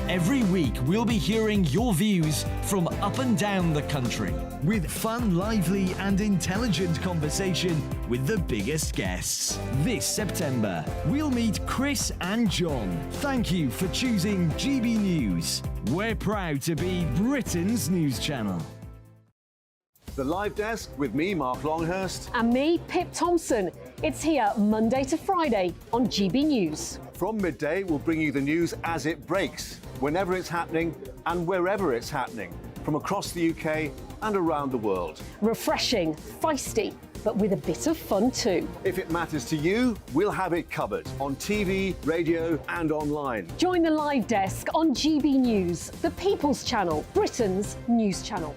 Every week, we'll be hearing your views from up and down the country with fun, lively and intelligent conversation with the biggest guests. This September, we'll meet Chris and John. Thank you for choosing GB News. We're proud to be Britain's news channel. The Live Desk with me, Mark Longhurst. And me, Pip Thompson. It's here Monday to Friday on GB News. From midday, we'll bring you the news as it breaks, whenever it's happening and wherever it's happening, from across the UK and around the world. Refreshing, feisty, but with a bit of fun too. If it matters to you, we'll have it covered on TV, radio and online. Join the Live Desk on GB News, the People's Channel, Britain's news channel.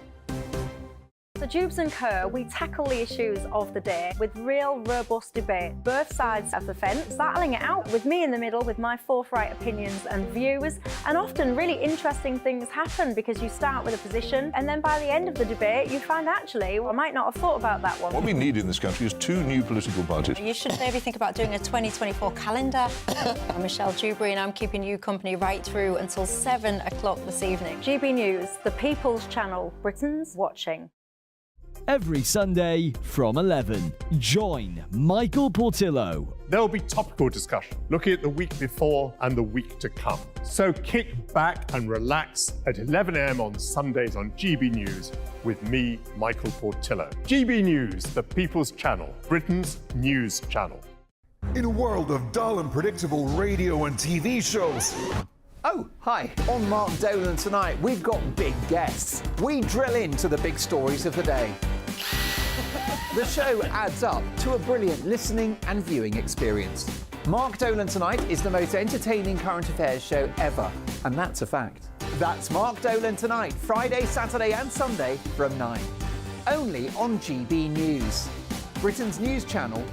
So Jubes and Kerr, we tackle the issues of the day with real robust debate, both sides of the fence, battling it out with me in the middle with my forthright opinions and views. And often really interesting things happen because you start with a position and then by the end of the debate you find actually, well, I might not have thought about that one. What we need in this country is 2 new political parties. You should maybe think about doing a 2024 calendar. I'm Michelle Dewberry and I'm keeping you company right through until 7 o'clock this evening. GB News, the People's Channel, Britain's watching. Every Sunday from 11, join Michael Portillo. There will be topical discussion, looking at the week before and the week to come. So kick back and relax at 11 a.m. on Sundays on GB News with me, Michael Portillo. GB News, the People's Channel, Britain's news channel. In a world of dull and predictable radio and TV shows. Oh, hi. On Mark Dolan tonight, we've got big guests. We drill into the big stories of the day. The show adds up to a brilliant listening and viewing experience. Mark Dolan Tonight is the most entertaining current affairs show ever, and that's a fact. That's Mark Dolan Tonight, Friday, Saturday and Sunday from 9. Only on GB News, Britain's news channel.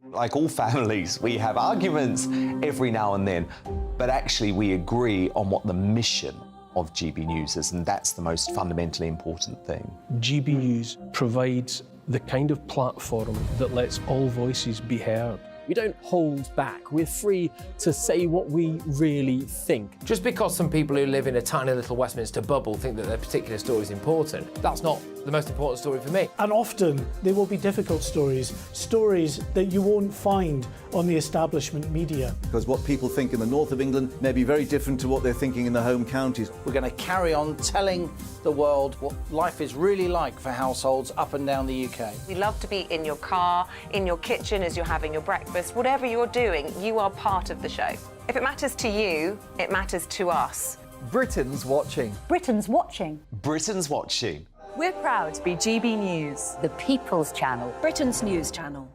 Like all families, we have arguments every now and then, but actually we agree on what the mission of GB News is, and that's the most fundamentally important thing. GB News provides the kind of platform that lets all voices be heard. We don't hold back. We're free to say what we really think. Just because some people who live in a tiny little Westminster bubble think that their particular story is important, that's not the most important story for me. And often there will be difficult stories, stories that you won't find on the establishment media. Because what people think in the north of England may be very different to what they're thinking in the home counties. We're going to carry on telling the world what life is really like for households up and down the UK. We love to be in your car, in your kitchen as you're having your breakfast. Whatever you're doing, you are part of the show. If it matters to you, it matters to us. Britain's watching. Britain's watching. Britain's watching. We're proud to be GB News, the People's Channel, Britain's news channel.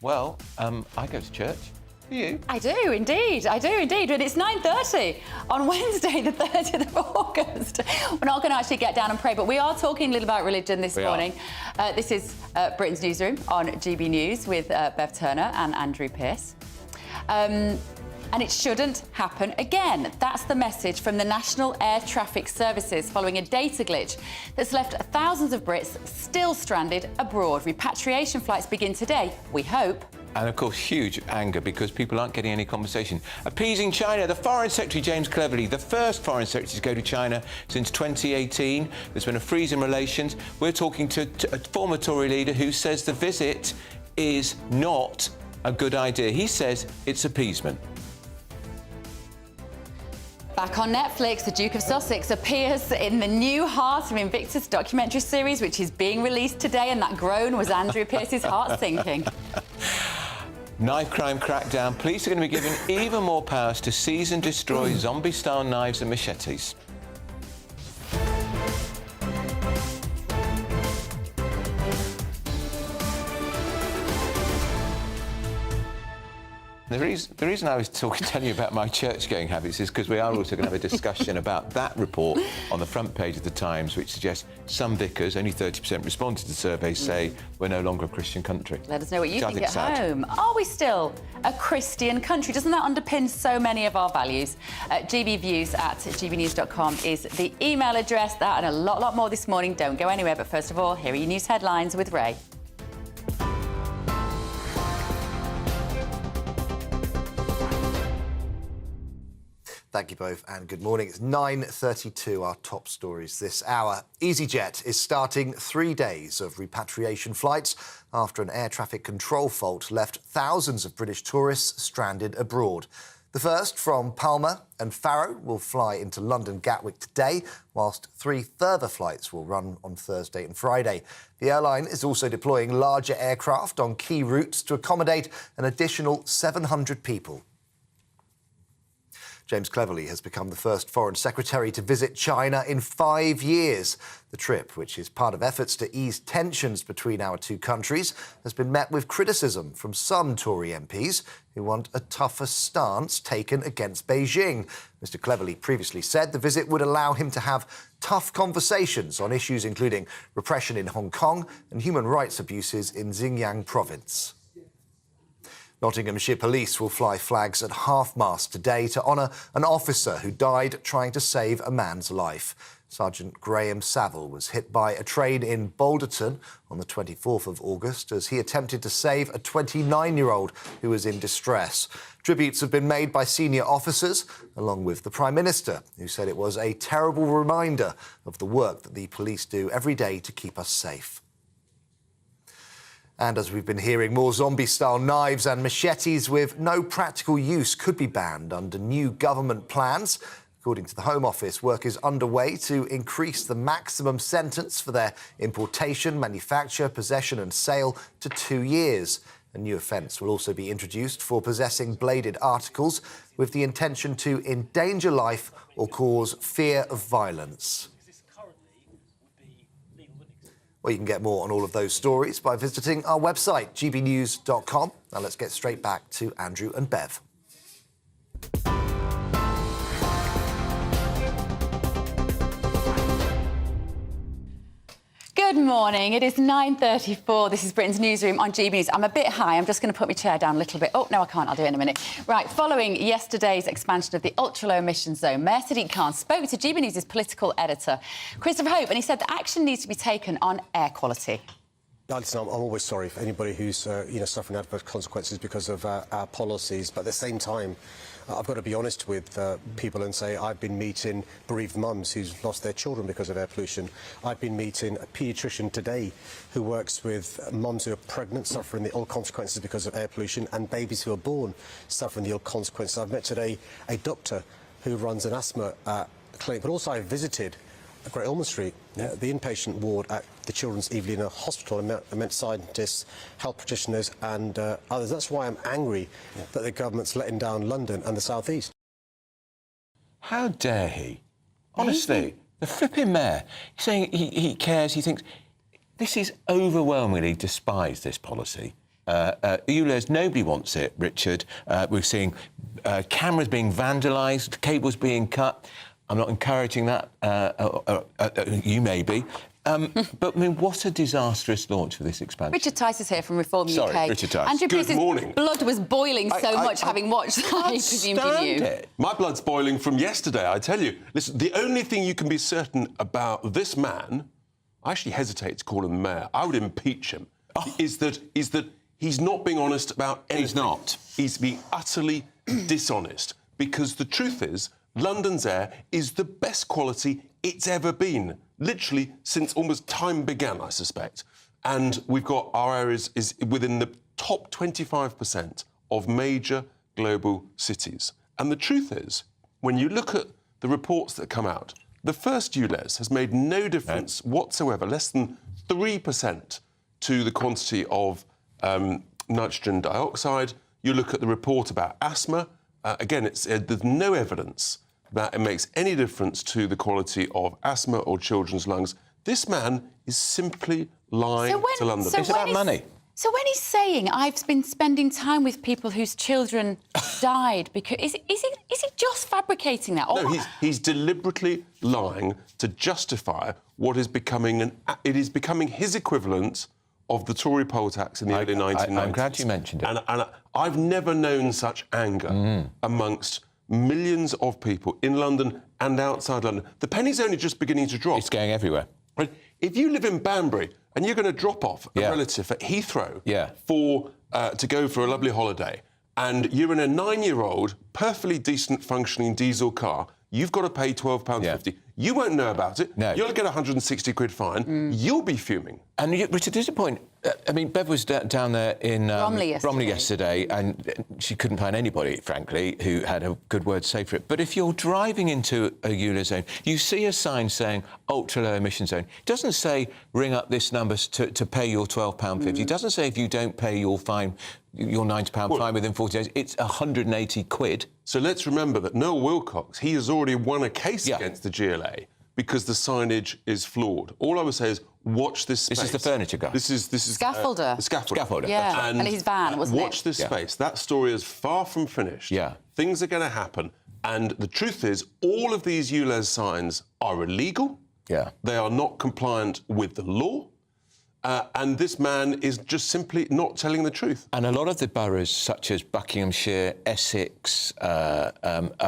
Well, I go to church. Do you? I do indeed. And it's 9:30 on Wednesday, the 30th of August. We're not going to actually get down and pray, but we are talking a little about religion this morning. This is Britain's Newsroom on GB News with Bev Turner and Andrew Pearce. And it shouldn't happen again. That's the message from the National Air Traffic Services following a data glitch that's left thousands of Brits still stranded abroad. Repatriation flights begin today, we hope. And of course, huge anger because people aren't getting any conversation. Appeasing China, the Foreign Secretary, James Cleverly, the first Foreign Secretary to go to China since 2018. There's been a freeze in relations. We're talking to a former Tory leader who says the visit is not a good idea. He says it's appeasement. Back on Netflix, the Duke of Sussex appears in the new Heart of Invictus documentary series, which is being released today, and that groan was Andrew Pearce's heart sinking. Knife crime crackdown. Police are going to be given even more powers to seize and destroy zombie-style knives and machetes. The reason I was telling you about my church-going habits is because we are also going to have a discussion about that report on the front page of the Times, which suggests some vicars, only 30% responded to the survey, say we're no longer a Christian country. Let us know what you think at home. Are we still a Christian country? Doesn't that underpin so many of our values? gbviews@gbnews.com is the email address. That and a lot more this morning. Don't go anywhere. But first of all, here are your news headlines with Ray. Thank you both and good morning. It's 9:32, our top stories this hour. EasyJet is starting 3 days of repatriation flights after an air traffic control fault left thousands of British tourists stranded abroad. The first from Palma and Faro will fly into London Gatwick today, whilst 3 further flights will run on Thursday and Friday. The airline is also deploying larger aircraft on key routes to accommodate an additional 700 people. James Cleverly has become the first Foreign Secretary to visit China in 5 years. The trip, which is part of efforts to ease tensions between our two countries, has been met with criticism from some Tory MPs who want a tougher stance taken against Beijing. Mr Cleverly previously said the visit would allow him to have tough conversations on issues including repression in Hong Kong and human rights abuses in Xinjiang province. Nottinghamshire Police will fly flags at half-mast today to honour an officer who died trying to save a man's life. Sergeant Graham Saville was hit by a train in Balderton on the 24th of August as he attempted to save a 29-year-old who was in distress. Tributes have been made by senior officers, along with the Prime Minister, who said it was a terrible reminder of the work that the police do every day to keep us safe. And as we've been hearing, more zombie-style knives and machetes with no practical use could be banned under new government plans. According to the Home Office, work is underway to increase the maximum sentence for their importation, manufacture, possession and sale to 2 years. A new offence will also be introduced for possessing bladed articles with the intention to endanger life or cause fear of violence. Well, you can get more on all of those stories by visiting our website, gbnews.com. Now let's get straight back to Andrew and Bev. Good morning. It is 9:34. This is Britain's Newsroom on GB News. I'm a bit high. I'm just going to put my chair down a little bit. Oh, no, I can't. I'll do it in a minute. Right, following yesterday's expansion of the ultra-low emission zone, Mayor Sadiq Khan spoke to GB News' political editor, Christopher Hope, and he said that action needs to be taken on air quality. Listen, I'm always sorry for anybody who's suffering adverse consequences because of our policies, but at the same time, I've got to be honest with people and say I've been meeting bereaved mums who's lost their children because of air pollution. I've been meeting a paediatrician today who works with mums who are pregnant, suffering the ill consequences because of air pollution, and babies who are born suffering the ill consequences. I've met today a doctor who runs an asthma clinic, but also I visited Great Ormond Street, the inpatient ward at the Children's Evelina Hospital. I met scientists, health practitioners and others. That's why I'm angry that the government's letting down London and the South East. How dare he? Honestly, the flipping mayor, saying he cares, he thinks... This is overwhelmingly despised, this policy. ULEZ, nobody wants it, Richard. We're seeing cameras being vandalised, cables being cut. I'm not encouraging that. You may be. But, I mean, what a disastrous launch for this expansion. Richard Tice is here from Reform UK. Sorry, Richard Tice. Andrew Good morning. Blood was boiling so much having watched that, he presumed you knew. My blood's boiling from yesterday, I tell you. Listen, the only thing you can be certain about this man, I actually hesitate to call him mayor, I would impeach him, is that he's not being honest about anything. He's not. He's being utterly dishonest. Because the truth is, London's air is the best quality it's ever been, literally since almost time began, I suspect. And we've got our areas is within the top 25% of major global cities. And the truth is, when you look at the reports that come out, the first ULEZ has made no difference whatsoever, less than 3% to the quantity of nitrogen dioxide. You look at the report about asthma, again, there's no evidence that it makes any difference to the quality of asthma or children's lungs. This man is simply lying to London. It's about money. So when he's saying, I've been spending time with people whose children died, because is he just fabricating that? No, he's deliberately lying to justify what is becoming it is becoming his equivalent of the Tory poll tax in the early 1990s. I'm glad you mentioned it. And I've never known such anger amongst millions of people in London and outside London. The penny's only just beginning to drop. It's going everywhere. Right? If you live in Banbury and you're going to drop off a relative at Heathrow to go for a lovely holiday, and you're in a 9-year-old, perfectly decent functioning diesel car, you've got to pay £12.50. You won't know about it. No. You'll get a 160 quid fine. You'll be fuming. And Richard, there's a point. I mean, Bev was down there in Bromley yesterday, and she couldn't find anybody, frankly, who had a good word to say for it. But if you're driving into a EULA zone, you see a sign saying ultra-low emission zone. It doesn't say ring up this number to pay your £12.50. It doesn't say if you don't pay your fine, your £90 fine within 40 days. It's 180 quid. So let's remember that Noel Wilcox, he has already won a case against the GLA because the signage is flawed. All I would say is watch this space. This is the furniture guy. This is Scaffolder. The scaffolder. Yeah, and his van, wasn't it? Watch this space. That story is far from finished. Yeah. Things are going to happen. And the truth is, all of these ULEZ signs are illegal. Yeah. They are not compliant with the law. And this man is just simply not telling the truth. And a lot of the boroughs, such as Buckinghamshire, Essex, are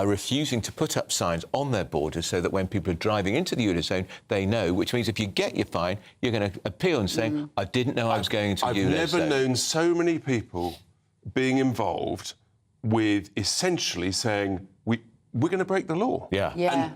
refusing to put up signs on their borders so that when people are driving into the EULA zone, they know, which means if you get your fine, you're going to appeal and say, I didn't know I was going into EULA zone. I've never known so many people being involved with essentially saying, we're going to break the law.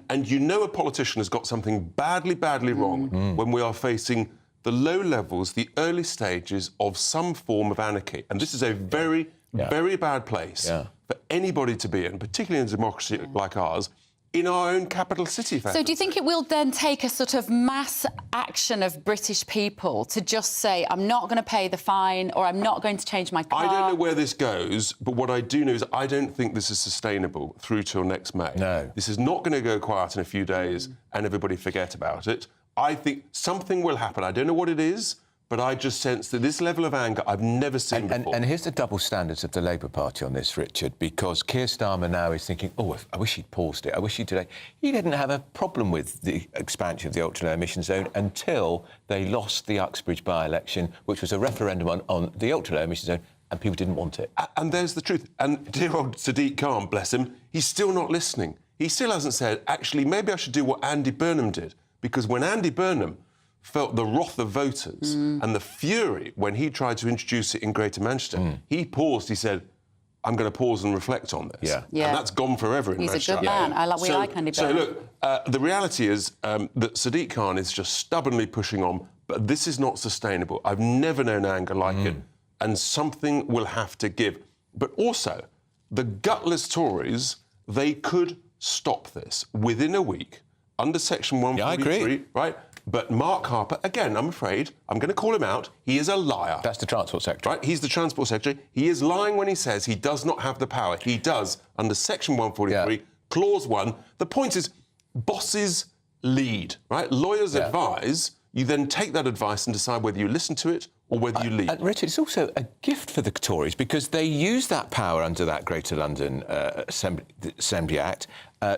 And you know a politician has got something badly wrong when we are facing the low levels, the early stages of some form of anarchy. And this is a very, very bad place for anybody to be in, particularly in a democracy like ours, in our own capital city. So do you think it will then take a sort of mass action of British people to just say, I'm not going to pay the fine or I'm not going to change my car? I don't know where this goes, but what I do know is I don't think this is sustainable through till next May. No. This is not going to go quiet in a few days and everybody forget about it. I think something will happen. I don't know what it is, but I just sense that this level of anger I've never seen before. And here's the double standards of the Labour Party on this, Richard, because Keir Starmer now is thinking, I wish he'd paused it. I wish he'd delayed. He didn't have a problem with the expansion of the ultra-low emission zone until they lost the Uxbridge by-election, which was a referendum on the ultra-low emission zone, and people didn't want it. And there's the truth. And dear old Sadiq Khan, bless him, he's still not listening. He still hasn't said, actually, maybe I should do what Andy Burnham did. Because when Andy Burnham felt the wrath of voters and the fury when he tried to introduce it in Greater Manchester, he paused, he said, I'm going to pause and reflect on this. Yeah. And that's gone forever in Manchester. He's a good man. We like Andy Burnham. So, look, the reality is that Sadiq Khan is just stubbornly pushing on, but this is not sustainable. I've never known anger like it, and something will have to give. But also, the gutless Tories, they could stop this within a week. Under Section 143, right? But Mark Harper, again, I'm afraid, I'm going to call him out, he is a liar. That's the Transport Secretary. Right, he's the Transport Secretary. He is lying when he says he does not have the power. He does, under Section 143, Clause 1. The point is, bosses lead, right? Lawyers advise, you then take that advice and decide whether you listen to it or whether you leave. And Richard, it's also a gift for the Tories because they use that power under that Greater London Assembly Act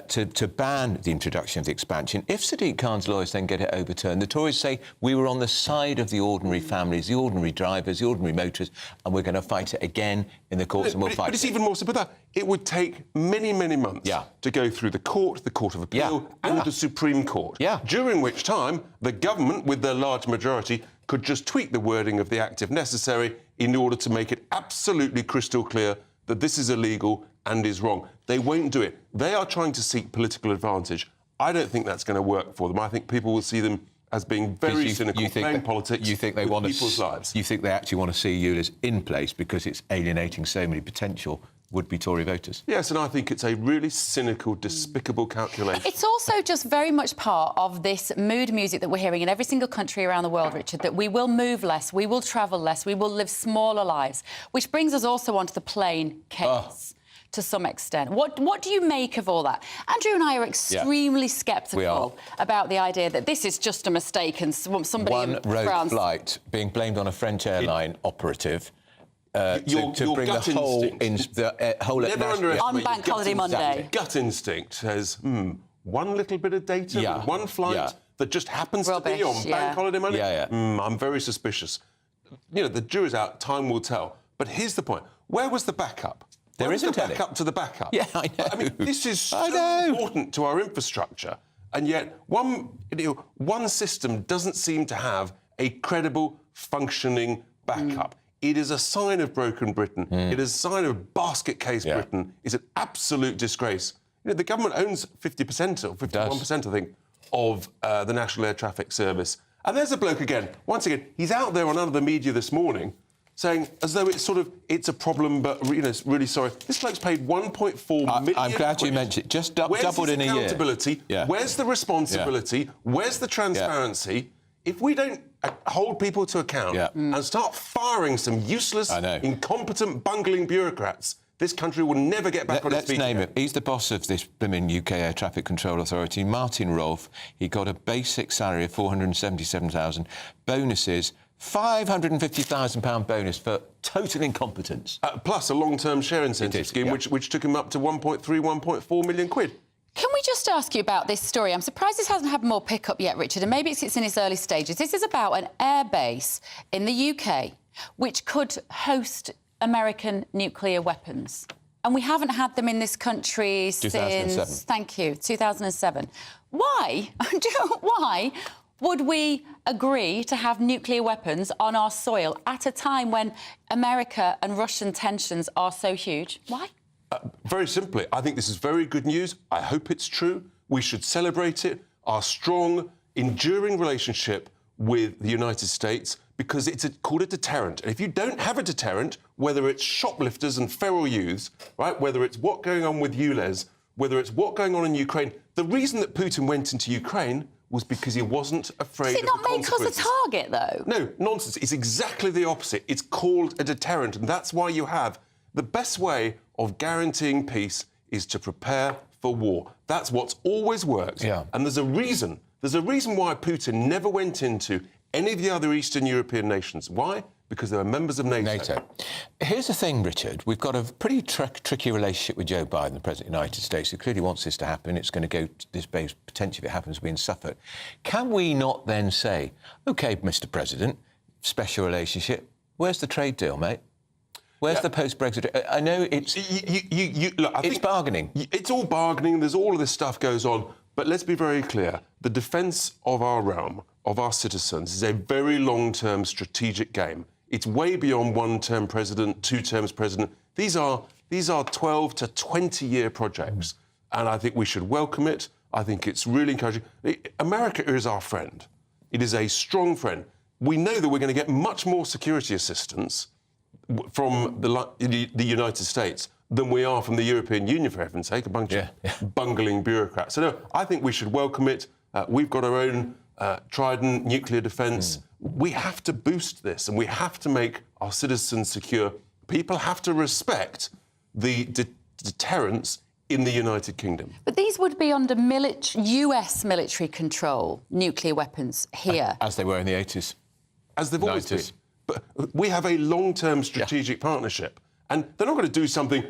to ban the introduction of the expansion. If Sadiq Khan's lawyers then get it overturned, the Tories say we were on the side of the ordinary families, the ordinary drivers, the ordinary motorists, and we're going to fight it again in the courts and we'll fight it. But it's even more simple than that. It would take many, many months to go through the Court of Appeal and the Supreme Court, during which time the government, with their large majority, could just tweak the wording of the Act if necessary in order to make it absolutely crystal clear that this is illegal and is wrong. They won't do it. They are trying to seek political advantage. I don't think that's going to work for them. I think people will see them as being very cynical, playing politics with people's lives. You think they actually want to see ULEZ in place because it's alienating so many potential would-be Tory voters? Yes, and I think it's a really cynical, despicable calculation. It's also just very much part of this mood music that we're hearing in every single country around the world, Richard, that we will move less, we will travel less, we will live smaller lives, which brings us also onto the plane case. To some extent. What do you make of all that? Andrew and I are extremely sceptical about the idea that this is just a mistake and somebody in France... flight being blamed on a French airline operative your bring gut the whole... Never underestimate on Bank Holiday Monday. Gut instinct says, one little bit of data, one flight that just happens to be on Bank Holiday Monday? I'm very suspicious. You know, the jury's out, time will tell. But here's the point. Where was the backup? There isn't any backup to the backup. Yeah, I know. I mean, this is so important to our infrastructure, and yet one system doesn't seem to have a credible, functioning backup. It is a sign of broken Britain. It is a sign of basket case Britain. It's an absolute disgrace. You know, the government owns 50% or 51%, I think, of the National Air Traffic Service. And there's a bloke again. Once again, he's out there on other media this morning saying, as though it's a problem, but, you know, really sorry. This bloke's paid 1.4 million. I'm glad you mentioned it. Just doubled in a year. Where's the accountability? Where's the responsibility? Where's the transparency? If we don't hold people to account and start firing some useless, incompetent, bungling bureaucrats, this country will never get back on its feet. Let's name it. He's the boss of this blooming UK Air Traffic Control Authority, Martin Rolfe. He got a basic salary of £477,000, bonuses, £550,000 bonus for total incompetence. Plus a long-term share incentive scheme, which took him up to 1.4 million quid. Can we just ask you about this story? I'm surprised this hasn't had more pickup yet, Richard, and maybe it's in its early stages. This is about an airbase in the UK which could host American nuclear weapons. And we haven't had them in this country since... 2007. Thank you, 2007. Why? Why would we agree to have nuclear weapons on our soil at a time when America and Russian tensions are so huge? Why? Very simply, I think this is very good news. I hope it's true. We should celebrate it, our strong, enduring relationship with the United States, because it's called a deterrent. And if you don't have a deterrent, whether it's shoplifters and feral youths, right, whether it's what's going on with ULEZ, whether it's what's going on in Ukraine, the reason that Putin went into Ukraine was because he wasn't afraid of the consequences. Does it not make us a target, though? No, nonsense. It's exactly the opposite. It's called a deterrent, and that's why you have... The best way of guaranteeing peace is to prepare for war. That's what's always worked. And there's a reason why Putin never went into any of the other Eastern European nations. Why? Because they were members of NATO. Here's the thing, Richard. We've got a pretty tricky relationship with Joe Biden, the President of the United States, who clearly wants this to happen. It's going to go to this base, potentially, if it happens, be in Suffolk. Can we not then say, OK, Mr President, special relationship, where's the trade deal, mate? Where's the post-Brexit? I know it's... Look, I think bargaining. It's all bargaining. There's all of this stuff goes on. But let's be very clear. The defence of our realm, of our citizens, is a very long-term strategic game. It's way beyond one-term president, two terms president. These are 12 to 20-year projects. And I think we should welcome it. I think it's really encouraging. America is our friend. It is a strong friend. We know that we're going to get much more security assistance from the United States than we are from the European Union, for heaven's sake, a bunch of bungling bureaucrats. So, no, I think we should welcome it. We've got our own Trident nuclear defence. We have to boost this, and we have to make our citizens secure. People have to respect the deterrence in the United Kingdom. But these would be under US military control, nuclear weapons here. As they were in the 80s. As they've always been. But we have a long-term strategic partnership, and they're not going to do something,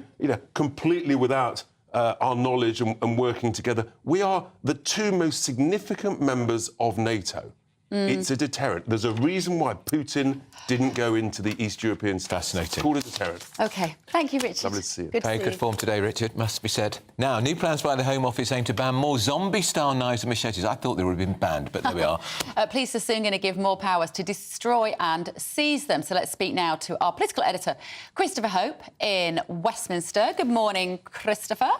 completely without our knowledge and working together. We are the two most significant members of NATO. It's a deterrent. There's a reason why Putin didn't go into the East European states. Fascinating. It's called a deterrent. OK. Thank you, Richard. Lovely to see you. Very good form today, Richard, must be said. Now, new plans by the Home Office aim to ban more zombie-style knives and machetes. I thought they would have been banned, but there we are. Police are soon going to give more powers to destroy and seize them. So let's speak now to our political editor, Christopher Hope, in Westminster. Good morning, Christopher.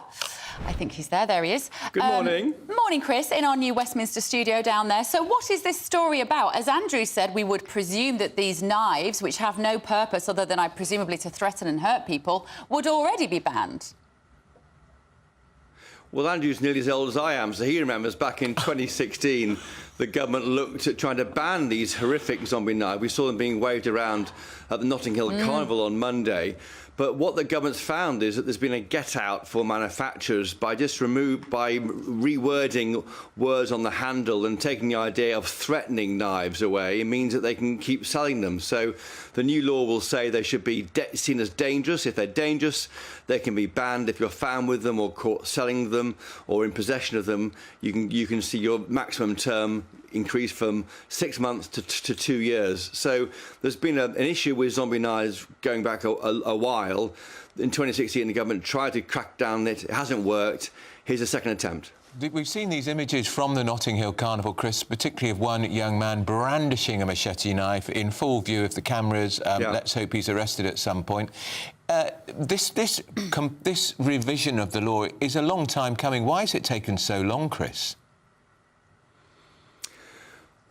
I think he's there. There he is. Good morning. Morning, Chris, in our new Westminster studio down there. So what is this story about? As Andrew said, we would presume that these knives, which have no purpose other than, presumably, to threaten and hurt people, would already be banned. Well, Andrew's nearly as old as I am, so he remembers back in 2016, the government looked at trying to ban these horrific zombie knives. We saw them being waved around at the Notting Hill Carnival on Monday. But what the government's found is that there's been a get-out for manufacturers by rewording words on the handle and taking the idea of threatening knives away. It means that they can keep selling them. So the new law will say they should be seen as dangerous. If they're dangerous, they can be banned. If you're found with them or caught selling them or in possession of them, you can see your maximum term increased from 6 months to 2 years. So there's been an issue with zombie knives going back a while. In 2016, the government tried to crack down on it. It hasn't worked. Here's a second attempt. We've seen these images from the Notting Hill Carnival, Chris, particularly of one young man brandishing a machete knife in full view of the cameras. Let's hope he's arrested at some point. This revision of the law is a long time coming. Why has it taken so long, Chris?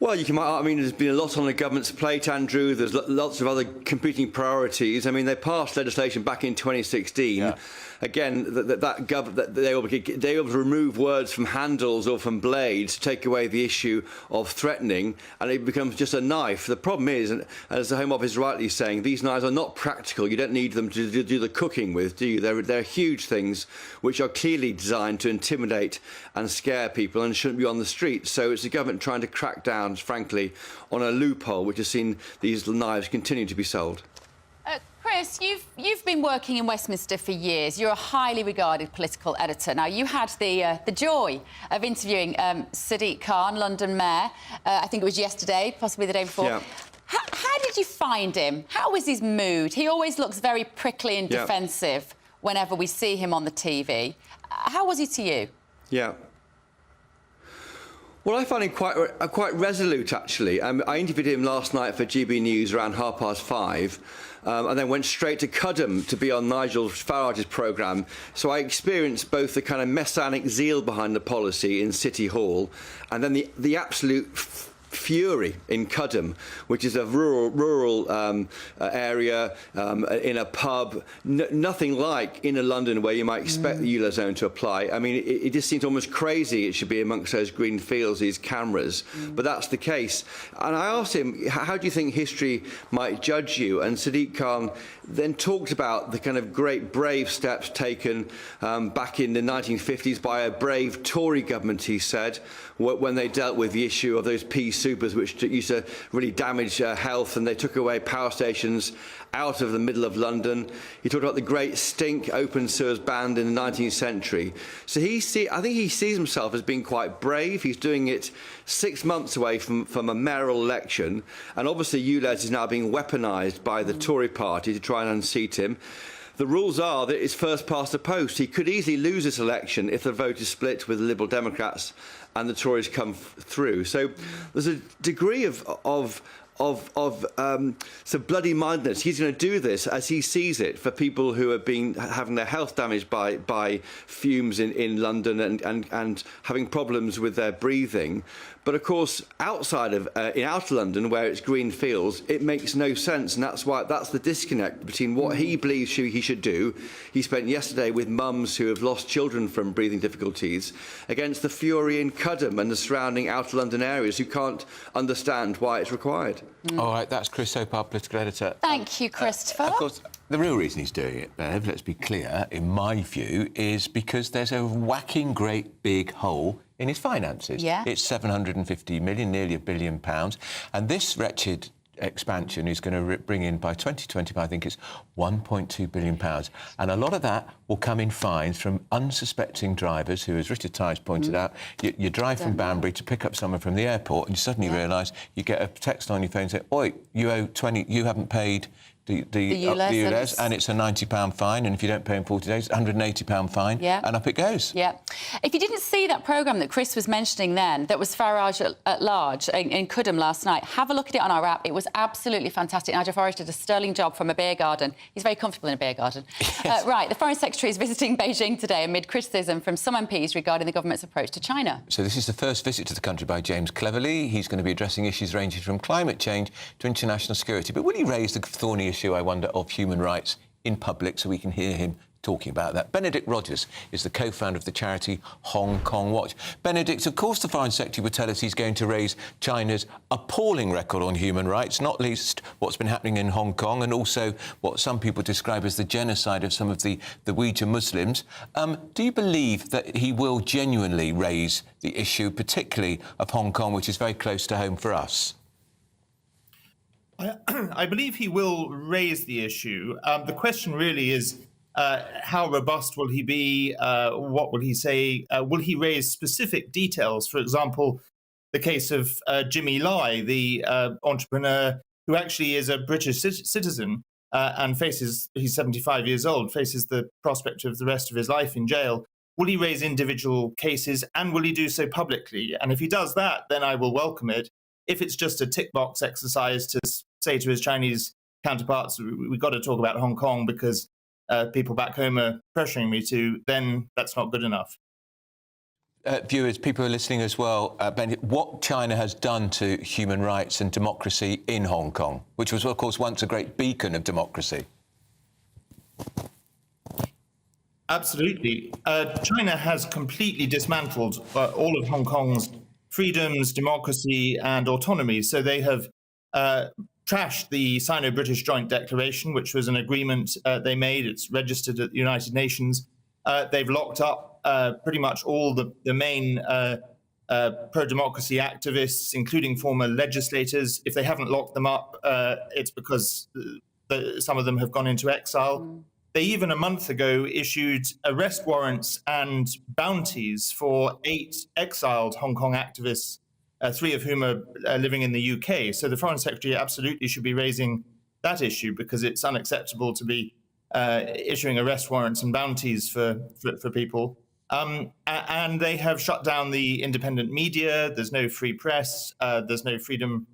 Well, I mean, there's been a lot on the government's plate, Andrew. There's lots of other competing priorities. I mean, they passed legislation back in 2016. Yeah. Again, that they were able to remove words from handles or from blades, take away the issue of threatening, and it becomes just a knife. The problem is, and as the Home Office is rightly saying, these knives are not practical. You don't need them to do the cooking with, do you? They're huge things which are clearly designed to intimidate and scare people and shouldn't be on the street. So it's the government trying to crack down, frankly, on a loophole which has seen these knives continue to be sold. Chris, you've been working in Westminster for years. You're a highly regarded political editor. Now, you had the joy of interviewing Sadiq Khan, London Mayor. I think it was yesterday, possibly the day before. Yeah. How did you find him? How was his mood? He always looks very prickly and defensive whenever we see him on the TV. How was he to you? Yeah. Well, I found him quite resolute, actually. I interviewed him last night for GB News around 5:30, and then went straight to Cudham to be on Nigel Farage's programme. So I experienced both the kind of messianic zeal behind the policy in City Hall, and then the absolute fury in Cudham, which is a rural area in a pub, nothing like inner London where you might expect the EULA zone to apply. I mean, it just seems almost crazy it should be amongst those green fields, these cameras, but that's the case. And I asked him, how do you think history might judge you? And Sadiq Khan then talked about the kind of great brave steps taken back in the 1950s by a brave Tory government, he said, when they dealt with the issue of those pea supers which used to really damage health, and they took away power stations out of the middle of London. He talked about the great stink open sewers banned in the 19th century. So I think he sees himself as being quite brave. He's doing it 6 months away from a mayoral election, and obviously ULEZ is now being weaponised by the Tory party to try and unseat him. The rules are that it's first past the post. He could easily lose this election if the vote is split with the Liberal Democrats and the Tories come through. So there's a degree of some bloody mindedness. He's going to do this as he sees it for people who have been having their health damaged by fumes in London and having problems with their breathing. But of course, outside of in outer London, where it's green fields, it makes no sense, and that's the disconnect between what he believes he should do. He spent yesterday with mums who have lost children from breathing difficulties, against the fury in Cudham and the surrounding outer London areas who can't understand why it's required. All right, that's Chris Hope, our political editor. Thank you, Christopher. Of course, the real reason he's doing it, Bev, let's be clear, in my view, is because there's a whacking great big hole in his finances. Yeah. It's 750 million, nearly £1 billion. And this wretched expansion is going to bring in, by 2025, I think it's £1.2 billion. And a lot of that will come in fines from unsuspecting drivers who, as Richard Tice pointed out, you drive from Banbury to pick up someone from the airport and you suddenly realise you get a text on your phone saying, oi, you owe 20, you haven't paid the ULEZ, and it's a £90 fine, and if you don't pay in 40 days, it's a £180 fine, and up it goes. Yeah. If you didn't see that programme that Chris was mentioning then, that was Farage at Large in Cudham last night, have a look at it on our app. It was absolutely fantastic. Nigel Farage did a sterling job from a beer garden. He's very comfortable in a beer garden. Yes. Right, the Foreign Secretary is visiting Beijing today amid criticism from some MPs regarding the government's approach to China. So this is the first visit to the country by James Cleverly. He's going to be addressing issues ranging from climate change to international security. But will he raise the thorny issue, I wonder, of human rights in public, so we can hear him talking about that? Benedict Rogers is the co-founder of the charity Hong Kong Watch. Benedict, of course the Foreign Secretary would tell us he's going to raise China's appalling record on human rights, not least what's been happening in Hong Kong and also what some people describe as the genocide of some of the Uyghur Muslims. Do you believe that he will genuinely raise the issue, particularly of Hong Kong, which is very close to home for us? I believe he will raise the issue. The question really is, how robust will he be? What will he say? Will he raise specific details? For example, the case of Jimmy Lai, the entrepreneur who actually is a British citizen and he's 75 years old, faces the prospect of the rest of his life in jail. will he raise individual cases, and will he do so publicly? And if he does that, then I will welcome it. If it's just a tick box exercise to say to his Chinese counterparts, we've got to talk about Hong Kong because people back home are pressuring me to, then that's not good enough. Viewers, people are listening as well. Ben, what China has done to human rights and democracy in Hong Kong, which was, of course, once a great beacon of democracy. Absolutely. China has completely dismantled all of Hong Kong's freedoms, democracy, and autonomy. So they have trashed the Sino-British Joint Declaration, which was an agreement they made. It's registered at the United Nations. They've locked up pretty much all the main pro-democracy activists, including former legislators. If they haven't locked them up, it's because some of them have gone into exile. They even a month ago issued arrest warrants and bounties for 8 exiled Hong Kong activists, 3 of whom are living in the UK. So the Foreign Secretary absolutely should be raising that issue, because it's unacceptable to be issuing arrest warrants and bounties for people. And they have shut down the independent media. There's no free press. There's no freedom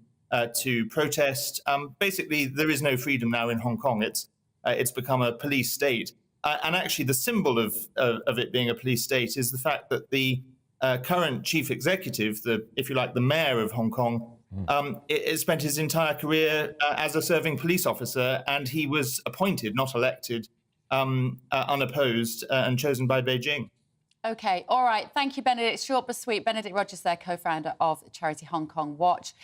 to protest. Basically, there is no freedom now in Hong Kong. It's become a police state. And actually, the symbol of it being a police state is the fact that the current chief executive, if you like, the mayor of Hong Kong, spent his entire career as a serving police officer, and he was appointed, not elected, unopposed, and chosen by Beijing. OK, all right. Thank you, Benedict. Short but sweet. Benedict Rogers there, co-founder of charity Hong Kong Watch.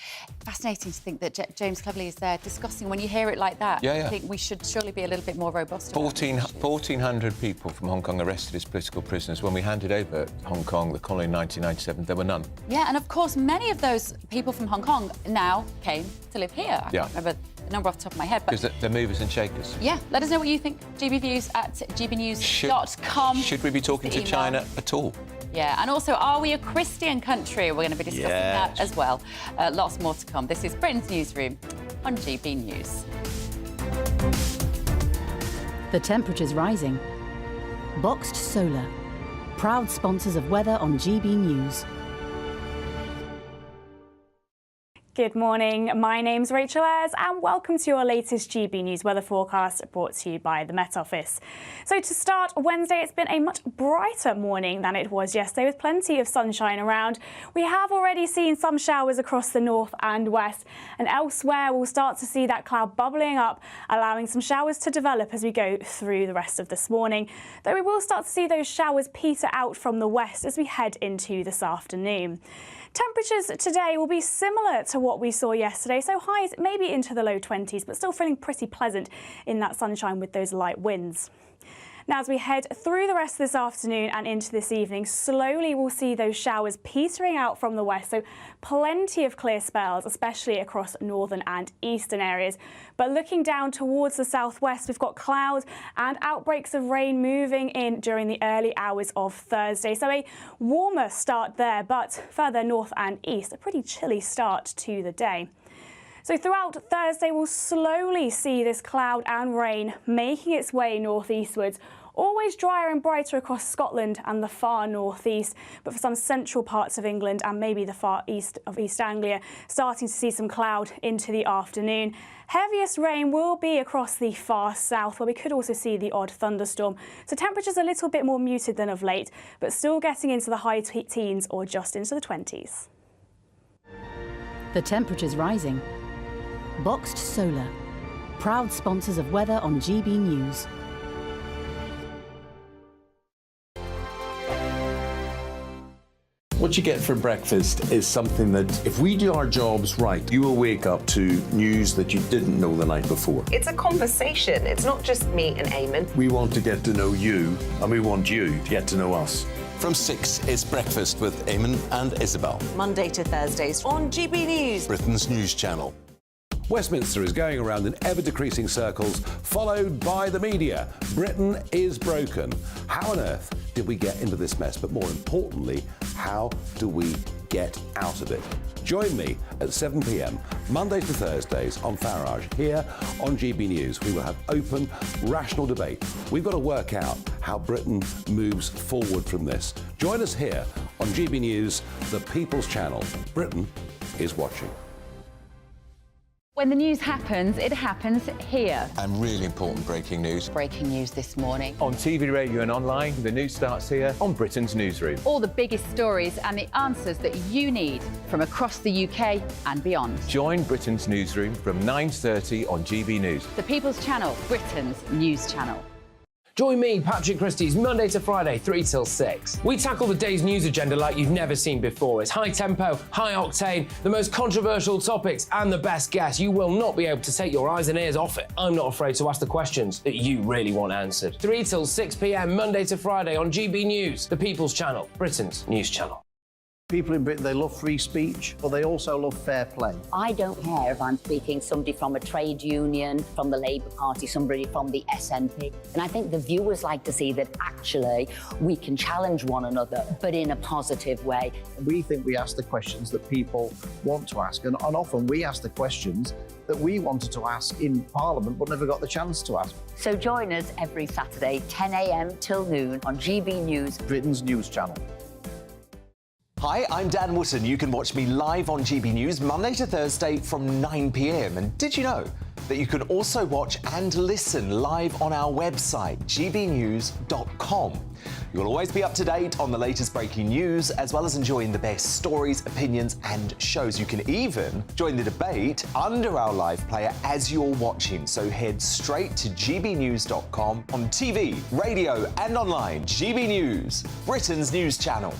Fascinating to think that James Cleverly is there discussing. When you hear it like that, I think we should surely be a little bit more robust. 1,400 people from Hong Kong arrested as political prisoners. When we handed over Hong Kong, the colony in 1997, there were none. Yeah, and of course, many of those people from Hong Kong now came to live here. I can't remember the number off the top of my head. Because they're movers and shakers. Yeah, let us know what you think. gbviews@gbnews.com. Should we be talking to China at all? Yeah, and also, are we a Christian country? We're going to be discussing that as well. Lots more to come. This is Britain's Newsroom on GB News. The temperature's rising. Boxed Solar, proud sponsors of weather on GB News. Good morning, my name's Rachel Ayres and welcome to your latest GB News weather forecast brought to you by the Met Office. So to start Wednesday, it's been a much brighter morning than it was yesterday with plenty of sunshine around. We have already seen some showers across the north and west, and elsewhere we'll start to see that cloud bubbling up, allowing some showers to develop as we go through the rest of this morning. Though we will start to see those showers peter out from the west as we head into this afternoon. Temperatures today will be similar to what we saw yesterday, so highs maybe into the low 20s, but still feeling pretty pleasant in that sunshine with those light winds. Now, as we head through the rest of this afternoon and into this evening, slowly we'll see those showers petering out from the west, so plenty of clear spells, especially across northern and eastern areas. But looking down towards the southwest, we've got clouds and outbreaks of rain moving in during the early hours of Thursday. So a warmer start there, but further north and east, a pretty chilly start to the day. So throughout Thursday, we'll slowly see this cloud and rain making its way northeastwards, always drier and brighter across Scotland and the far northeast, but for some central parts of England and maybe the far east of East Anglia, starting to see some cloud into the afternoon. Heaviest rain will be across the far south, where we could also see the odd thunderstorm. So temperatures a little bit more muted than of late, but still getting into the high teens or just into the 20s. The temperature's rising. Boxed Solar, proud sponsors of weather on GB News. What you get for breakfast is something that, if we do our jobs right, you will wake up to news that you didn't know the night before. It's a conversation. It's not just me and Eamon. We want to get to know you, and we want you to get to know us. From 6, it's Breakfast with Eamon and Isabel. Monday to Thursdays on GB News, Britain's news channel. Westminster is going around in ever-decreasing circles, followed by the media. Britain is broken. How on earth did we get into this mess? But more importantly, how do we get out of it? Join me at 7 p.m, Mondays to Thursdays on Farage, here on GB News. We will have open, rational debate. We've got to work out how Britain moves forward from this. Join us here on GB News, the People's Channel. Britain is watching. When the news happens, it happens here. And really important breaking news. Breaking news this morning. On TV, radio and online, the news starts here on Britain's Newsroom. All the biggest stories and the answers that you need from across the UK and beyond. Join Britain's Newsroom from 9:30 on GB News. The People's Channel, Britain's news channel. Join me, Patrick Christie's Monday to Friday, 3 till 6. We tackle the day's news agenda like you've never seen before. It's high tempo, high octane, the most controversial topics and the best guests. You will not be able to take your eyes and ears off it. I'm not afraid to ask the questions that you really want answered. 3 till 6 p.m, Monday to Friday on GB News, the People's Channel, Britain's news channel. People in Britain, they love free speech, but they also love fair play. I don't care if I'm speaking somebody from a trade union, from the Labour Party, somebody from the SNP. And I think the viewers like to see that actually we can challenge one another, but in a positive way. We think we ask the questions that people want to ask, and often we ask the questions that we wanted to ask in Parliament but never got the chance to ask. So join us every Saturday, 10 a.m. till noon on GB News, Britain's news channel. Hi, I'm Dan Wootton. You can watch me live on GB News Monday to Thursday from 9 p.m. And did you know that you can also watch and listen live on our website, gbnews.com? You'll always be up to date on the latest breaking news, as well as enjoying the best stories, opinions and shows. You can even join the debate under our live player as you're watching. So head straight to gbnews.com on TV, radio and online. GB News, Britain's news channel.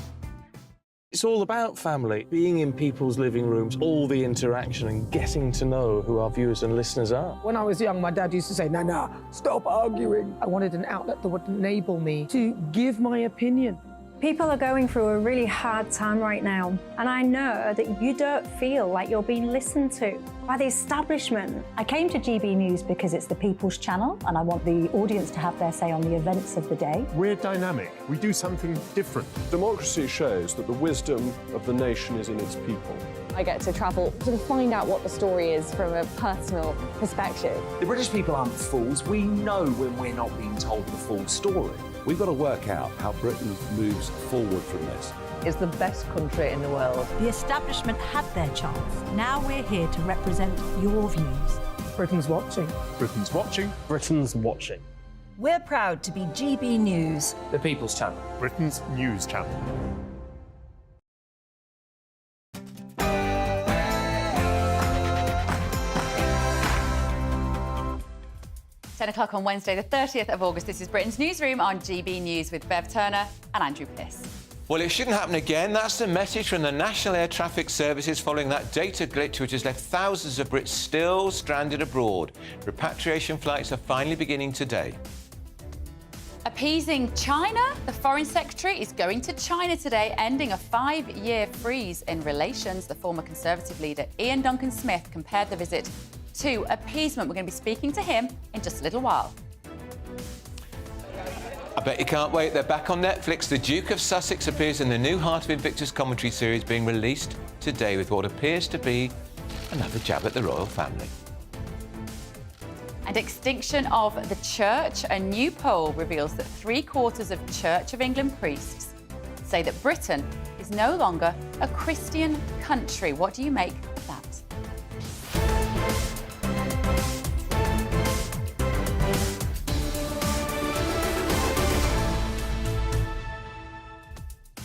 It's all about family, being in people's living rooms, all the interaction and getting to know who our viewers and listeners are. When I was young, my dad used to say, "Nana, stop arguing." I wanted an outlet that would enable me to give my opinion. People are going through a really hard time right now, and I know that you don't feel like you're being listened to by the establishment. I came to GB News because it's the People's Channel, and I want the audience to have their say on the events of the day. We're dynamic. We do something different. Democracy shows that the wisdom of the nation is in its people. I get to travel to find out what the story is from a personal perspective. The British people aren't fools. We know when we're not being told the full story. We've got to work out how Britain moves forward from this. It's the best country in the world. The establishment had their chance. Now we're here to represent your views. Britain's watching. Britain's watching. Britain's watching. We're proud to be GB News, The People's Channel, Britain's news channel. 10 o'clock on Wednesday, the 30th of August. This is Britain's Newsroom on GB News with Bev Turner and Andrew Piss. Well, it shouldn't happen again. That's the message from the National Air Traffic Services following that data glitch which has left thousands of Brits still stranded abroad. Repatriation flights are finally beginning today. Appeasing China? The Foreign Secretary is going to China today, ending a 5-year freeze in relations. The former Conservative leader Ian Duncan Smith compared the visit to appeasement. We're going to be speaking to him in just a little while. I bet you can't wait. They're back on Netflix. The Duke of Sussex appears in the new Heart of Invictus commentary series being released today with what appears to be another jab at the royal family. And extinction of the church. A new poll reveals that 3/4 of Church of England priests say that Britain is no longer a Christian country. What do you make of that?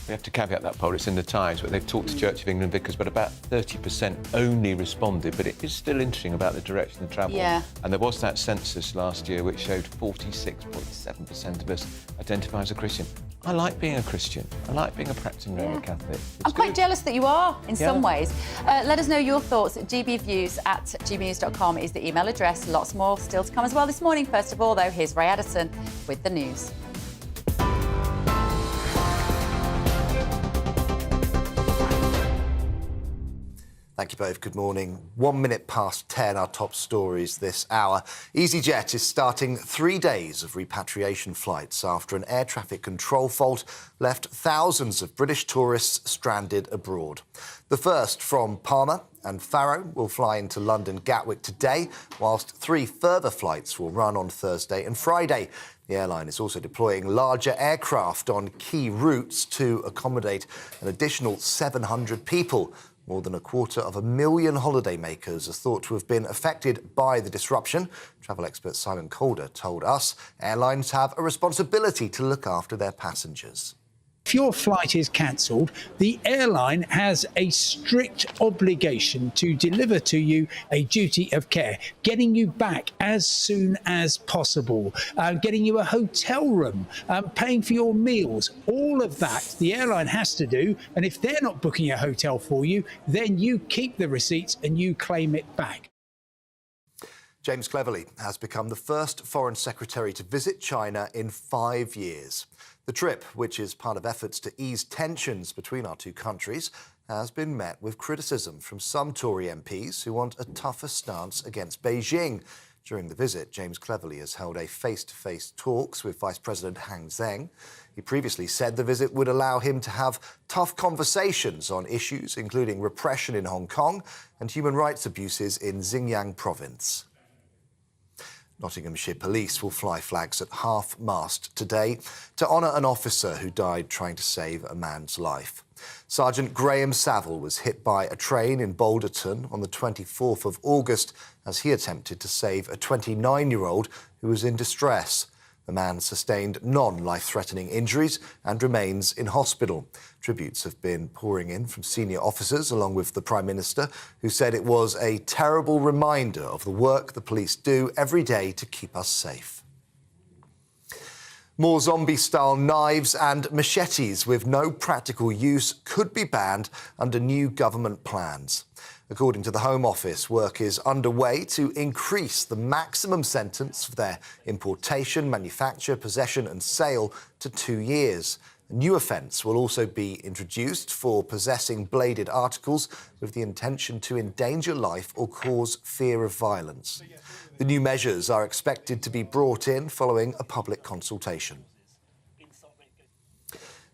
We have to caveat that poll. It's in the Times, but they've talked to Church of England vicars, but about 30% only responded. But it is still interesting about the direction of travel. Yeah. And there was that census last year which showed 46.7% of us identify as a Christian. I like being a Christian. I like being a practicing Roman Catholic. I'm quite jealous that you are, in some ways. Let us know your thoughts. gbviews@gbnews.com is the email address. Lots more still to come as well this morning. First of all, though, here's Ray Addison with the news. Thank you both. Good morning. 1 minute past 10, our top stories this hour. EasyJet is starting 3 days of repatriation flights after an air traffic control fault left thousands of British tourists stranded abroad. The first from Palma and Faro will fly into London Gatwick today, whilst 3 further flights will run on Thursday and Friday. The airline is also deploying larger aircraft on key routes to accommodate an additional 700 people. More than 250,000 holidaymakers are thought to have been affected by the disruption. Travel expert Simon Calder told us airlines have a responsibility to look after their passengers. If your flight is cancelled, the airline has a strict obligation to deliver to you a duty of care, getting you back as soon as possible, getting you a hotel room, paying for your meals. All of that the airline has to do, and if they're not booking a hotel for you, then you keep the receipts and you claim it back. James Cleverly has become the first Foreign Secretary to visit China in 5 years. The trip, which is part of efforts to ease tensions between our two countries, has been met with criticism from some Tory MPs who want a tougher stance against Beijing. During the visit, James Cleverly has held a face-to-face talks with Vice President Han Zheng. He previously said the visit would allow him to have tough conversations on issues including repression in Hong Kong and human rights abuses in Xinjiang province. Nottinghamshire Police will fly flags at half-mast today to honour an officer who died trying to save a man's life. Sergeant Graham Saville was hit by a train in Balderton on the 24th of August as he attempted to save a 29-year-old who was in distress. The man sustained non-life-threatening injuries and remains in hospital. Tributes have been pouring in from senior officers, along with the Prime Minister, who said it was a terrible reminder of the work the police do every day to keep us safe. More zombie-style knives and machetes with no practical use could be banned under new government plans. According to the Home Office, work is underway to increase the maximum sentence for their importation, manufacture, possession and sale to 2 years. A new offence will also be introduced for possessing bladed articles with the intention to endanger life or cause fear of violence. The new measures are expected to be brought in following a public consultation.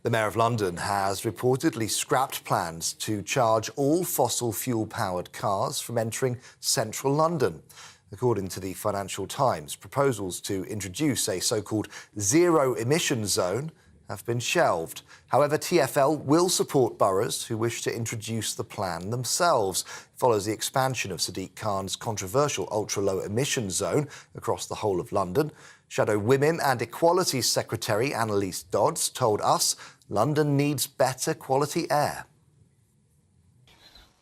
The Mayor of London has reportedly scrapped plans to charge all fossil fuel-powered cars from entering central London. According to the Financial Times, proposals to introduce a so-called zero-emission zone have been shelved. However, TfL will support boroughs who wish to introduce the plan themselves. It follows the expansion of Sadiq Khan's controversial ultra-low emission zone across the whole of London. Shadow Women and Equality Secretary Annalise Dodds told us London needs better quality air.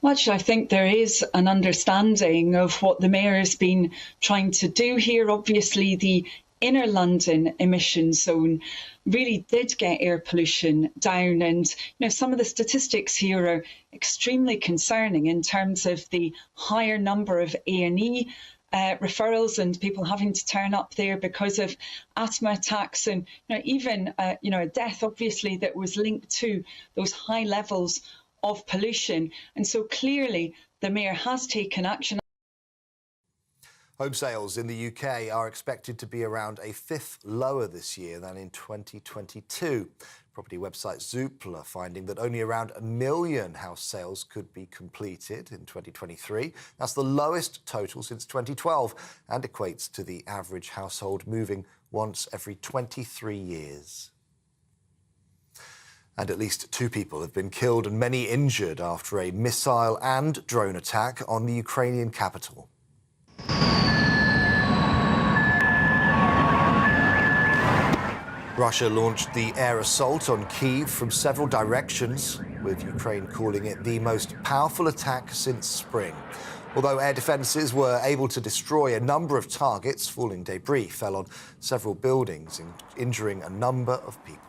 Well, actually, I think there is an understanding of what the Mayor has been trying to do here. Obviously, the inner London emission zone really did get air pollution down, and some of the statistics here are extremely concerning in terms of the higher number of A&E referrals and people having to turn up there because of asthma attacks and even a death obviously that was linked to those high levels of pollution. And so clearly the Mayor has taken action. Home sales in the UK are expected to be around a fifth lower this year than in 2022. Property website Zoopla finding that only around 1 million house sales could be completed in 2023. That's the lowest total since 2012 and equates to the average household moving once every 23 years. And at least 2 people have been killed and many injured after a missile and drone attack on the Ukrainian capital. Russia launched the air assault on Kyiv from several directions, with Ukraine calling it the most powerful attack since spring. Although air defences were able to destroy a number of targets, falling debris fell on several buildings, injuring a number of people.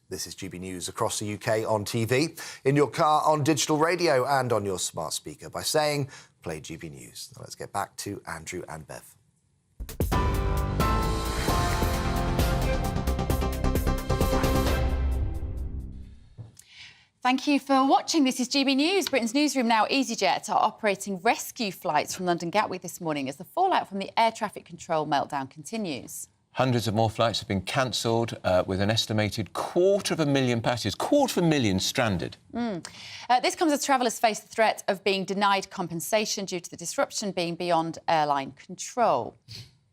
This is GB News across the UK on TV, in your car, on digital radio and on your smart speaker by saying, play GB News. Now let's get back to Andrew and Bev. Thank you for watching. This is GB News. Britain's Newsroom now. EasyJet are operating rescue flights from London Gatwick this morning as the fallout from the air traffic control meltdown continues. Hundreds of more flights have been cancelled, with an estimated 250,000 passengers, 250,000 stranded. This comes as travellers face the threat of being denied compensation due to the disruption being beyond airline control.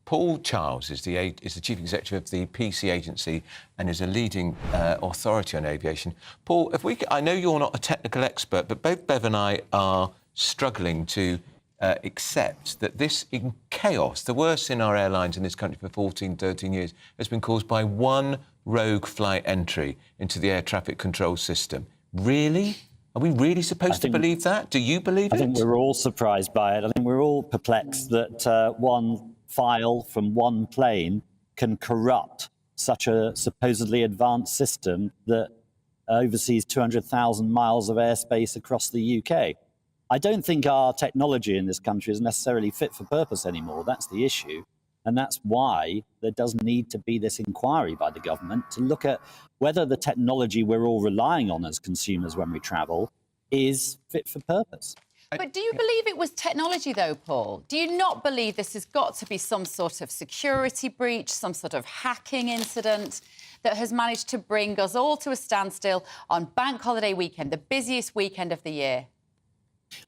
Paul Charles is the chief executive of the PC agency and is a leading authority on aviation. Paul, I know you're not a technical expert, but both Bev and I are struggling to accept that this chaos, the worst in our airlines in this country for 14, 13 years, has been caused by one rogue flight entry into the air traffic control system. Really? Are we really supposed to believe that? Do you believe it? I think we're all surprised by it. I think we're all perplexed that one file from one plane can corrupt such a supposedly advanced system that oversees 200,000 miles of airspace across the UK. I don't think our technology in this country is necessarily fit for purpose anymore. That's the issue. And that's why there does need to be this inquiry by the government to look at whether the technology we're all relying on as consumers when we travel is fit for purpose. But do you believe it was technology, though, Paul? Do you not believe this has got to be some sort of security breach, some sort of hacking incident that has managed to bring us all to a standstill on Bank Holiday weekend, the busiest weekend of the year?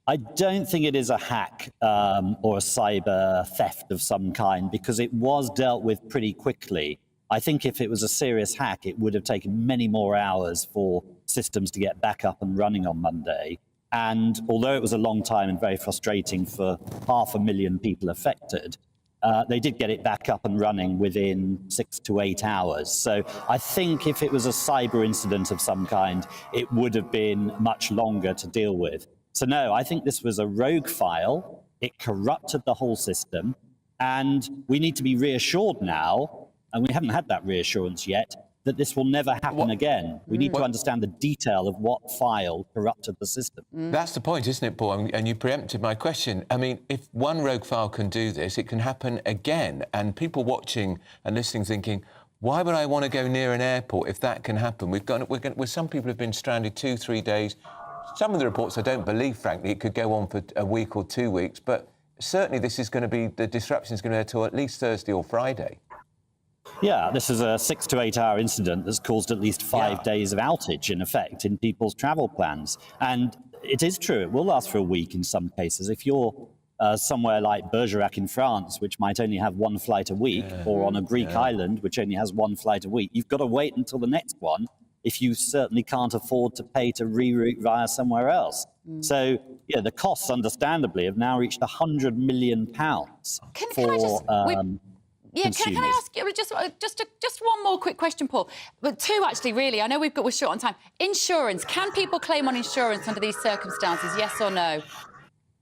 I don't think it is a hack or a cyber theft of some kind, because it was dealt with pretty quickly. I think if it was a serious hack, it would have taken many more hours for systems to get back up and running on Monday. And although it was a long time and very frustrating for 500,000 people affected, they did get it back up and running within 6 to 8 hours. So I think if it was a cyber incident of some kind, it would have been much longer to deal with. So no, I think this was a rogue file. It corrupted the whole system. And we need to be reassured now, and we haven't had that reassurance yet, that this will never happen again. We need to understand the detail of what file corrupted the system. That's the point, isn't it, Paul? And you preempted my question. I mean, if one rogue file can do this, it can happen again. And people watching and listening thinking, why would I want to go near an airport if that can happen? Some people have been stranded 2-3 days. Some of the reports I don't believe, frankly. It could go on for a week or 2 weeks. But certainly this is going to be, the disruption is going to go till at least Thursday or Friday. Yeah, this is a 6 to 8 hour incident that's caused at least 5 days of outage, in effect, in people's travel plans. And it is true, it will last for a week in some cases. If you're somewhere like Bergerac in France, which might only have one flight a week, or on a Greek island, which only has one flight a week, you've got to wait until the next one if you certainly can't afford to pay to reroute via somewhere else. So, yeah, the costs, understandably, have now reached £100 million Can I ask you just one more quick question, Paul? But two, actually, really. I know we're short on time. Insurance. Can people claim on insurance under these circumstances, yes or no?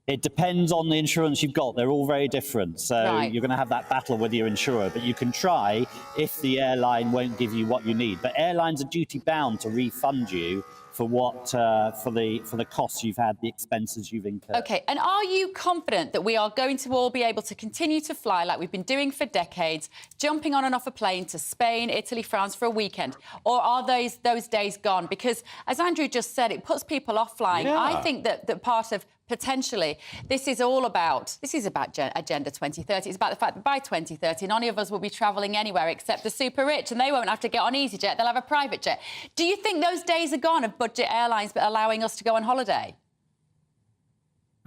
It depends on the insurance you've got. They're all very different. So you're going to have that battle with your insurer. But you can try if the airline won't give you what you need. But airlines are duty-bound to refund you for the costs you've had, the expenses you've incurred. OK, and are you confident that we are going to all be able to continue to fly like we've been doing for decades, jumping on and off a plane to Spain, Italy, France for a weekend? Or are those days gone? Because, as Andrew just said, it puts people off flying. Yeah. I think that part of potentially this is about Agenda 2030. It's about the fact that by 2030, none of us will be travelling anywhere except the super rich, and they won't have to get on EasyJet, they'll have a private jet. Do you think those days are gone of budget airlines but allowing us to go on holiday?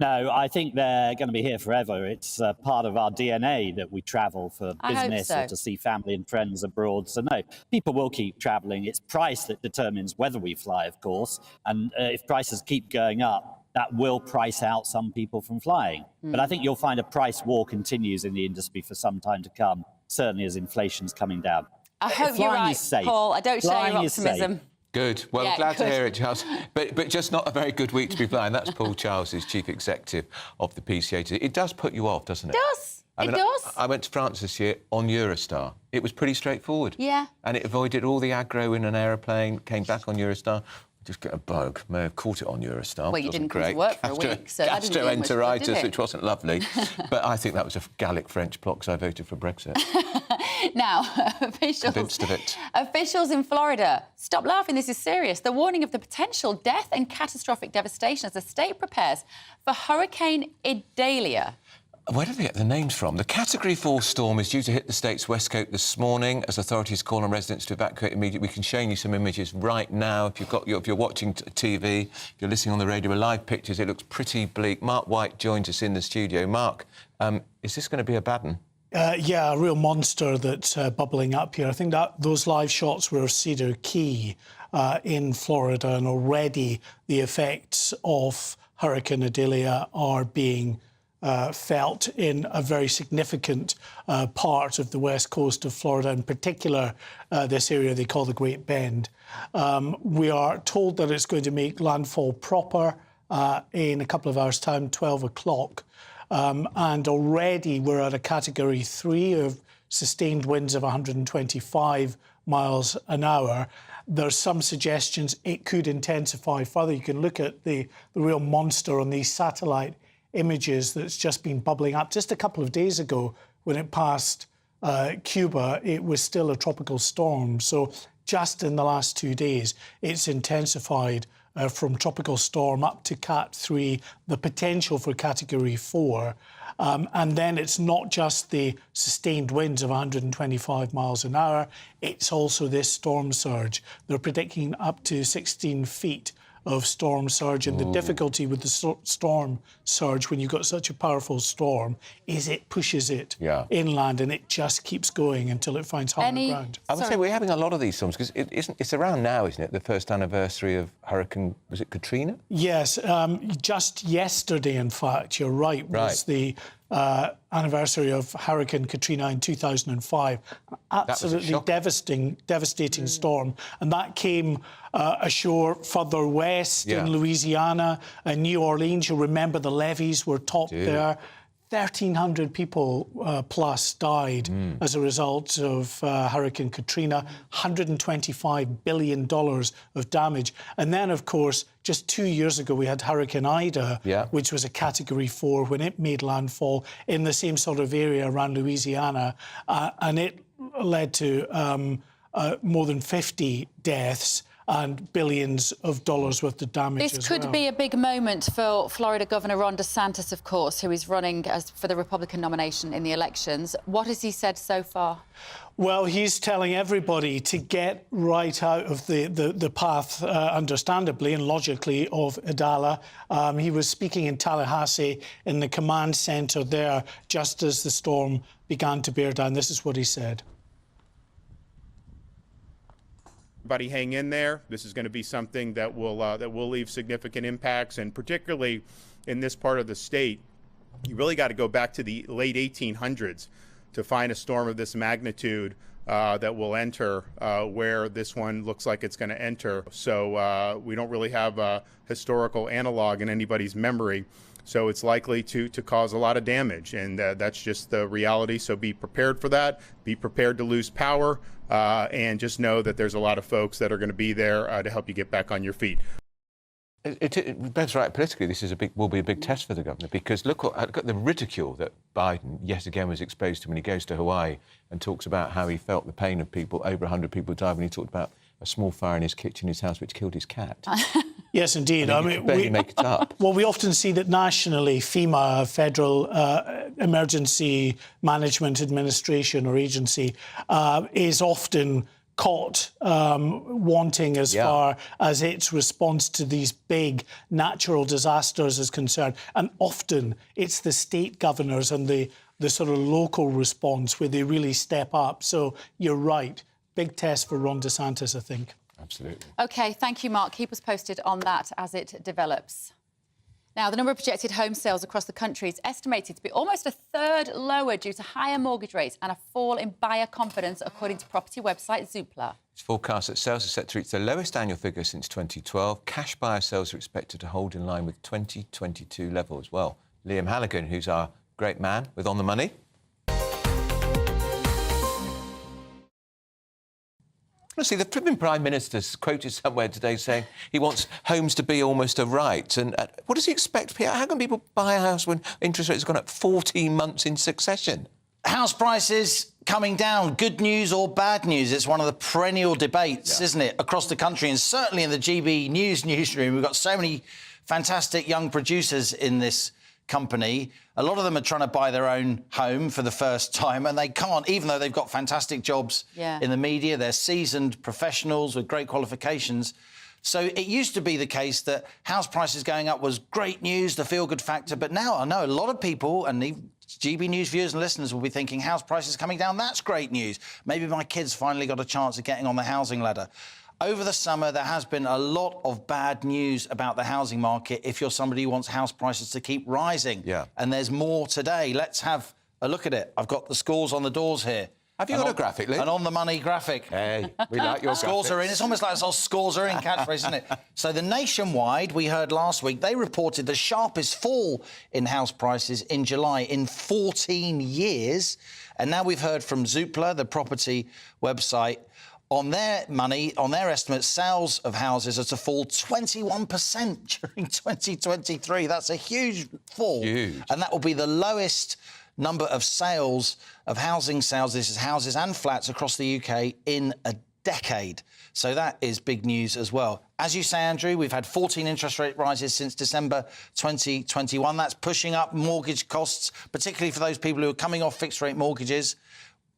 No, I think they're going to be here forever. It's part of our DNA that we travel for business or to see family and friends abroad. So no, people will keep travelling. It's price that determines whether we fly, of course. And if prices keep going up, that will price out some people from flying. But I think you'll find a price war continues in the industry for some time to come, certainly as inflation's coming down. I hope you're right, Paul. I don't share your optimism. Good. Well, glad to hear it, Charles. But just not a very good week to be flying. That's Paul Charles, who's Chief Executive of the PCA. It does put you off, doesn't it? It does. It does. I went to France this year on Eurostar. It was pretty straightforward. Yeah. And it avoided all the aggro in an aeroplane, came back on Eurostar. Just get a bug. May have caught it on Eurostar. Well, you didn't come to work for a week, so that didn't do much good, did it? Which wasn't lovely. But I think that was a Gallic French plot because I voted for Brexit. Now, Convinced of it. Officials in Florida, stop laughing, this is serious. They're warning of the potential death and catastrophic devastation as the state prepares for Hurricane Idalia. Where did they get the names from? The Category 4 storm is due to hit the state's west coast this morning as authorities call on residents to evacuate immediately. We can show you some images right now. If you're watching TV, if you're listening on the radio, live pictures, it looks pretty bleak. Mark White joins us in the studio. Mark, is this going to be a bad one? Yeah, a real monster that's bubbling up here. I think that those live shots were of Cedar Key in Florida, and already the effects of Hurricane Idalia are being felt in a very significant part of the west coast of Florida, in particular this area they call the Great Bend. We are told that it's going to make landfall proper in a couple of hours' time, 12 o'clock. And already we're at a Category 3 of sustained winds of 125 miles an hour. There's some suggestions it could intensify further. You can look at the real monster on these satellite images that's just been bubbling up. Just a couple of days ago, when it passed Cuba, it was still a tropical storm. So just in the last 2 days, it's intensified from tropical storm up to Cat 3, the potential for Category 4. And then it's not just the sustained winds of 125 miles an hour, it's also this storm surge. They're predicting up to 16 feet of storm surge. And the difficulty with the storm surge, when you've got such a powerful storm, is it pushes it inland, and it just keeps going until it finds higher ground. I would say we're having a lot of these storms, because it's around now, isn't it, the first anniversary of Hurricane, was it Katrina? Yes, just yesterday, in fact, you're right, was the anniversary of Hurricane Katrina in 2005. Absolutely devastating storm. And that came ashore further west in Louisiana and New Orleans. You'll remember the levees were topped there. 1,300 people plus died as a result of Hurricane Katrina, $125 billion of damage. And then, of course, just 2 years ago, we had Hurricane Ida, which was a Category 4 when it made landfall in the same sort of area around Louisiana. And it led to more than 50 deaths and billions of dollars worth of damage. This could be a big moment for Florida Governor Ron DeSantis, of course, who is running for the Republican nomination in the elections. What has he said so far? Well, he's telling everybody to get right out of the path, understandably and logically, of Idalia. He was speaking in Tallahassee in the command centre there just as the storm began to bear down. This is what he said. Everybody hang in there. This is going to be something that will leave significant impacts, and particularly in this part of the state, you really got to go back to the late 1800s to find a storm of this magnitude that will enter where this one looks like it's going to enter. So we don't really have a historical analog in anybody's memory. So it's likely to cause a lot of damage, and that's just the reality. So be prepared for that. Be prepared to lose power, and just know that there's a lot of folks that are going to be there to help you get back on your feet. Ben's right. Politically, this will be a big test for the governor, because look at the ridicule that Biden yet again was exposed to when he goes to Hawaii and talks about how he felt the pain of people. Over 100 people died when he talked about a small fire in his kitchen, his house, which killed his cat. Yes, indeed. I mean, we make it up. Well, we often see that nationally, FEMA, Federal Emergency Management Administration or agency, is often caught wanting as far as its response to these big natural disasters is concerned. And often it's the state governors and the sort of local response where they really step up. So you're right. Big test for Ron DeSantis, I think. Absolutely. OK, thank you, Mark. Keep us posted on that as it develops. Now, the number of projected home sales across the country is estimated to be almost a third lower due to higher mortgage rates and a fall in buyer confidence, according to property website Zoopla. It's forecast that sales are set to reach the lowest annual figure since 2012. Cash buyer sales are expected to hold in line with 2022 levels. Well, Liam Halligan, who's our great man with On the Money. Honestly, the flipping Prime Minister's quoted somewhere today saying he wants homes to be almost a right. And what does he expect? How can people buy a house when interest rates have gone up 14 months in succession? House prices coming down. Good news or bad news? It's one of the perennial debates, isn't it, across the country, and certainly in the GB News newsroom. We've got so many fantastic young producers in this company. A lot of them are trying to buy their own home for the first time, and they can't, even though they've got fantastic jobs in the media. They're seasoned professionals with great qualifications. So it used to be the case that house prices going up was great news, the feel-good factor. But now I know a lot of people, and GB News viewers and listeners will be thinking, house prices coming down, that's great news. Maybe my kids finally got a chance of getting on the housing ladder. Over the summer, there has been a lot of bad news about the housing market if you're somebody who wants house prices to keep rising. Yeah. And there's more today. Let's have a look at it. I've got the scores on the doors here. Have you got a graphic, Lee? An on-the-money graphic. Hey, we like your scores are in. It's almost like it's all scores are in catchphrase, isn't it? So the Nationwide, we heard last week, they reported the sharpest fall in house prices in July in 14 years. And now we've heard from Zoopla, the property website, on their estimates, sales of houses are to fall 21% during 2023. That's a huge fall. Huge. And that will be the lowest number of sales, of housing sales, this is houses and flats across the UK in a decade. So that is big news as well. As you say, Andrew, we've had 14 interest rate rises since December 2021. That's pushing up mortgage costs, particularly for those people who are coming off fixed-rate mortgages.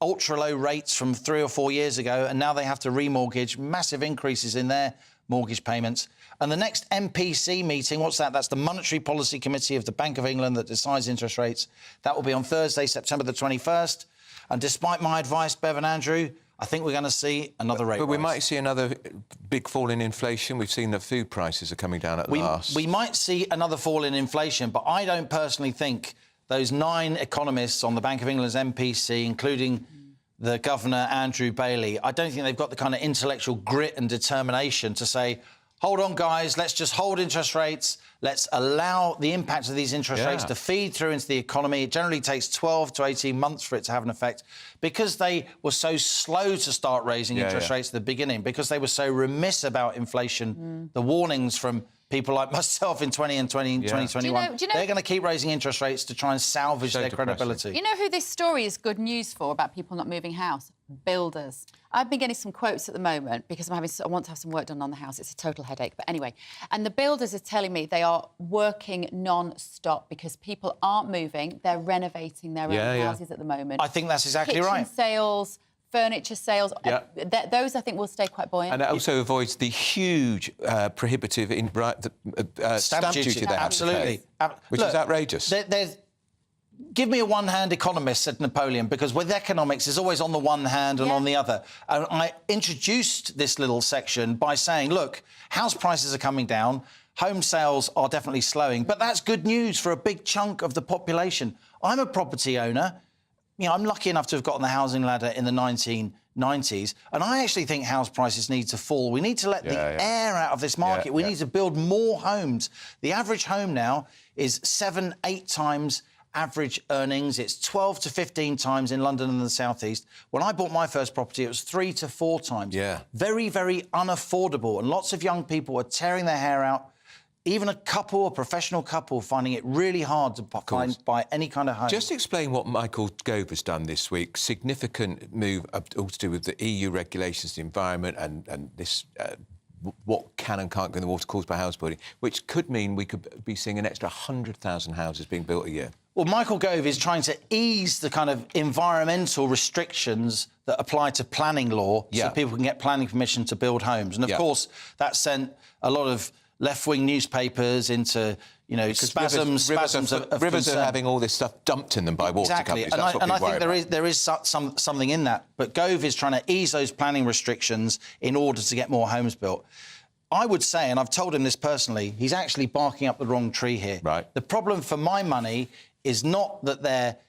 Ultra-low rates from 3 or 4 years ago, and now they have to remortgage, massive increases in their mortgage payments. And the next MPC meeting, what's that? That's the Monetary Policy Committee of the Bank of England that decides interest rates. That will be on Thursday, September the 21st. And despite my advice, Bev and Andrew, I think we're going to see another rate rise. But we might see another big fall in inflation. We've seen that food prices are coming down at last. We might see another fall in inflation, but I don't personally think those 9 economists on the Bank of England's MPC, including the Governor, Andrew Bailey, I don't think they've got the kind of intellectual grit and determination to say, hold on, guys, let's just hold interest rates. Let's allow the impact of these interest rates to feed through into the economy. It generally takes 12 to 18 months for it to have an effect because they were so slow to start raising interest rates at the beginning, because they were so remiss about inflation, the warnings from people like myself in 2021. Do you know, they're going to keep raising interest rates to try and salvage their credibility. You know who this story is good news for about people not moving house? Builders. I've been getting some quotes at the moment because I want to have some work done on the house. It's a total headache. But anyway, and the builders are telling me they are working non-stop because people aren't moving. They're renovating their own houses at the moment. I think that's exactly right. Kitchen sales, furniture sales, those I think will stay quite buoyant. And it also avoids the huge prohibitive stamp duty they have to pay, which is outrageous. Give me a one-hand economist, said Napoleon, because with economics, it's always on the one hand and on the other. And I introduced this little section by saying, look, house prices are coming down, home sales are definitely slowing, but that's good news for a big chunk of the population. I'm a property owner. You know, I'm lucky enough to have got on the housing ladder in the 1990s, and I actually think house prices need to fall. We need to let the air out of this market. We need to build more homes. The average home now is 7-8 times average earnings. It's 12 to 15 times in London and the South East. When I bought my first property, it was 3 to 4 times. Very, very unaffordable, and lots of young people are tearing their hair out. Even a professional couple, finding it really hard to buy any kind of home. Just explain what Michael Gove has done this week. Significant move all to do with the EU regulations, the environment, and this what can and can't go in the water caused by house building, which could mean we could be seeing an extra 100,000 houses being built a year. Well, Michael Gove is trying to ease the kind of environmental restrictions that apply to planning law so people can get planning permission to build homes. And, of course, that sent a lot of left-wing newspapers into, you know, spasms of rivers are having all this stuff dumped in them by water companies. And I think there is something in that. But Gove is trying to ease those planning restrictions in order to get more homes built. I would say, and I've told him this personally, he's actually barking up the wrong tree here. The problem for my money is not that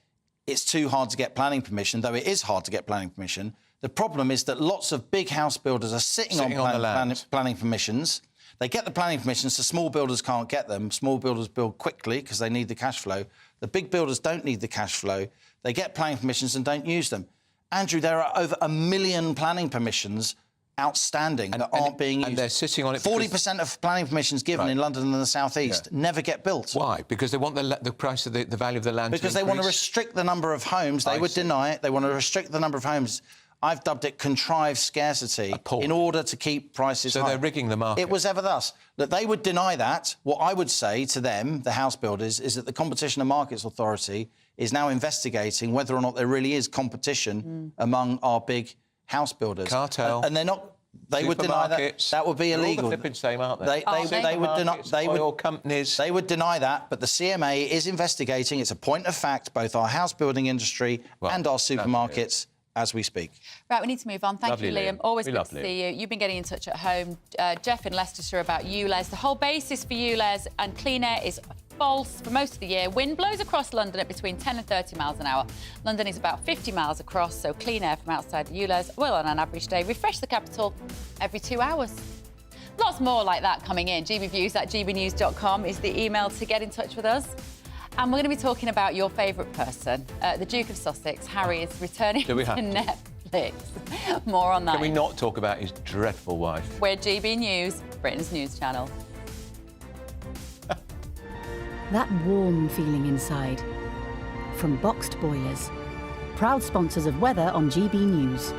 it's too hard to get planning permission, though it is hard to get planning permission. The problem is that lots of big house builders are sitting on planning permissions. They get the planning permissions, so small builders can't get them. Small builders build quickly because they need the cash flow. The big builders don't need the cash flow. They get planning permissions and don't use them. Andrew, there are over 1 million planning permissions outstanding that aren't being used. And they're sitting on it 40% of planning permissions given in London and the South East never get built. Why? Because they want the price of the value of the land because they want to restrict the number of homes. They would deny it. They want to restrict the number of homes. I've dubbed it contrived scarcity in order to keep prices high. So they're rigging the market. It was ever thus. That they would deny that. What I would say to them, the house builders, is that the Competition and Markets Authority is now investigating whether or not there really is competition among our big house builders. Cartel. And they're not... They would deny that. That would be illegal. They're all the flipping same, aren't they? They would deny. Oil companies. They would deny that. But the CMA is investigating. It's a point of fact. Both our house building industry and our supermarkets, as we speak. Right, we need to move on. Thank Lovely, you, Liam. Liam. Always We good love to see you. You've been getting in touch at home. Jeff in Leicestershire about ULEZ. The whole basis for ULEZ and clean air is false for most of the year. Wind blows across London at between 10 and 30 miles an hour. London is about 50 miles across, so clean air from outside ULEZ will, on an average day, refresh the capital every 2 hours. Lots more like that coming in. gbviews@gbnews.com is the email to get in touch with us. And we're going to be talking about your favourite person. The Duke of Sussex, Harry, is returning to Netflix. More on that. Can we not talk about his dreadful wife? We're GB News, Britain's news channel. That warm feeling inside. From Boxed Boilers, proud sponsors of weather on GB News.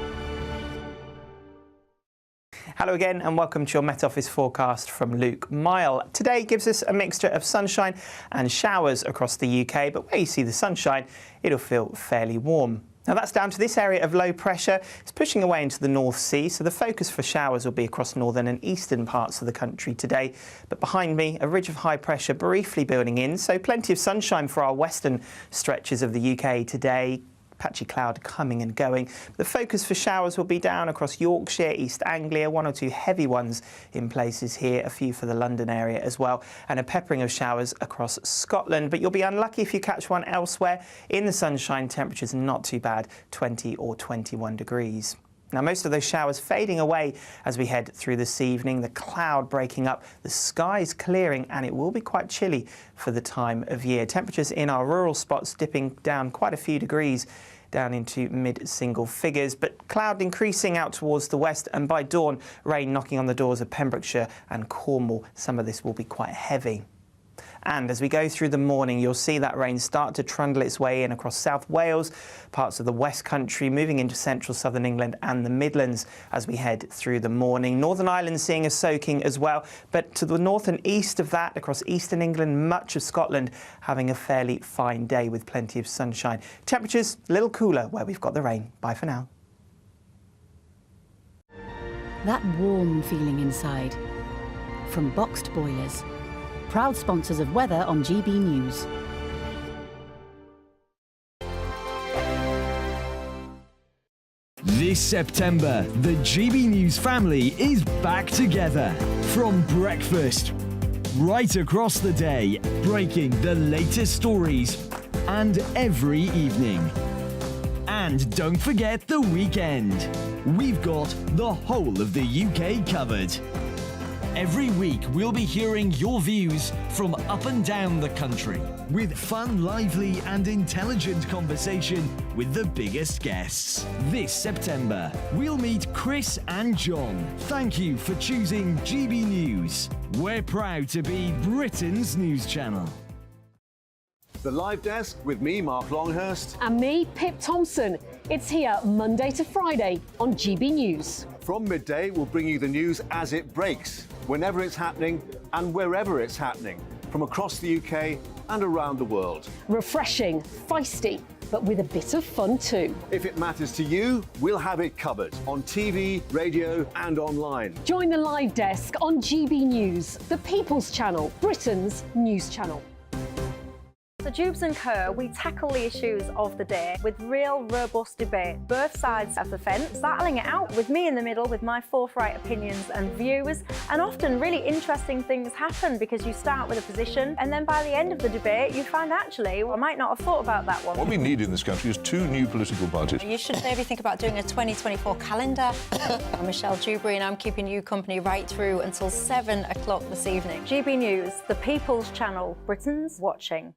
Hello again and welcome to your Met Office forecast from Luke Mile. Today gives us a mixture of sunshine and showers across the UK, but where you see the sunshine, it'll feel fairly warm. Now that's down to this area of low pressure. It's pushing away into the North Sea, so the focus for showers will be across northern and eastern parts of the country today. But behind me, a ridge of high pressure briefly building in, so plenty of sunshine for our western stretches of the UK today. Patchy cloud coming and going. The focus for showers will be down across Yorkshire, East Anglia, 1 or 2 heavy ones in places here, a few for the London area as well, and a peppering of showers across Scotland. But you'll be unlucky if you catch one elsewhere. In the sunshine, temperatures not too bad, 20 or 21 degrees. Now, most of those showers fading away as we head through this evening, the cloud breaking up, the skies clearing, and it will be quite chilly for the time of year. Temperatures in our rural spots dipping down quite a few degrees, down into mid-single figures, but cloud increasing out towards the west, and by dawn, rain knocking on the doors of Pembrokeshire and Cornwall. Some of this will be quite heavy. And as we go through the morning, you'll see that rain start to trundle its way in across South Wales, parts of the West Country, moving into central southern England and the Midlands as we head through the morning. Northern Ireland seeing a soaking as well, but to the north and east of that, across eastern England, much of Scotland having a fairly fine day with plenty of sunshine. Temperatures a little cooler where we've got the rain. Bye for now. That warm feeling inside. From Boxed Boilers, proud sponsors of weather on GB News. This September, the GB News family is back together. From breakfast, right across the day, breaking the latest stories, and every evening. And don't forget the weekend. We've got the whole of the UK covered. Every week, we'll be hearing your views from up and down the country, with fun, lively and intelligent conversation with the biggest guests. This September, we'll meet Chris and John. Thank you for choosing GB News. We're proud to be Britain's news channel. The Live Desk with me, Mark Longhurst. And me, Pip Thompson. It's here Monday to Friday on GB News. From midday, we'll bring you the news as it breaks, whenever it's happening and wherever it's happening, from across the UK and around the world. Refreshing, feisty, but with a bit of fun too. If it matters to you, we'll have it covered on TV, radio and online. Join the Live Desk on GB News, the People's Channel, Britain's news channel. So Jubes and Kerr, we tackle the issues of the day with real robust debate, both sides of the fence, battling it out with me in the middle with my forthright opinions and views. And often really interesting things happen because you start with a position and then by the end of the debate you find actually, well, I might not have thought about that one. What we need in this country is 2 new political parties. You should maybe think about doing a 2024 calendar. I'm Michelle Dewberry and I'm keeping you company right through until 7 o'clock this evening. GB News, the People's Channel, Britain's watching.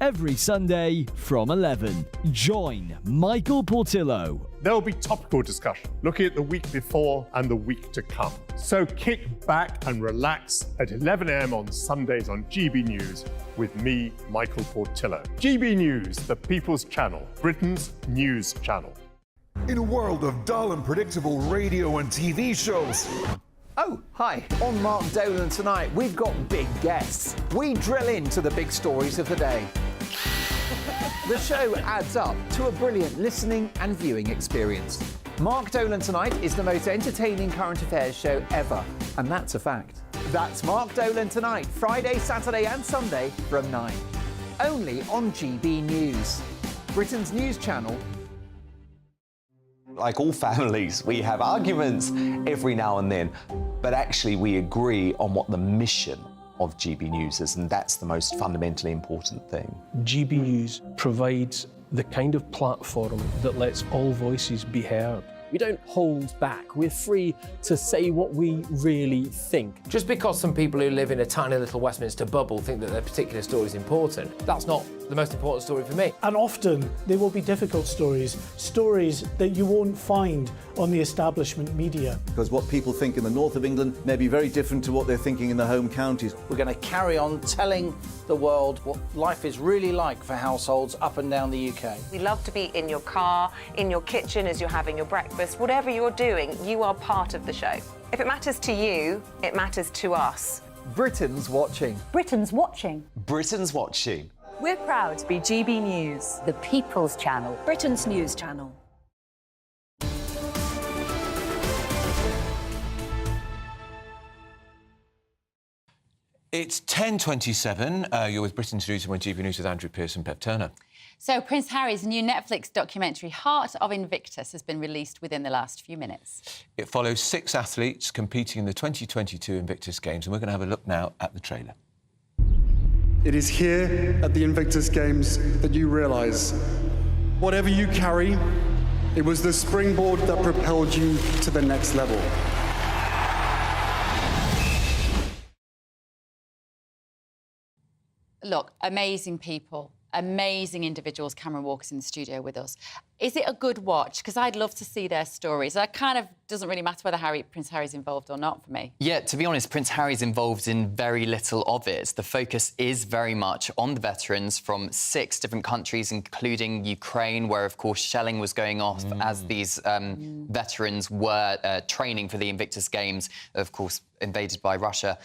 Every Sunday from 11, join Michael Portillo. There'll be topical discussion, looking at the week before and the week to come. So kick back and relax at 11 a.m. on Sundays on GB News with me, Michael Portillo. GB News, the People's Channel, Britain's news channel. in a world of dull and predictable radio and TV shows. Oh, hi. On Mark Dolan tonight, we've got big guests. We drill into the big stories of the day. The show adds up to a brilliant listening and viewing experience. Mark Dolan Tonight is the most entertaining current affairs show ever, and that's a fact. That's Mark Dolan Tonight, Friday, Saturday and Sunday from 9. Only on GB News, Britain's news channel. Like all families, we have arguments every now and then, but actually we agree on what the mission of GB News is, and that's the most fundamentally important thing. GB News provides the kind of platform that lets all voices be heard. We don't hold back. We're free to say what we really think. Just because some people who live in a tiny little Westminster bubble think that their particular story is important, that's not the most important story for me. And often they will be difficult stories, stories that you won't find on the establishment media. Because what people think in the north of England may be very different to what they're thinking in the home counties. We're going to carry on telling the world what life is really like for households up and down the UK. We love to be in your car, in your kitchen as you're having your breakfast. Whatever you're doing, you are part of the show. If it matters to you, it matters to us. Britain's watching. Britain's watching. Britain's watching. We're proud to be GB News. The People's Channel. Britain's news channel. It's 10:27. You're with Britain's News and with GB News with Andrew Pearce and Bev Turner. So Prince Harry's new Netflix documentary, Heart of Invictus, has been released within the last few minutes. It follows 6 athletes competing in the 2022 Invictus Games, and we're going to have a look now at the trailer. It is here at the Invictus Games that you realise, whatever you carry, it was the springboard that propelled you to the next level. Look, amazing people, amazing individuals. Cameron Walker's in the studio with us. Is it a good watch? Because I'd love to see their stories. That kind of doesn't really matter whether Prince Harry's involved or not for me. Yeah, to be honest, Prince Harry's involved in very little of it. The focus is very much on the veterans from 6 different countries, including Ukraine, where, of course, shelling was going off as these veterans were training for the Invictus Games, of course, invaded by Russia.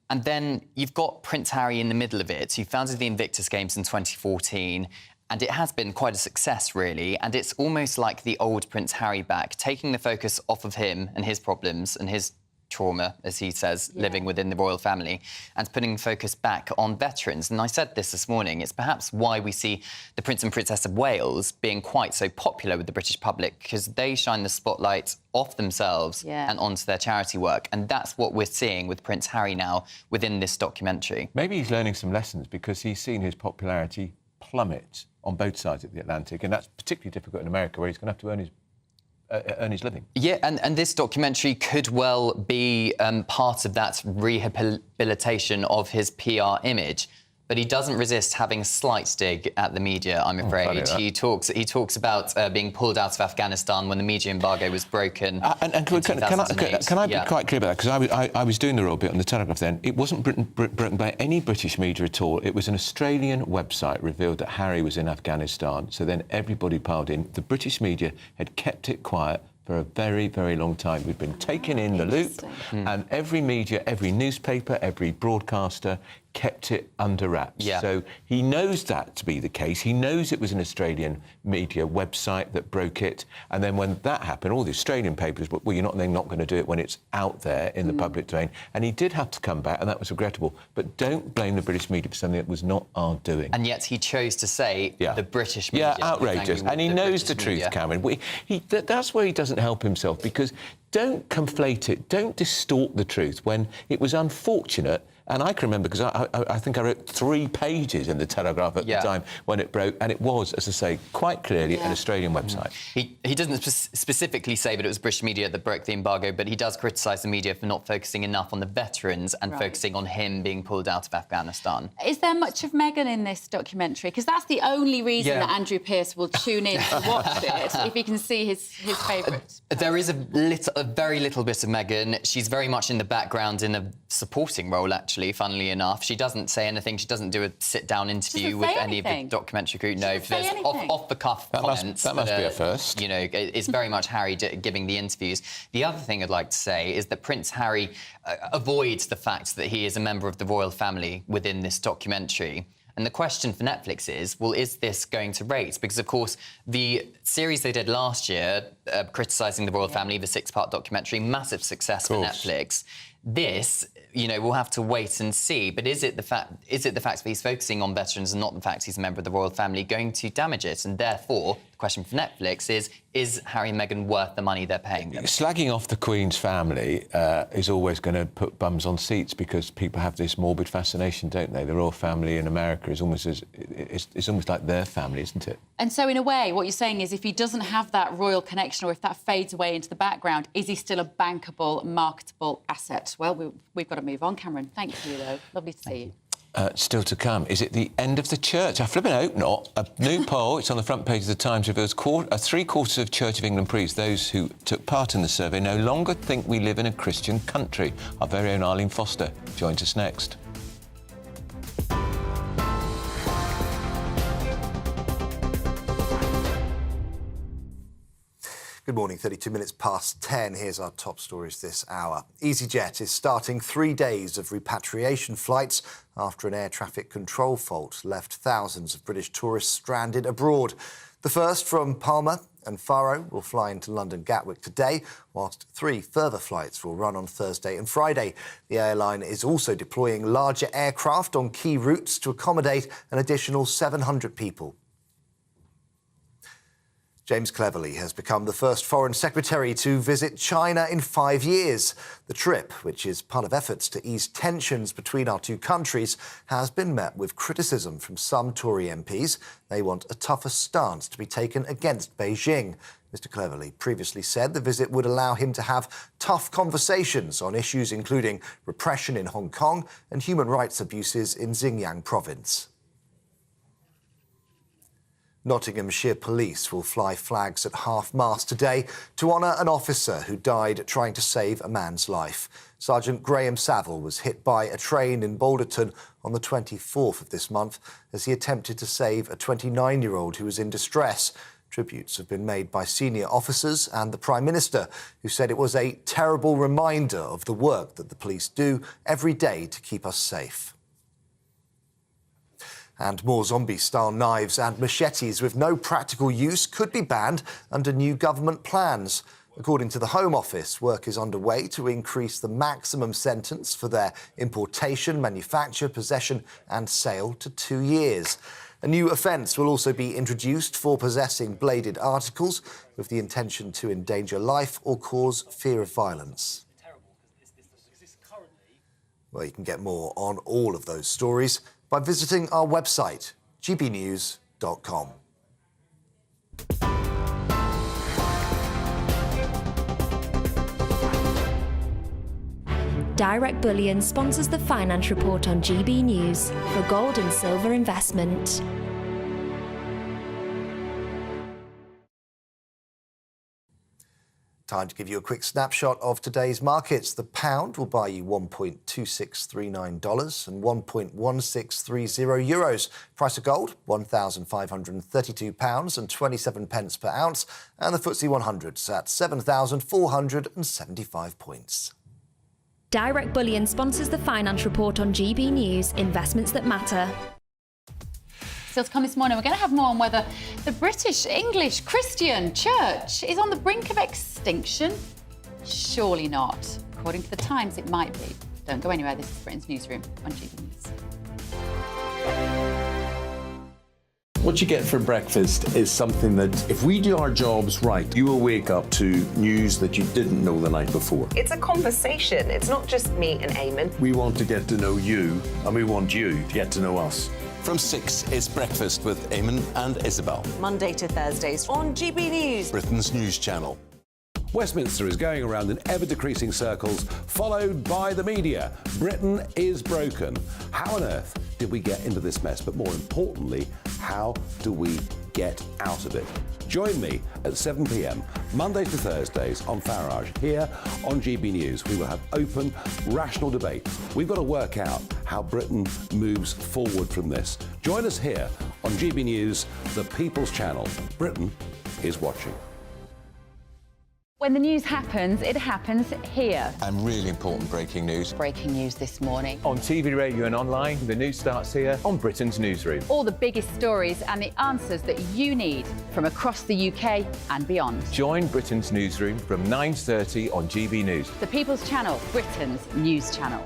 And then you've got Prince Harry in the middle of it. He founded the Invictus Games in 2014, and it has been quite a success, really. And it's almost like the old Prince Harry back, taking the focus off of him and his problems and his trauma, as he says, living within the royal family, and putting focus back on veterans. And I said this morning, it's perhaps why we see the Prince and Princess of Wales being quite so popular with the British public, because they shine the spotlight off themselves and onto their charity work. And that's what we're seeing with Prince Harry now within this documentary. Maybe he's learning some lessons because he's seen his popularity plummet on both sides of the Atlantic, and that's particularly difficult in America, where he's going to have to earn his living. Yeah, and this documentary could well be part of that rehabilitation of his PR image. But he doesn't resist having a slight dig at the media, I'm afraid. He talks about being pulled out of Afghanistan when the media embargo was broken. And can I be quite clear about that? Because I was doing the real bit on the Telegraph then. It wasn't broken by any British media at all. It was an Australian website revealed that Harry was in Afghanistan. So then everybody piled in. The British media had kept it quiet for a very, very long time. We've been taken in the loop, and every media, every newspaper, every broadcaster kept it under wraps. So he knows that to be the case. He knows it was an Australian media website that broke it. And then when that happened, all the Australian papers, well, they're not going to do it when it's out there in the public domain. And he did have to come back, and that was regrettable. But don't blame the British media for something that was not our doing. And yet he chose to say the British media. Yeah, outrageous. And he knows the truth, Cameron. That's where he doesn't help himself, because don't conflate it. Don't distort the truth when it was unfortunate. And I can remember, because I think I wrote 3 pages in the Telegraph at the time when it broke, and it was, as I say, quite clearly an Australian website. He doesn't specifically say that it was British media that broke the embargo, but he does criticise the media for not focusing enough on the veterans and focusing on him being pulled out of Afghanistan. Is there much of Meghan in this documentary? Because that's the only reason that Andrew Pearce will tune in to watch it, if he can see his favourites. There is a very little bit of Meghan. She's very much in the background in a supporting role, actually. actually, funnily enough. She doesn't say anything. She doesn't do a sit-down interview with any of the documentary crew. No, there's off-the-cuff comments. That must be a first. You know, it's very much Harry giving the interviews. The other thing I'd like to say is that Prince Harry avoids the fact that he is a member of the royal family within this documentary. And the question for Netflix is, well, is this going to rate? Because, of course, the series they did last year, criticising the royal family, the 6-part documentary, massive success for Netflix. This, you know, we'll have to wait and see. But is it the fact that he's focusing on veterans and not the fact he's a member of the royal family going to damage it? And therefore, the question for Netflix is Harry and Meghan worth the money they're paying them? Slagging off the Queen's family is always going to put bums on seats because people have this morbid fascination, don't they? The royal family in America is almost it's almost like their family, isn't it? And so, in a way, what you're saying is if he doesn't have that royal connection or if that fades away into the background, is he still a bankable, marketable asset? Well, we've got to move on, Cameron. Thank you, though. Lovely to see you. Still to come. Is it the end of the church? I flipping hope not. A new poll, it's on the front page of the Times, reveals 3/4 of Church of England priests, those who took part in the survey, no longer think we live in a Christian country. Our very own Arlene Foster joins us next. Good morning, 32 minutes past 10. Here's our top stories this hour. EasyJet is starting 3 days of repatriation flights after an air traffic control fault left thousands of British tourists stranded abroad. The first from Palma and Faro will fly into London Gatwick today, whilst 3 further flights will run on Thursday and Friday. The airline is also deploying larger aircraft on key routes to accommodate an additional 700 people. James Cleverly has become the first Foreign Secretary to visit China in 5 years. The trip, which is part of efforts to ease tensions between our two countries, has been met with criticism from some Tory MPs. They want a tougher stance to be taken against Beijing. Mr. Cleverly previously said the visit would allow him to have tough conversations on issues including repression in Hong Kong and human rights abuses in Xinjiang province. Nottinghamshire Police will fly flags at half-mast today to honour an officer who died trying to save a man's life. Sergeant Graham Saville was hit by a train in Balderton on the 24th of this month as he attempted to save a 29-year-old who was in distress. Tributes have been made by senior officers and the Prime Minister, who said it was a terrible reminder of the work that the police do every day to keep us safe. And more zombie-style knives and machetes with no practical use could be banned under new government plans. According to the Home Office, work is underway to increase the maximum sentence for their importation, manufacture, possession and sale to 2 years. A new offence will also be introduced for possessing bladed articles with the intention to endanger life or cause fear of violence. Well, you can get more on all of those stories by visiting our website, gbnews.com. Direct Bullion sponsors the Finance Report on GB News for gold and silver investment. Time to give you a quick snapshot of today's markets. The pound will buy you $1.2639 and 1.1630 euros. Price of gold, £1,532 and 27 pence per ounce. And the FTSE 100's at 7,475 points. Direct Bullion sponsors the Finance Report on GB News, investments that matter. Still to come this morning, we're going to have more on whether the British English Christian Church is on the brink of extinction. Surely not. According to the Times, it might be. Don't go anywhere. This is Britain's Newsroom on GB News. What you get for breakfast is something that, if we do our jobs right, you will wake up to news that you didn't know the night before. It's a conversation. It's not just me and Eamon. We want to get to know you, and we want you to get to know us. From 6, it's Breakfast with Eamon and Isabel. Monday to Thursdays on GB News. Britain's news channel. Westminster is going around in ever-decreasing circles, followed by the media. Britain is broken. How on earth did we get into this mess? But more importantly, how do we get out of it? Join me at 7 p.m, Mondays to Thursdays on Farage, here on GB News. We will have open, rational debate. We've got to work out how Britain moves forward from this. Join us here on GB News, the People's Channel. Britain is watching. When the news happens, it happens here. And really important breaking news. Breaking news this morning. On TV, radio and online, the news starts here on Britain's Newsroom. All the biggest stories and the answers that you need from across the UK and beyond. Join Britain's Newsroom from 9:30 on GB News. The People's Channel, Britain's news channel.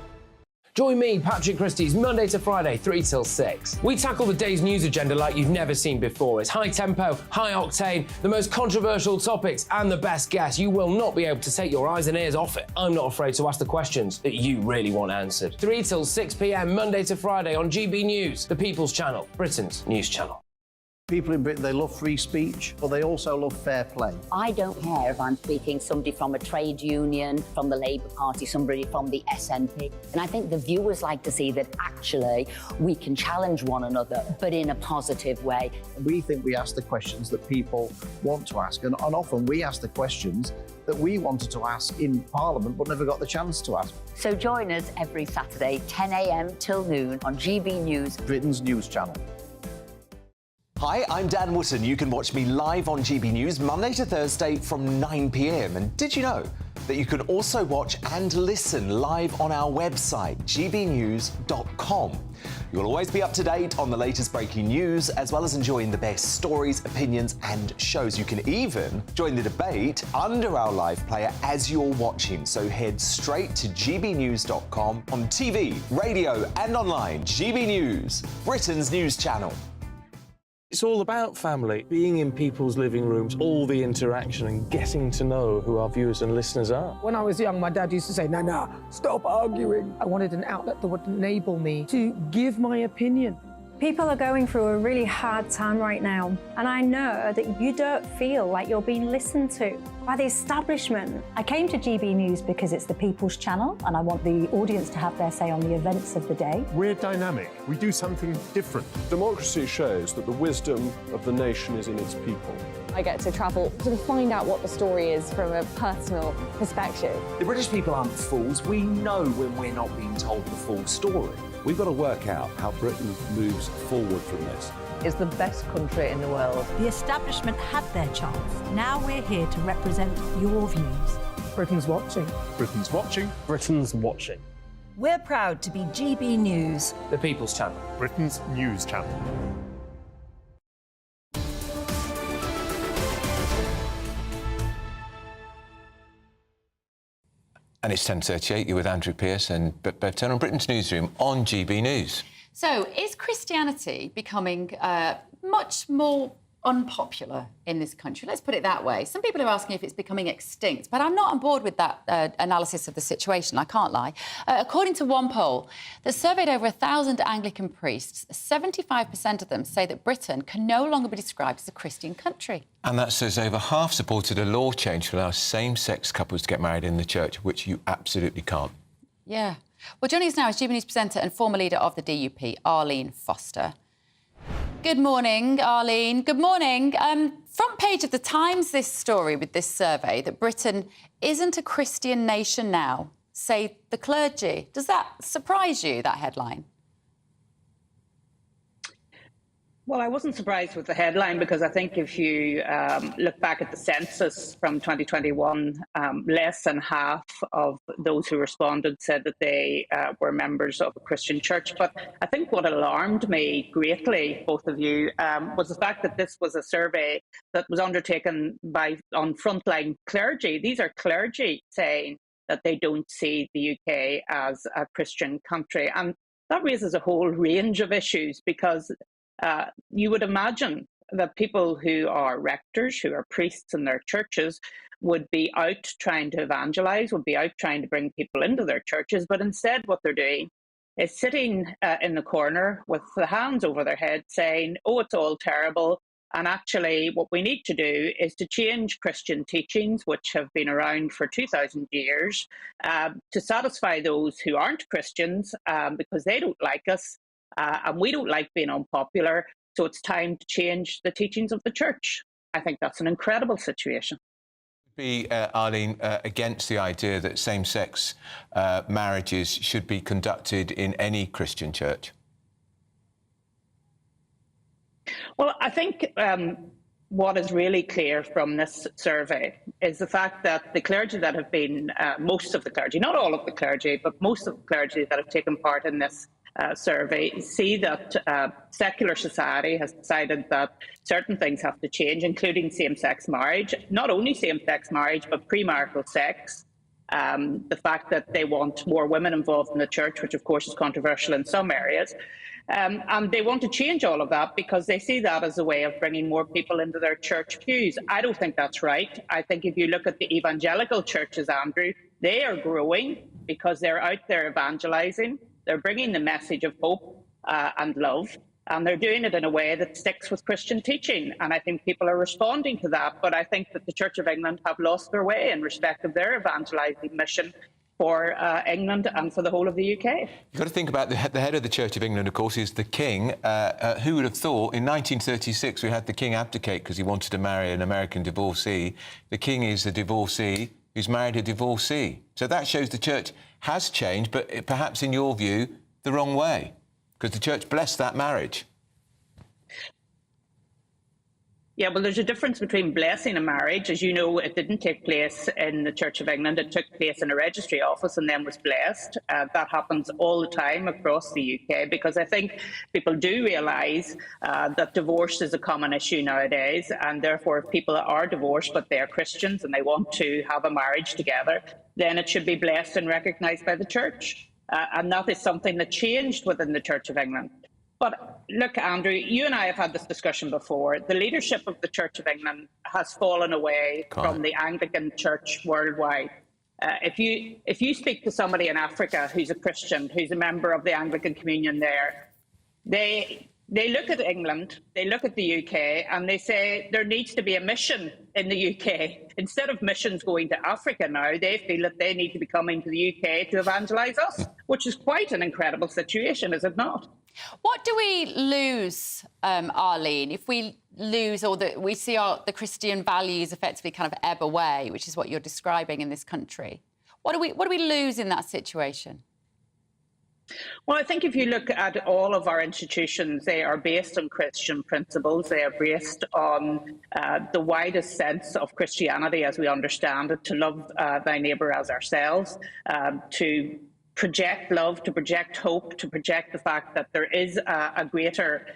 Join me, Patrick Christie's, Monday to Friday, 3 till 6. We tackle the day's news agenda like you've never seen before. It's high tempo, high octane, the most controversial topics and the best guests. You will not be able to take your eyes and ears off it. I'm not afraid to ask the questions that you really want answered. 3 till 6 p.m, Monday to Friday on GB News, the People's Channel, Britain's news channel. People in Britain, they love free speech, but they also love fair play. I don't care if I'm speaking somebody from a trade union, from the Labour Party, somebody from the SNP. And I think the viewers like to see that actually we can challenge one another, but in a positive way. We think we ask the questions that people want to ask, and often we ask the questions that we wanted to ask in Parliament but never got the chance to ask. So join us every Saturday, 10 a.m. till noon on GB News, Britain's news channel. Hi, I'm Dan Wootton. You can watch me live on GB News Monday to Thursday from 9 p.m. And did you know that you can also watch and listen live on our website, gbnews.com. You'll always be up to date on the latest breaking news, as well as enjoying the best stories, opinions and shows. You can even join the debate under our live player as you're watching. So head straight to gbnews.com on TV, radio and online. GB News, Britain's news channel. It's all about family, being in people's living rooms, all the interaction and getting to know who our viewers and listeners are. When I was young, my dad used to say, Nana, stop arguing. I wanted an outlet that would enable me to give my opinion. People are going through a really hard time right now, and I know that you don't feel like you're being listened to by the establishment. I came to GB News because it's the People's Channel, and I want the audience to have their say on the events of the day. We're dynamic. We do something different. Democracy shows that the wisdom of the nation is in its people. I get to travel to find out what the story is from a personal perspective. The British people aren't fools. We know when we're not being told the full story. We've got to work out how Britain moves forward from this. It's the best country in the world. The establishment had their chance. Now we're here to represent your views. Britain's watching. Britain's watching. Britain's watching. We're proud to be GB News, The People's Channel, Britain's news channel. And it's 10:38. You're with Andrew Pearce and Bev Turner on Britain's Newsroom on GB News. So, is Christianity becoming much more unpopular in this country? Let's put it that way. Some people are asking if it's becoming extinct, but I'm not on board with that analysis of the situation, I can't lie. According to one poll that surveyed over 1,000 Anglican priests, 75% of them say that Britain can no longer be described as a Christian country. And that says over half supported a law change to allow same-sex couples to get married in the church, which you absolutely can't. Yeah. Well, joining us now is GB News presenter and former leader of the DUP, Arlene Foster. Good morning, Arlene. Good morning. Front page of The Times, this story with this survey that Britain isn't a Christian nation now, say the clergy. Does that surprise you, that headline? Well, I wasn't surprised with the headline because I think if you look back at the census from 2021, less than half of those who responded said that they were members of a Christian church. But I think what alarmed me greatly, both of you, was the fact that this was a survey that was undertaken on frontline clergy. These are clergy saying that they don't see the UK as a Christian country. And that raises a whole range of issues because you would imagine that people who are rectors, who are priests in their churches, would be out trying to evangelise, would be out trying to bring people into their churches. But instead what they're doing is sitting in the corner with the hands over their head saying, oh, it's all terrible. And actually, what we need to do is to change Christian teachings, which have been around for 2,000 years, to satisfy those who aren't Christians because they don't like us and we don't like being unpopular. So it's time to change the teachings of the church. I think that's an incredible situation. Be, Arlene, against the idea that same-sex marriages should be conducted in any Christian church? Well, I think what is really clear from this survey is the fact that the clergy that have been, most of the clergy, not all of the clergy, but most of the clergy that have taken part in this survey see that secular society has decided that certain things have to change, including same-sex marriage, not only same-sex marriage, but premarital sex. The fact that they want more women involved in the church, which of course is controversial in some areas. And they want to change all of that because they see that as a way of bringing more people into their church pews. I don't think that's right. I think if you look at the evangelical churches, Andrew, they are growing because they're out there evangelizing. They're bringing the message of hope and love, and they're doing it in a way that sticks with Christian teaching. And I think people are responding to that. But I think that the Church of England have lost their way in respect of their evangelizing mission for England and for the whole of the UK. You've got to think about the head of the Church of England, of course, is the King. Who would have thought in 1936 we had the King abdicate because he wanted to marry an American divorcee. The King is a divorcee who's married a divorcee. So that shows the Church has changed, but perhaps in your view, the wrong way, because the Church blessed that marriage. Yeah, well, there's a difference between blessing a marriage. As you know, it didn't take place in the Church of England. It took place in a registry office and then was blessed. That happens all the time across the UK because I think people do realise that divorce is a common issue nowadays, and therefore if people are divorced but they are Christians and they want to have a marriage together, then it should be blessed and recognised by the Church. And that is something that changed within the Church of England. But look, Andrew, you and I have had this discussion before. The leadership of the Church of England has fallen away from the Anglican Church worldwide. If you speak to somebody in Africa who's a Christian, who's a member of the Anglican Communion there, they look at England, they look at the UK, and they say there needs to be a mission in the UK. Instead of missions going to Africa now, they feel that they need to be coming to the UK to evangelise us, which is quite an incredible situation, is it not? What do we lose, Arlene, if we lose or we see the Christian values effectively kind of ebb away, which is what you're describing in this country? What do we lose in that situation? Well, I think if you look at all of our institutions, they are based on Christian principles. They are based on the widest sense of Christianity as we understand it, to love thy neighbour as ourselves, to project love, to project hope, to project the fact that there is a greater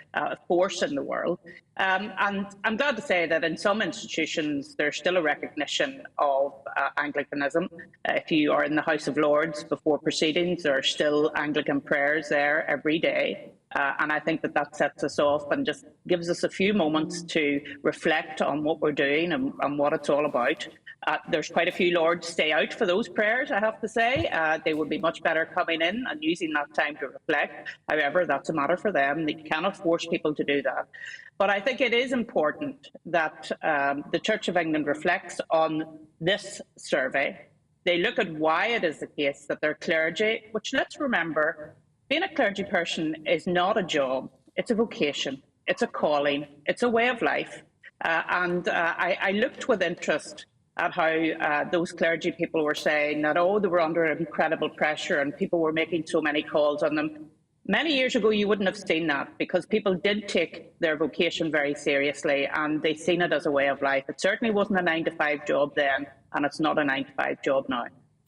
force in the world. And I'm glad to say that in some institutions there's still a recognition of Anglicanism. If you are in the House of Lords before proceedings, there are still Anglican prayers there every day. And I think that sets us off and just gives us a few moments to reflect on what we're doing and what it's all about. There's quite a few Lords stay out for those prayers, I have to say. They would be much better coming in and using that time to reflect. However, that's a matter for them. They cannot force people to do that. But I think it is important that the Church of England reflects on this survey. They look at why it is the case that they're clergy, which, let's remember, being a clergy person is not a job. It's a vocation. It's a calling. It's a way of life. I looked with interest at how those clergy people were saying that, they were under incredible pressure and people were making so many calls on them. Many years ago, you wouldn't have seen that because people did take their vocation very seriously and they seen it as a way of life. It certainly wasn't a 9-to-5 job then, and it's not a 9-to-5 job now.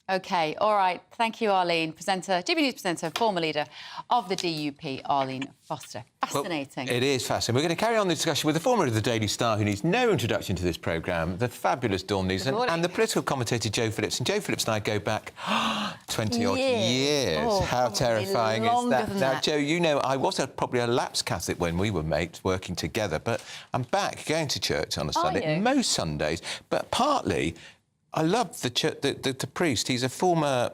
OK, all right. Thank you, Arlene. GBNews presenter, former leader of the DUP, Arlene Foster. Fascinating. Well, it is fascinating. We're going to carry on the discussion with the former of the Daily Star, who needs no introduction to this programme, the fabulous Dawn News, and the political commentator Jo Phillips. And Jo Phillips and I go back 20-odd years. Oh, how terrifying is that? Now, Now, Jo, you know, I was probably a lapsed Catholic when we were mates working together, but I'm back going to church on a Sunday, most Sundays, but partly I love the priest. He's a former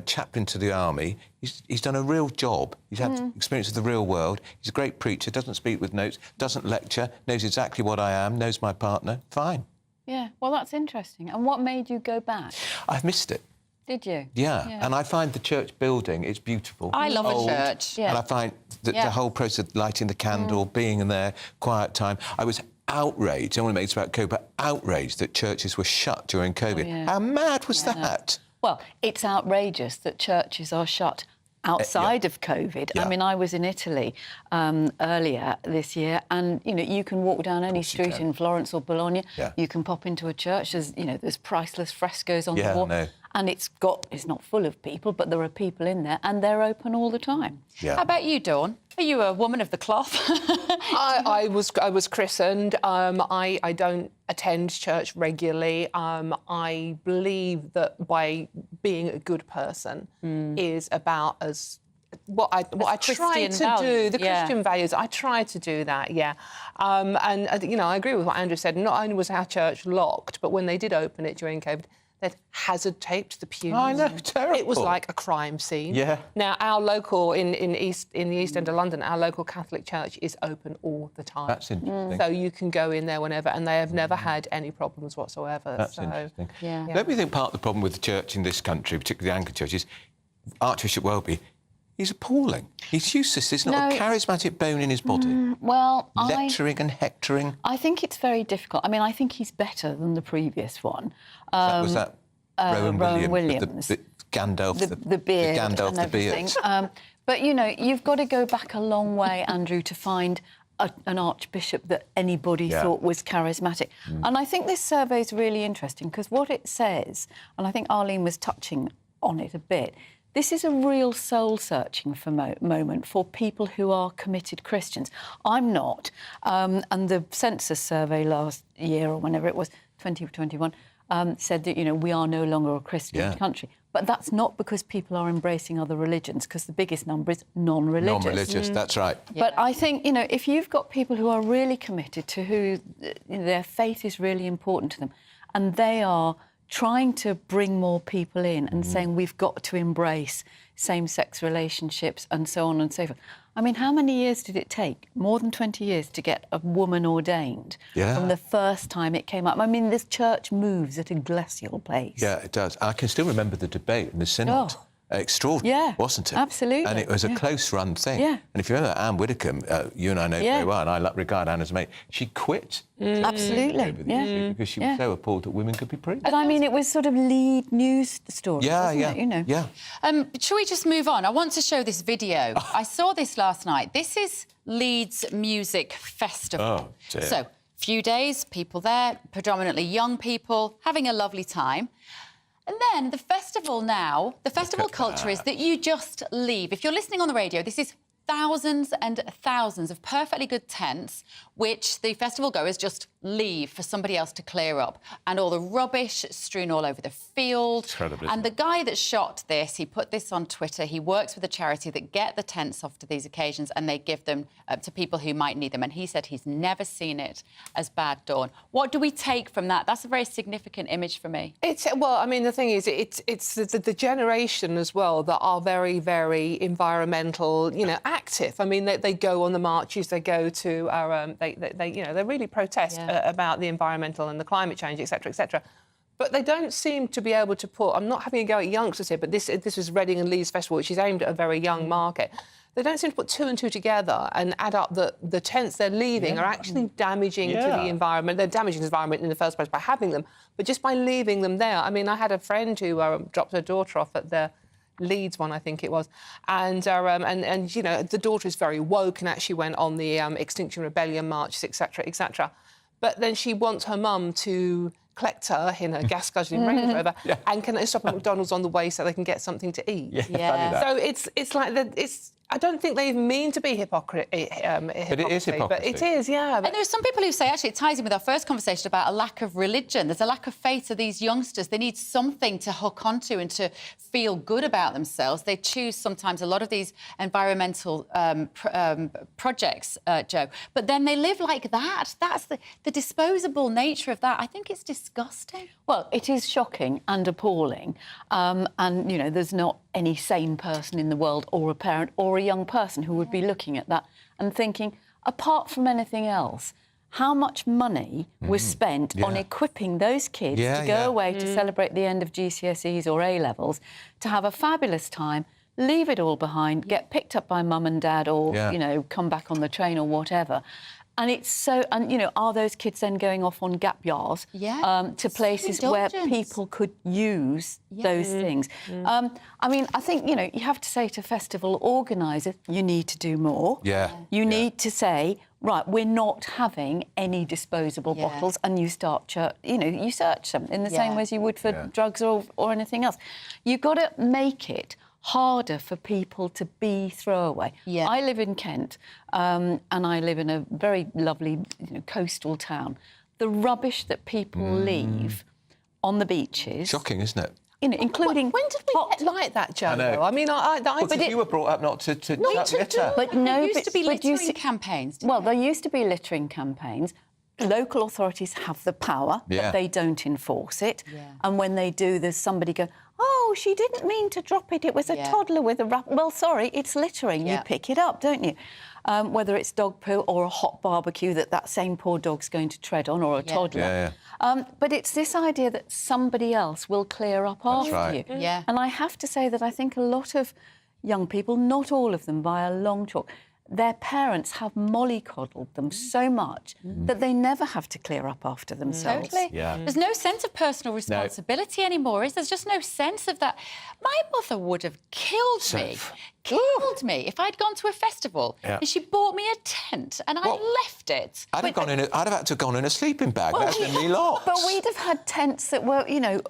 chaplain to the army. He's done a real job. He's had experience of the real world. He's a great preacher, doesn't speak with notes, doesn't lecture, knows exactly what I am, knows my partner. Fine. Yeah, well, that's interesting. And what made you go back? I've missed it. Did you? Yeah, and I find the church building, it's beautiful. I love old, a church. Yeah. And I find that the whole process of lighting the candle, being in there, quiet time. I was outraged, I don't want to make this about COVID, but outraged that churches were shut during COVID. Oh, yeah. How mad was that? Well, it's outrageous that churches are shut outside of COVID. I mean, I was in Italy earlier this year, and, you know, you can walk down any street in Florence or Bologna, you can pop into a church, there's priceless frescoes on the wall. No. And it's not full of people, but there are people in there, and they're open all the time. Yeah. How about you, Dawn? Are you a woman of the cloth? I was christened. I don't attend church regularly. I believe that by being a good person is about what I try to do, the Christian values. I try to do that, and you know, I agree with what Andrew said. Not only was our church locked, but when they did open it during COVID, they'd hazard taped the pews. I know, terrible. It was like a crime scene. Yeah. Now, our local, in the East End of London, our local Catholic church is open all the time. That's interesting. So you can go in there whenever, and they have never had any problems whatsoever. That's interesting. Yeah. Don't we think part of the problem with the church in this country, particularly the Anglican Church, is Archbishop Welby, he's appalling. He's useless. There's not a charismatic bone in his body. Well, lecturing and hectoring. I think it's very difficult. I mean, I think he's better than the previous one. Was that Rowan Williams? The Gandalf, the beard, the Gandalf, and the everything. beard. But, you know, you've got to go back a long way, Andrew, to find an archbishop that anybody thought was charismatic. And I think this survey is really interesting because what it says, and I think Arlene was touching on it a bit, this is a real soul-searching moment for people who are committed Christians. I'm not. And the census survey last year, or whenever it was, 2021, said that, you know, we are no longer a Christian country. But that's not because people are embracing other religions, because the biggest number is non-religious. Non-religious, that's right. But I think, you know, if you've got people who are really committed to who their faith is really important to them, and they are trying to bring more people in and saying we've got to embrace same-sex relationships and so on and so forth. I mean, how many years did it take? More than 20 years to get a woman ordained from the first time it came up. I mean, this church moves at a glacial pace. Yeah, it does. I can still remember the debate in the Synod. Extraordinary, wasn't it? Absolutely. And it was a close-run thing. Yeah. And if you remember Anne Widdecombe, you and I know very well, and I regard Anne as a mate, she quit. Absolutely, Over the issue because she was so appalled that women could be preached. But I mean, it was sort of lead news stories, wasn't it? You know. Yeah. Shall we just move on? I want to show this video. I saw this last night. This is Leeds Music Festival. Oh, dear. So, few days, people there, predominantly young people, having a lovely time. And then the festival culture is that you just leave. If you're listening on the radio, this is thousands and thousands of perfectly good tents, which the festival goers just leave for somebody else to clear up. And all the rubbish strewn all over the field. Incredible, and the guy that shot this, he put this on Twitter. He works with a charity that get the tents off to these occasions and they give them to people who might need them. And he said he's never seen it as bad, Dawn. What do we take from that? That's a very significant image for me. Well, I mean, the thing is, it's the generation as well that are very, very environmental, you know, active. I mean, they go on the marches, they go to our, they really protest about the environmental and the climate change, etc., etc. But they don't seem to be able to put. I'm not having a go at youngsters here, but this was Reading and Leeds Festival, which is aimed at a very young market. They don't seem to put two and two together and add up that the tents they're leaving are actually damaging to the environment. They're damaging the environment in the first place by having them, but just by leaving them there. I mean, I had a friend who dropped her daughter off at the Leeds one, I think it was, and you know, the daughter is very woke and actually went on the Extinction Rebellion marches, etc., etc. But then she wants her mum to collect her in a gas guzzling Range Rover and can stop at McDonald's on the way so they can get something to eat. Yeah. So it's like that. I don't think they even mean to be hypocrisy. But it is hypocrisy. But it is, yeah. And there are some people who say, actually, it ties in with our first conversation about a lack of religion. There's a lack of faith to these youngsters. They need something to hook onto and to feel good about themselves. They choose sometimes a lot of these environmental projects, Joe. But then they live like that. That's the disposable nature of that. I think it's disgusting. Well, it is shocking and appalling. And, you know, there's not any sane person in the world or a parent or a young person who would be looking at that and thinking, apart from anything else, how much money was spent on equipping those kids to go away to celebrate the end of GCSEs or A-levels, to have a fabulous time, leave it all behind, get picked up by mum and dad or, you know, come back on the train or whatever. And it's so... And, you know, are those kids then going off on gap years to places where people could use those things? I mean, I think, you know, you have to say to festival organisers, you need to do more. You need to say, right, we're not having any disposable bottles, and you start, you know, you search them in the same way as you would for drugs or anything else. You've got to make it harder for people to be throwaway. I live in Kent, and I live in a very lovely, you know, coastal town. The rubbish that people leave on the beaches... Shocking, isn't it? You know, including... When did we get like that, Joe? I know. I mean, but you were brought up not to litter. But no, there used to be littering campaigns. Well, there used to be littering campaigns. Local authorities have the power, but they don't enforce it. And when they do, there's somebody go, oh, she didn't mean to drop it. It was a toddler with a wrap. Well, sorry, it's littering. You pick it up, don't you? Whether it's dog poo or a hot barbecue that same poor dog's going to tread on, or a toddler. But it's this idea that somebody else will clear up after you. And I have to say that I think a lot of young people, not all of them by a long chalk, their parents have mollycoddled them so much that they never have to clear up after themselves. Totally. There's no sense of personal responsibility anymore, is there? There's just no sense of that. My mother would have killed me if I'd gone to a festival and she bought me a tent and I left it. I'd have had to have gone in a sleeping bag. That's been me lot. But we'd have had tents that were, you know,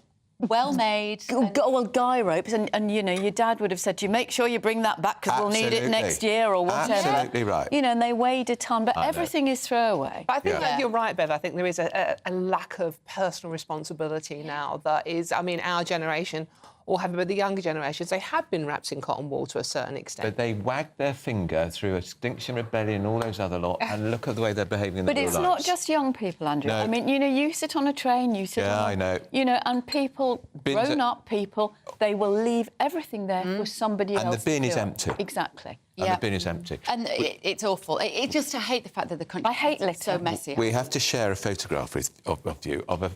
well-made. Well, guy ropes, and, you know, your dad would have said to you, make sure you bring that back because we'll need it next year or whatever. Absolutely right. You know, and they weighed a ton, but everything is throwaway. But I think that you're right, Bev. I think there is a lack of personal responsibility now that is, I mean, our generation, or have the younger generations, they have been wrapped in cotton wool to a certain extent. But they wagged their finger through Extinction Rebellion and all those other lot, and look at the way they're behaving in their lives. But it's not just young people, Andrew. No. I mean, you know, you sit on a train, you sit on... I know. You know, and people, grown-up people, they will leave everything there for somebody else to do. And the bin is empty. Exactly. And the bin is empty. And it's awful. I hate the fact that the country is so messy. We have to share a photograph of you, of a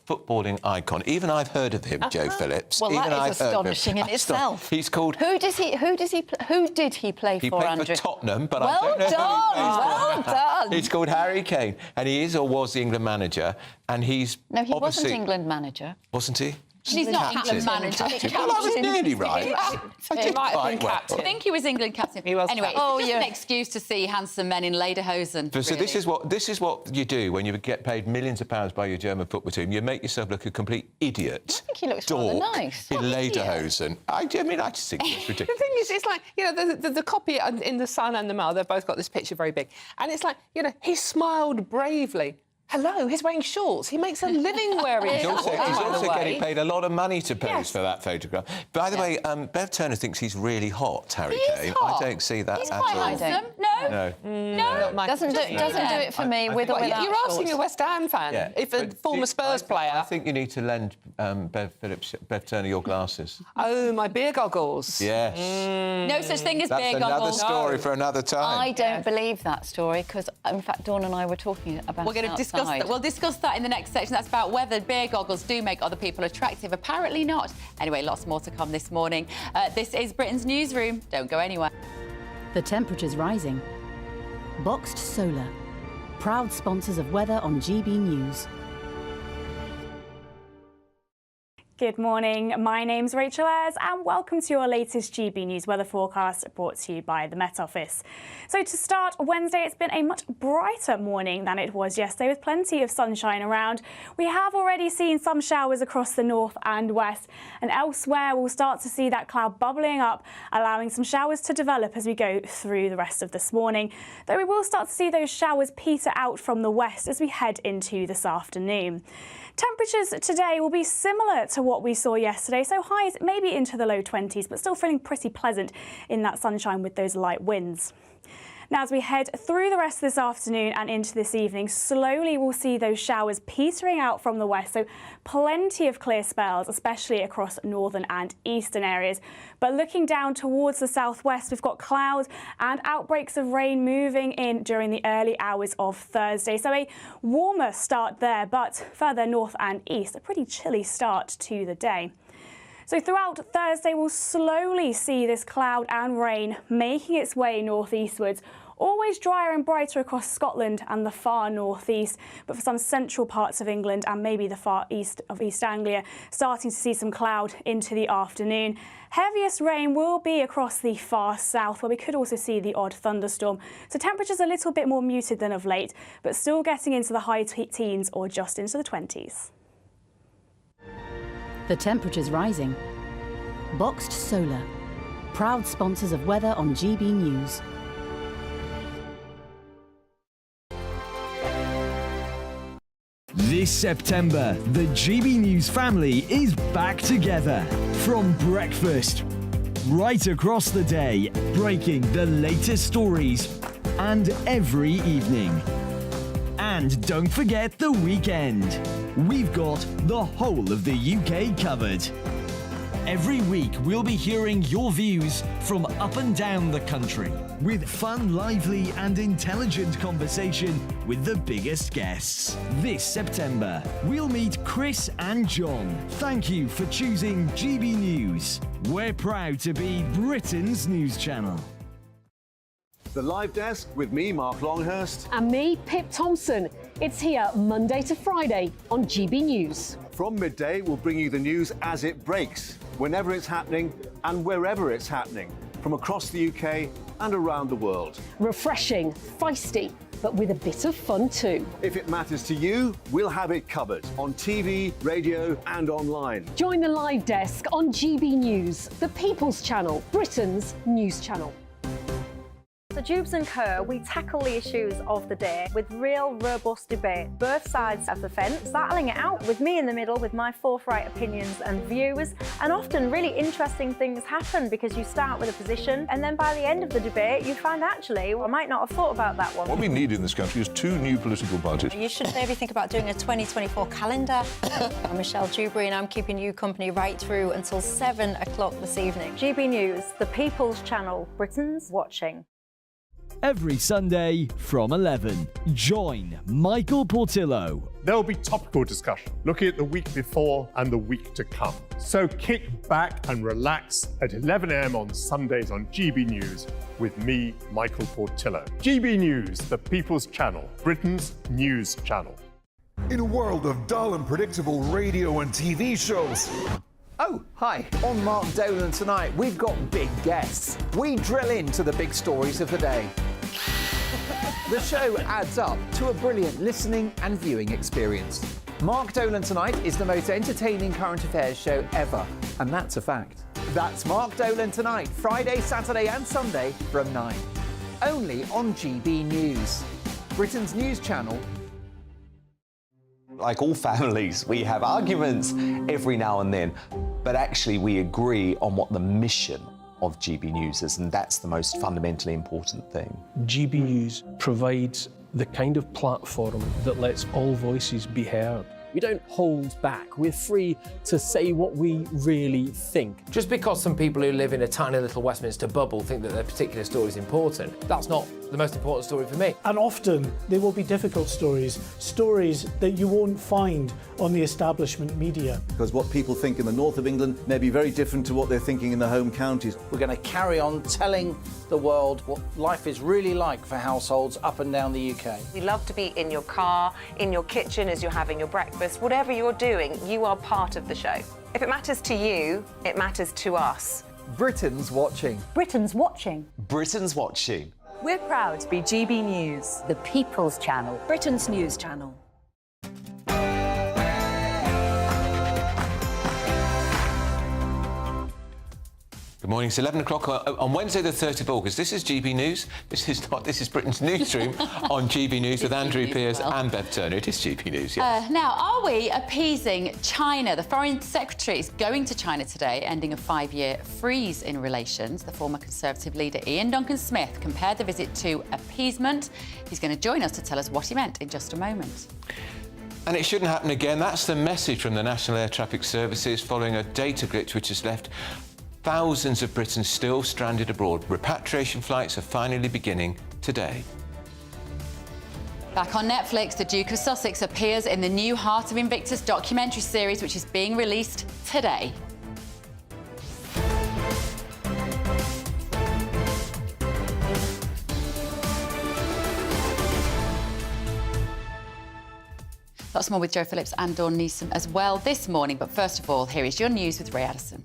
footballing icon. Even I've heard of him, Joe Phillips. Well, Even that is astonishing in itself. He's called... Who did he play for, Andrew? He played for Tottenham, but well I don't know done, well done. He's called Harry Kane, and he is or was the England manager, and he's No, he obviously... wasn't England manager. Wasn't he? He's not England manager. Well, I was nearly right. He might have been captain. I think he was England captain. He was anyway, captain. it's just an excuse to see handsome men in lederhosen. So really. this is what you do when you get paid millions of pounds by your German football team. You make yourself look a complete idiot. I think he looks rather nice. In lederhosen. I mean, I just think it's ridiculous. The thing is, it's like, you know, the copy in the Sun and the Mail, they've both got this picture very big. And it's like, you know, he smiled bravely. Hello, he's wearing shorts. He makes a living wearing shorts. He's also getting paid a lot of money to pose for that photograph. By the way, Bev Turner thinks he's really hot, Harry Kane. Hot. I don't see that He's at quite all. handsome. No. Doesn't do it for me with or without You're asking a West Ham fan, if a former Spurs player. I think you need to lend Bev Turner your glasses. Oh, my beer goggles. Yes. No such thing as beer goggles. That's another story for another time. I don't believe that story because, in fact, Dawn and I were talking about We're going to discuss that. We'll discuss that in the next section. That's about whether beer goggles do make other people attractive. Apparently not. Anyway, lots more to come this morning. This is Britain's Newsroom. Don't go anywhere. The temperature's rising. Boxed Solar, proud sponsors of weather on GB News. Good morning, my name's Rachel Ayres and welcome to your latest GB News weather forecast brought to you by the Met Office. So to start Wednesday, it's been a much brighter morning than it was yesterday with plenty of sunshine around. We have already seen some showers across the north and west, and elsewhere we'll start to see that cloud bubbling up, allowing some showers to develop as we go through the rest of this morning. Though we will start to see those showers peter out from the west as we head into this afternoon. Temperatures today will be similar to what we saw yesterday, so highs maybe into the low 20s, but still feeling pretty pleasant in that sunshine with those light winds. Now, as we head through the rest of this afternoon and into this evening, slowly we'll see those showers petering out from the west, so plenty of clear spells, especially across northern and eastern areas. But looking down towards the southwest, we've got clouds and outbreaks of rain moving in during the early hours of Thursday. So a warmer start there, but further north and east, a pretty chilly start to the day. So throughout Thursday, we'll slowly see this cloud and rain making its way northeastwards. Always drier and brighter across Scotland and the far northeast, but for some central parts of England and maybe the far east of East Anglia, starting to see some cloud into the afternoon. Heaviest rain will be across the far south, where we could also see the odd thunderstorm. So temperatures a little bit more muted than of late, but still getting into the high teens or just into the 20s. The temperature's rising. Boxed Solar, proud sponsors of weather on GB News. This September, the GB News family is back together. From breakfast, right across the day, breaking the latest stories, and every evening. And don't forget the weekend. We've got the whole of the UK covered. Every week, we'll be hearing your views from up and down the country, with fun, lively and intelligent conversation with the biggest guests. This September, we'll meet Chris and John. Thank you for choosing GB News. We're proud to be Britain's news channel. The Live Desk with me, Mark Longhurst. And me, Pip Thompson. It's here Monday to Friday on GB News. From midday, we'll bring you the news as it breaks, whenever it's happening and wherever it's happening, from across the UK and around the world. Refreshing, feisty, but with a bit of fun too. If it matters to you, we'll have it covered on TV, radio and online. Join the Live Desk on GB News, the People's Channel, Britain's news channel. So Jubes & Co, we tackle the issues of the day with real robust debate, both sides of the fence, battling it out with me in the middle with my forthright opinions and views. And often really interesting things happen because you start with a position and then by the end of the debate you find actually, well, I might not have thought about that one. What we need in this country is two new political parties. You should maybe think about doing a 2024 calendar. I'm Michelle Dewberry and I'm keeping you company right through until 7 o'clock this evening. GB News, the People's Channel, Britain's watching. Every Sunday from 11, join Michael Portillo. There'll be topical discussion, looking at the week before and the week to come. So kick back and relax at 11 a.m. on Sundays on GB News with me, Michael Portillo. GB News, the People's Channel, Britain's news channel. In a world of dull and predictable radio and TV shows. Oh, hi. On Mark Dolan tonight, we've got big guests. We drill into the big stories of the day. The show adds up to a brilliant listening and viewing experience. Mark Dolan Tonight is the most entertaining current affairs show ever, and that's a fact. That's Mark Dolan Tonight, Friday, Saturday and Sunday from 9. Only on GB News, Britain's news channel. Like all families, we have arguments every now and then, but actually we agree on what the mission of GB News is, and that's the most fundamentally important thing. GB News provides the kind of platform that lets all voices be heard. We don't hold back. We're free to say what we really think. Just because some people who live in a tiny little Westminster bubble think that their particular story is important, that's not the most important story for me. And often there will be difficult stories, stories that you won't find on the establishment media. Because what people think in the north of England may be very different to what they're thinking in the home counties. We're going to carry on telling the world what life is really like for households up and down the UK. We love to be in your car, in your kitchen as you're having your breakfast. breakfast, whatever you're doing, you are part of the show. If it matters to you, it matters to us. Britain's watching. Britain's watching. Britain's watching. We're proud to be GB News, The People's Channel. Britain's news channel. Good morning. It's 11 o'clock on Wednesday, the 3rd of August. This is GB News. This is Britain's Newsroom on GB News with Andrew Pearce and Bev Turner. It is GB News, yes. Now, are we appeasing China? The Foreign Secretary is going to China today, ending a 5-year freeze in relations. The former Conservative leader Ian Duncan-Smith compared the visit to appeasement. He's going to join us to tell us what he meant in just a moment. And it shouldn't happen again. That's the message from the National Air Traffic Services following a data glitch which has left thousands of Britons still stranded abroad. Repatriation flights are finally beginning today. Back on Netflix, the Duke of Sussex appears in the new Heart of Invictus documentary series, which is being released today. Lots more with Joe Phillips and Dawn Neeson as well this morning. But first of all, here is your news with Ray Addison.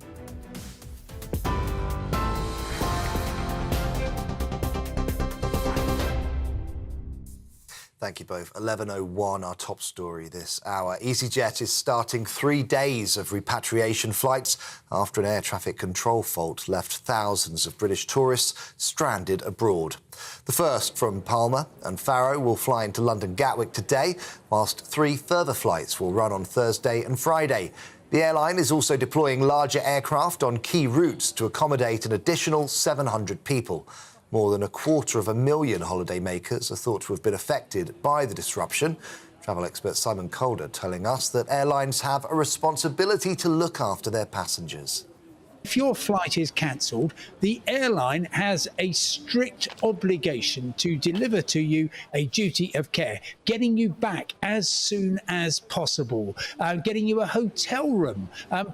Thank you both. 11:01, our top story this hour. EasyJet is starting 3 days of repatriation flights after an air traffic control fault left thousands of British tourists stranded abroad. The first from Palma and Faro will fly into London Gatwick today, whilst 3 further flights will run on Thursday and Friday. The airline is also deploying larger aircraft on key routes to accommodate an additional 700 people. More than 250,000 holidaymakers are thought to have been affected by the disruption. Travel expert Simon Calder telling us that airlines have a responsibility to look after their passengers. If your flight is cancelled, the airline has a strict obligation to deliver to you a duty of care, getting you back as soon as possible, getting you a hotel room,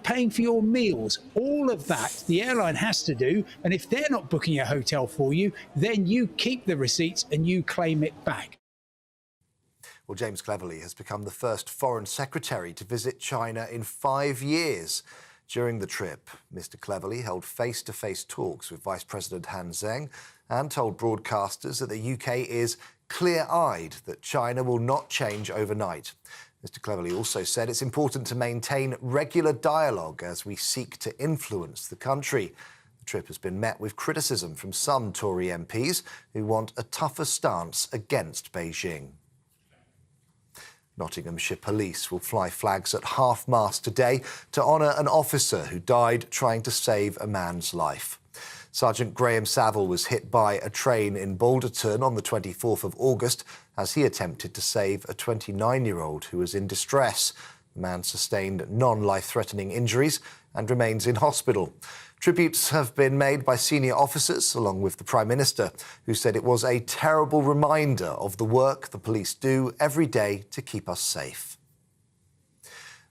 paying for your meals. All of that the airline has to do, and if they're not booking a hotel for you, then you keep the receipts and you claim it back. Well, James Cleverly has become the first foreign secretary to visit China in 5 years. During the trip, Mr. Cleverly held face-to-face talks with Vice President Han Zheng and told broadcasters that the UK is clear-eyed that China will not change overnight. Mr. Cleverly also said it's important to maintain regular dialogue as we seek to influence the country. The trip has been met with criticism from some Tory MPs who want a tougher stance against Beijing. Nottinghamshire Police will fly flags at half-mast today to honour an officer who died trying to save a man's life. Sergeant Graham Saville was hit by a train in Balderton on the 24th of August as he attempted to save a 29-year-old who was in distress. The man sustained non-life-threatening injuries and remains in hospital. Tributes have been made by senior officers, along with the Prime Minister, who said it was a terrible reminder of the work the police do every day to keep us safe.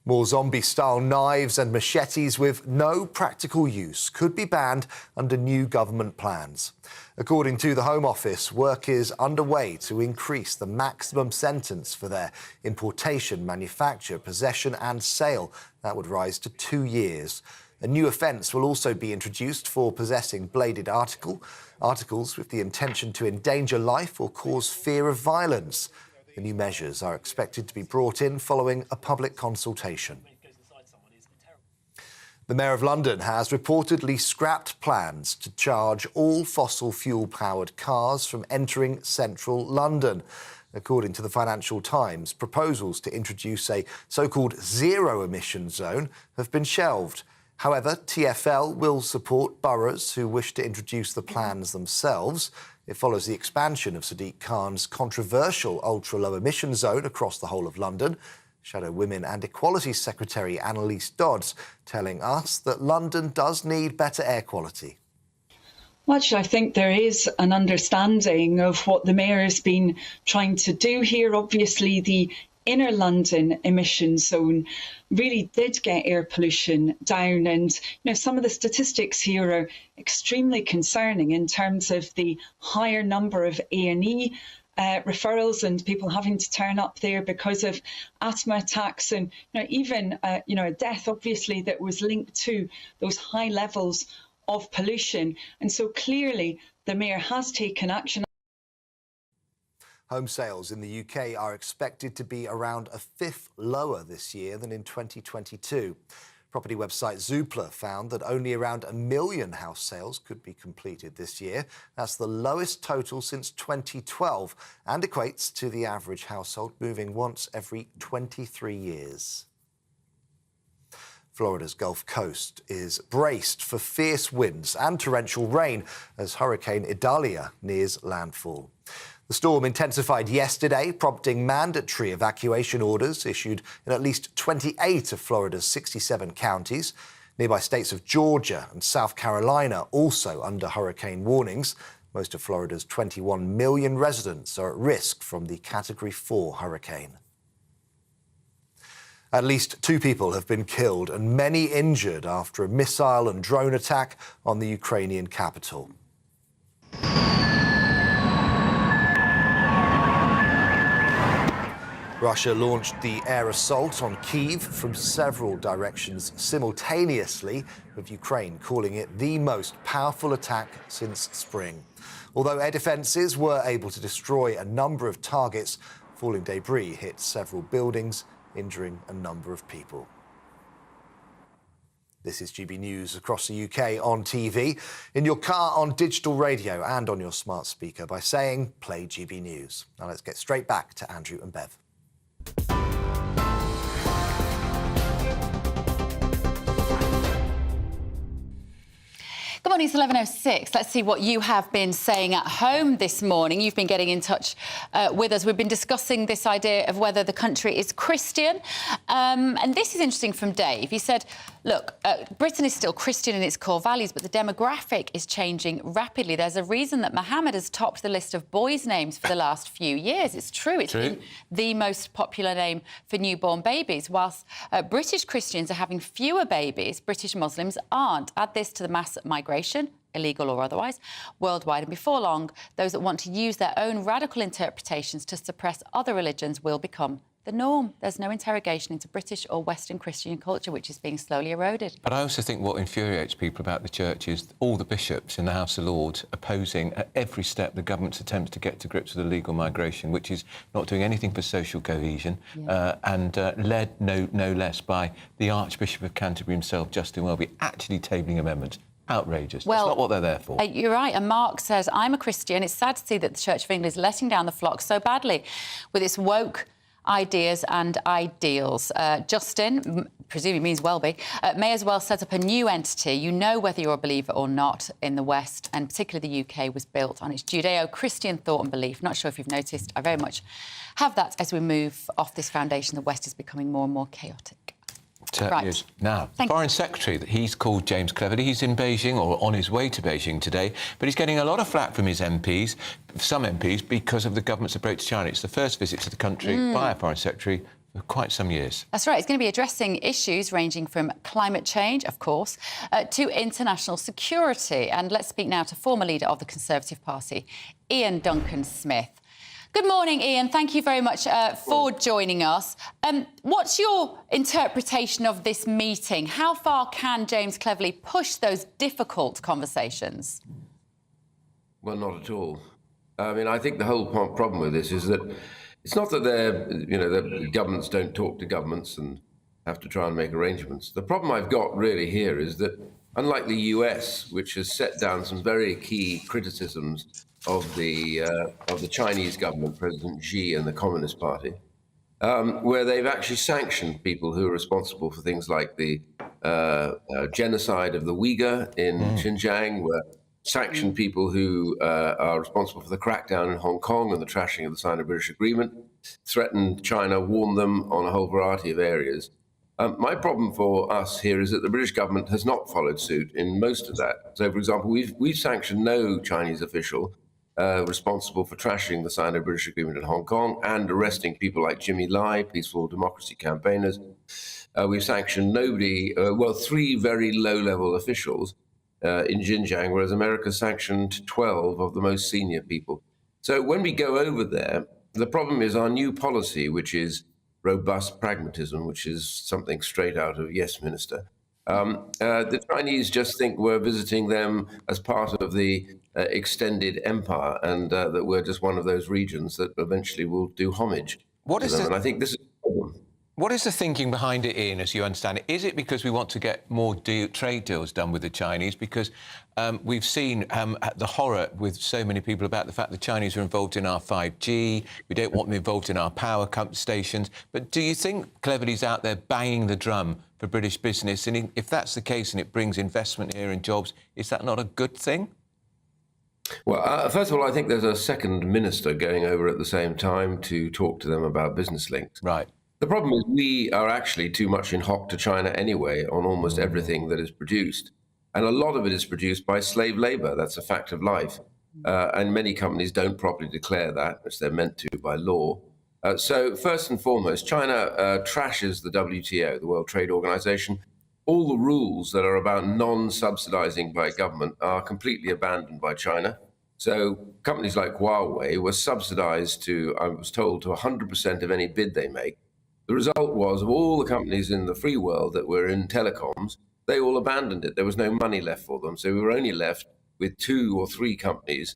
More zombie-style knives and machetes with no practical use could be banned under new government plans. According to the Home Office, work is underway to increase the maximum sentence for their importation, manufacture, possession and sale. That would rise to 2 years. A new offence will also be introduced for possessing bladed articles with the intention to endanger life or cause fear of violence. The new measures are expected to be brought in following a public consultation. The Mayor of London has reportedly scrapped plans to charge all fossil fuel-powered cars from entering central London. According to the Financial Times, proposals to introduce a so-called zero-emission zone have been shelved. However, TfL will support boroughs who wish to introduce the plans themselves. It follows the expansion of Sadiq Khan's controversial ultra-low emission zone across the whole of London. Shadow Women and Equality Secretary Annalise Dodds telling us that London does need better air quality. Well, actually, I think there is an understanding of what the Mayor has been trying to do here. Obviously, the Inner London emission zone really did get air pollution down, and some of the statistics here are extremely concerning in terms of the higher number of A&E referrals and people having to turn up there because of asthma attacks and even a death, obviously, that was linked to those high levels of pollution. And so clearly the Mayor has taken action. Home sales in the UK are expected to be around a fifth lower this year than in 2022. Property website Zoopla found that only around 1 million house sales could be completed this year. That's the lowest total since 2012 and equates to the average household moving once every 23 years. Florida's Gulf Coast is braced for fierce winds and torrential rain as Hurricane Idalia nears landfall. The storm intensified yesterday, prompting mandatory evacuation orders issued in at least 28 of Florida's 67 counties. Nearby states of Georgia and South Carolina also under hurricane warnings. Most of Florida's 21 million residents are at risk from the Category 4 hurricane. At least 2 people have been killed and many injured after a missile and drone attack on the Ukrainian capital. Russia launched the air assault on Kyiv from several directions simultaneously, with Ukraine calling it the most powerful attack since spring. Although air defences were able to destroy a number of targets, falling debris hit several buildings, injuring a number of people. This is GB News across the UK on TV, in your car, on digital radio and on your smart speaker by saying play GB News. Now let's get straight back to Andrew and Bev. Good morning, it's 11:06. Let's see what you have been saying at home this morning. You've been getting in touch with us. We've been discussing this idea of whether the country is Christian. And this is interesting from Dave. He said, look, Britain is still Christian in its core values, but the demographic is changing rapidly. There's a reason that Mohammed has topped the list of boys' names for the last few years. It's true. It's been the most popular name for newborn babies. Whilst British Christians are having fewer babies, British Muslims aren't. Add this to the mass migration, illegal or otherwise, worldwide, and before long, those that want to use their own radical interpretations to suppress other religions will become the norm. There's no interrogation into British or Western Christian culture, which is being slowly eroded. But I also think what infuriates people about the church is all the bishops in the House of Lords opposing at every step the government's attempts to get to grips with illegal migration, which is not doing anything for social cohesion, and led no less by the Archbishop of Canterbury himself, Justin Welby, actually tabling amendments. Outrageous. Well, that's not what they're there for. You're right. And Mark says, I'm a Christian. It's sad to see that the Church of England is letting down the flock so badly with its woke ideas and ideals. Justin, presumably means Welby, may as well set up a new entity. You know whether you're a believer or not in the West, and particularly the UK, was built on its Judeo-Christian thought and belief. Not sure if you've noticed, I very much have that as we move off this foundation. The West is becoming more and more chaotic. Certainly is. Now, Foreign Secretary, he's called James Cleverly. He's in Beijing, or on his way to Beijing today, but he's getting a lot of flack from his MPs, some MPs, because of the government's approach to China. It's the first visit to the country by a Foreign Secretary for quite some years. That's right. He's going to be addressing issues ranging from climate change, of course, to international security. And let's speak now to former leader of the Conservative Party, Ian Duncan-Smith. Good morning, Ian. Thank you very much for joining us. What's your interpretation of this meeting? How far can James Cleverly push those difficult conversations? Well, not at all. I mean, I think the whole problem with this is that it's not that the governments don't talk to governments and have to try and make arrangements. The problem I've got really here is that, unlike the US, which has set down some very key criticisms of the Chinese government, President Xi and the Communist Party, where they've actually sanctioned people who are responsible for things like the genocide of the Uyghur in Xinjiang, where sanctioned people who are responsible for the crackdown in Hong Kong and the trashing of the Sino-British Agreement, threatened China, warned them on a whole variety of areas. My problem for us here is that the British government has not followed suit in most of that. So, for example, we've sanctioned no Chinese official responsible for trashing the Sino-British Agreement in Hong Kong and arresting people like Jimmy Lai, peaceful democracy campaigners. We've sanctioned nobody, 3 very low-level officials in Xinjiang, whereas America sanctioned 12 of the most senior people. So when we go over there, the problem is our new policy, which is robust pragmatism, which is something straight out of Yes Minister. The Chinese just think we're visiting them as part of the extended empire, and that we're just one of those regions that eventually will do homage to them. And I think this is a problem. What is the thinking behind it, Ian, as you understand it? Is it because we want to get more trade deals done with the Chinese? Because we've seen the horror with so many people about the fact the Chinese are involved in our 5G. We don't want them involved in our power stations. But do you think Cleverly's out there banging the drum for British business? And if that's the case and it brings investment here and jobs, is that not a good thing? Well, first of all, I think there's a second minister going over at the same time to talk to them about business links. Right. The problem is we are actually too much in hock to China anyway on almost everything that is produced. And a lot of it is produced by slave labor. That's a fact of life. And many companies don't properly declare that, which they're meant to by law. So first and foremost, China trashes the WTO, the World Trade Organization. All the rules that are about non-subsidizing by government are completely abandoned by China. So companies like Huawei were subsidized to, I was told, to 100% of any bid they make. The result was, of all the companies in the free world that were in telecoms, they all abandoned it. There was no money left for them. So we were only left with 2 or 3 companies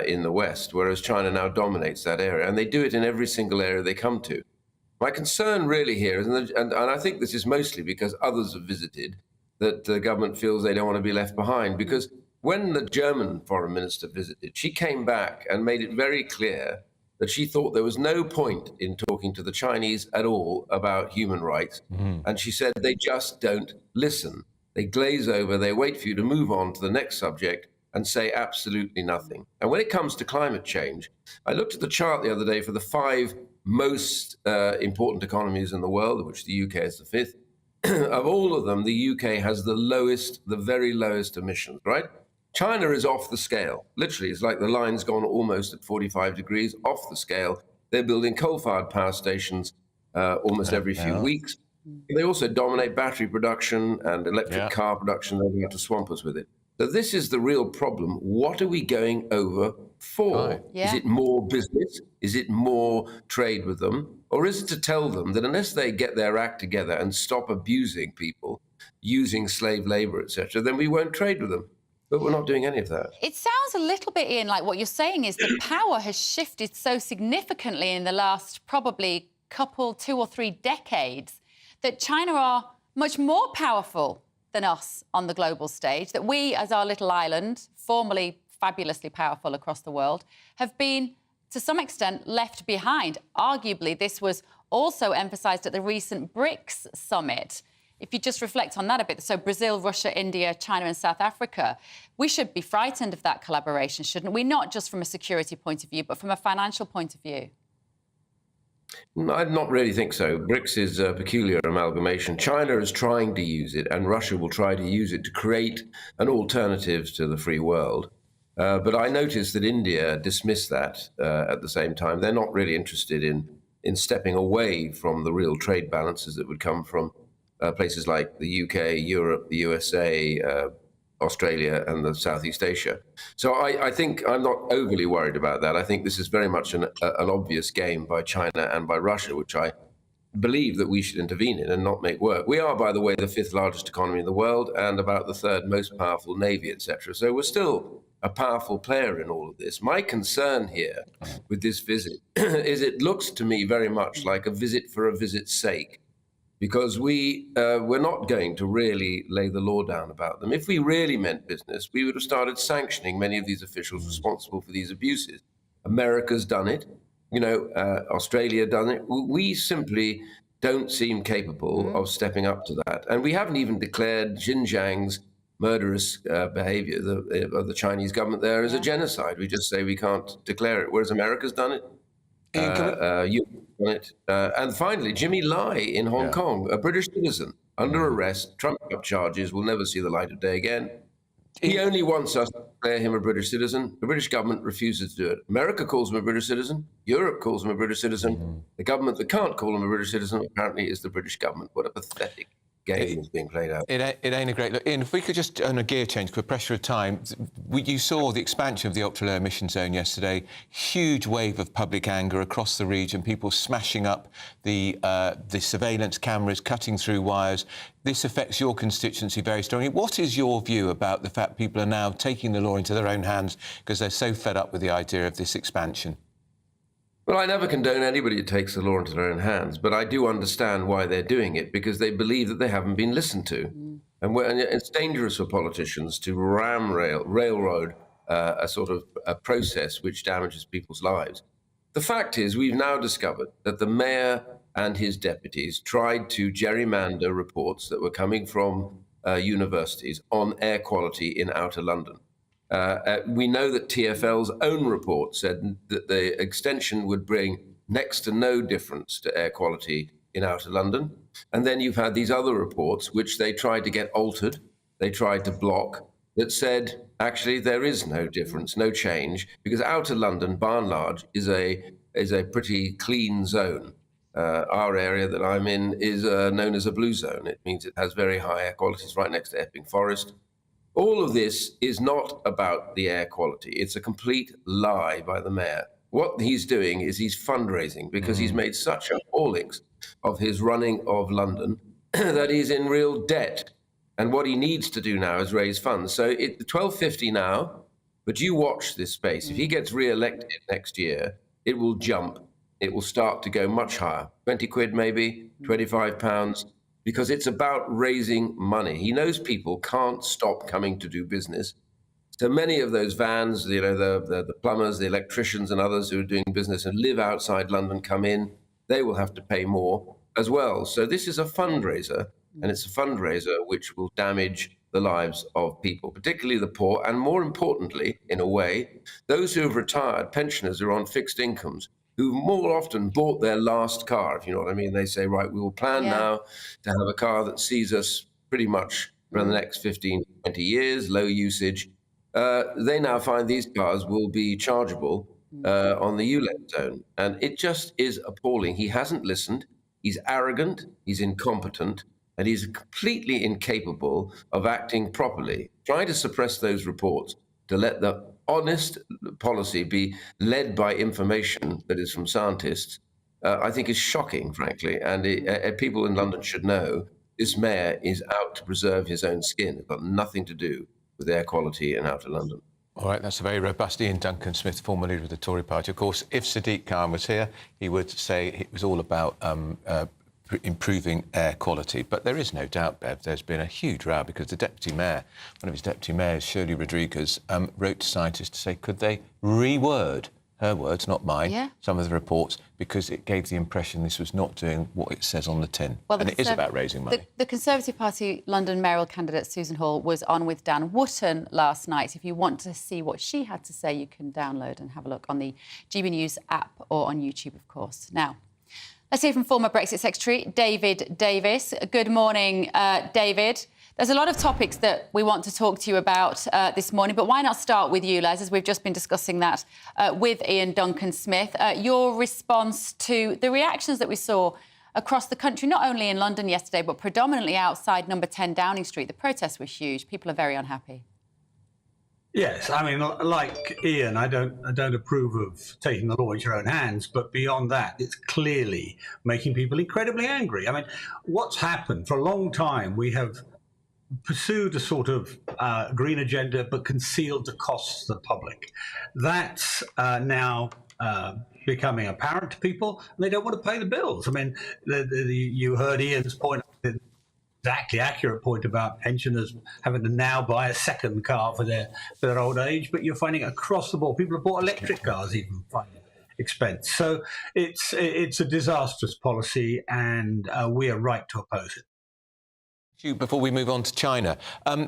in the West, whereas China now dominates that area. And they do it in every single area they come to. My concern really here is, and I think this is mostly because others have visited, that the government feels they don't want to be left behind. Because when the German foreign minister visited, she came back and made it very clear that she thought there was no point in talking to the Chinese at all about human rights. And she said they just don't listen. They glaze over, they wait for you to move on to the next subject and say absolutely nothing. And when it comes to climate change, I looked at the chart the other day for the 5 most important economies in the world, of which the UK is the 5th. Of all of them, the UK has the very lowest emissions, right? China is off the scale. Literally, it's like the line's gone almost at 45 degrees off the scale. They're building coal-fired power stations almost every few weeks. They also dominate battery production and electric car production. They're going to swamp us with it. So this is the real problem. What are we going over for? Is it more business? Is it more trade with them? Or is it to tell them that unless they get their act together and stop abusing people, using slave labor, etc., then we won't trade with them? But we're not doing any of that. It sounds a little bit, Ian, like what you're saying is that power has shifted so significantly in the last probably 2 or 3 decades that China are much more powerful than us on the global stage, that we, as our little island, formerly fabulously powerful across the world, have been, to some extent, left behind. Arguably, this was also emphasised at the recent BRICS summit. If you just reflect on that a bit, so Brazil, Russia, India, China and South Africa, we should be frightened of that collaboration, shouldn't we? Not just from a security point of view, but from a financial point of view. I not really think so. BRICS is a peculiar amalgamation. China is trying to use it, and Russia will try to use it to create an alternative to the free world. But I noticed that India dismissed that at the same time. They're not really interested in stepping away from the real trade balances that would come from places like the UK, Europe, the USA, Australia and the Southeast Asia. So I think I'm not overly worried about that. I think this is very much an obvious game by China and by Russia, which I believe that we should intervene in and not make work. We are, by the way, the 5th largest economy in the world and about the 3rd most powerful navy, etc. So we're still a powerful player in all of this. My concern here with this visit is it looks to me very much like a visit for a visit's sake, because we're not going to really lay the law down about them. If we really meant business, we would have started sanctioning many of these officials responsible for these abuses. America's done it. Australia done it. We simply don't seem capable of stepping up to that. And we haven't even declared Xinjiang's murderous behavior of the Chinese government there as a genocide. We just say we can't declare it, whereas America's done it. And finally, Jimmy Lai in Hong Kong, a British citizen, under arrest, trumped-up charges, will never see the light of day again. He only wants us to declare him a British citizen. The British government refuses to do it. America calls him a British citizen. Europe calls him a British citizen. The government that can't call him a British citizen apparently is the British government. What a pathetic game is being played out. It ain't a great look. Ian, if we could just, on a gear change, for pressure of time, you saw the expansion of the ultra-low emission zone yesterday, huge wave of public anger across the region, people smashing up the surveillance cameras, cutting through wires. This affects your constituency very strongly. What is your view about the fact people are now taking the law into their own hands because they're so fed up with the idea of this expansion? Well, I never condone anybody who takes the law into their own hands, but I do understand why they're doing it, because they believe that they haven't been listened to. And it's dangerous for politicians to railroad a sort of a process which damages people's lives. The fact is, we've now discovered that the mayor and his deputies tried to gerrymander reports that were coming from universities on air quality in outer London. We know that TfL's own report said that the extension would bring next to no difference to air quality in outer London. And then you've had these other reports, which they tried to get altered, they tried to block, that said, actually, there is no difference, no change, because outer London, by and large, is a pretty clean zone. Our area that I'm in is known as a blue zone. It means it has very high air qualities right next to Epping Forest. All of this is not about the air quality. It's a complete lie by the mayor. What he's doing is he's fundraising, because he's made such a haulix of his running of London that he's in real debt. And what he needs to do now is raise funds. So it's 12.50 now, but you watch this space. If he gets re-elected next year, it will jump. It will start to go much higher, 20 quid maybe, £25, because it's about raising money. He knows people can't stop coming to do business. So many of those vans, the plumbers, the electricians and others who are doing business and live outside London come in, they will have to pay more as well. So this is a fundraiser, and it's a fundraiser which will damage the lives of people, particularly the poor, and more importantly, in a way, those who have retired, pensioners who are on fixed incomes, who more often bought their last car, if you know what I mean. They say, right, we will plan now to have a car that sees us pretty much for the next 15, 20 years, low usage. They now find these cars will be chargeable on the ULEZ zone. And it just is appalling. He hasn't listened. He's arrogant. He's incompetent. And he's completely incapable of acting properly, trying to suppress those reports, to let the honest policy be led by information that is from scientists, I think is shocking, frankly. And people in London should know this mayor is out to preserve his own skin. It's got nothing to do with air quality in outer London. All right, that's a very robust. Ian Duncan-Smith, former leader of the Tory party. Of course, if Sadiq Khan was here, he would say it was all about improving air quality. But there is no doubt, Bev, there's been a huge row because the deputy mayor, one of his deputy mayors, Shirley Rodriguez, wrote to scientists to say, could they reword, her words, not mine, some of the reports, because it gave the impression this was not doing what it says on the tin. Well, and it is about raising money. The Conservative Party London mayoral candidate Susan Hall was on with Dan Wootton last night. If you want to see what she had to say, you can download and have a look on the GB News app or on YouTube, of course. Now, let's hear from former Brexit Secretary David Davis. Good morning, David. There's a lot of topics that we want to talk to you about this morning, but why not start with you, Les, as we've just been discussing that with Ian Duncan-Smith. Your response to the reactions that we saw across the country, not only in London yesterday, but predominantly outside number 10 Downing Street. The protests were huge. People are very unhappy. Yes, I mean, like Ian, I don't approve of taking the law into your own hands, but beyond that, it's clearly making people incredibly angry. I mean, what's happened for a long time, we have pursued a sort of green agenda, but concealed the costs to the public. That's now becoming apparent to people, and they don't want to pay the bills. I mean, you heard Ian's point, exactly accurate point about pensioners having to now buy a second car for their old age, but you're finding across the board, people have bought electric cars even finding expense. So it's a disastrous policy, and we are right to oppose it. Before we move on to China,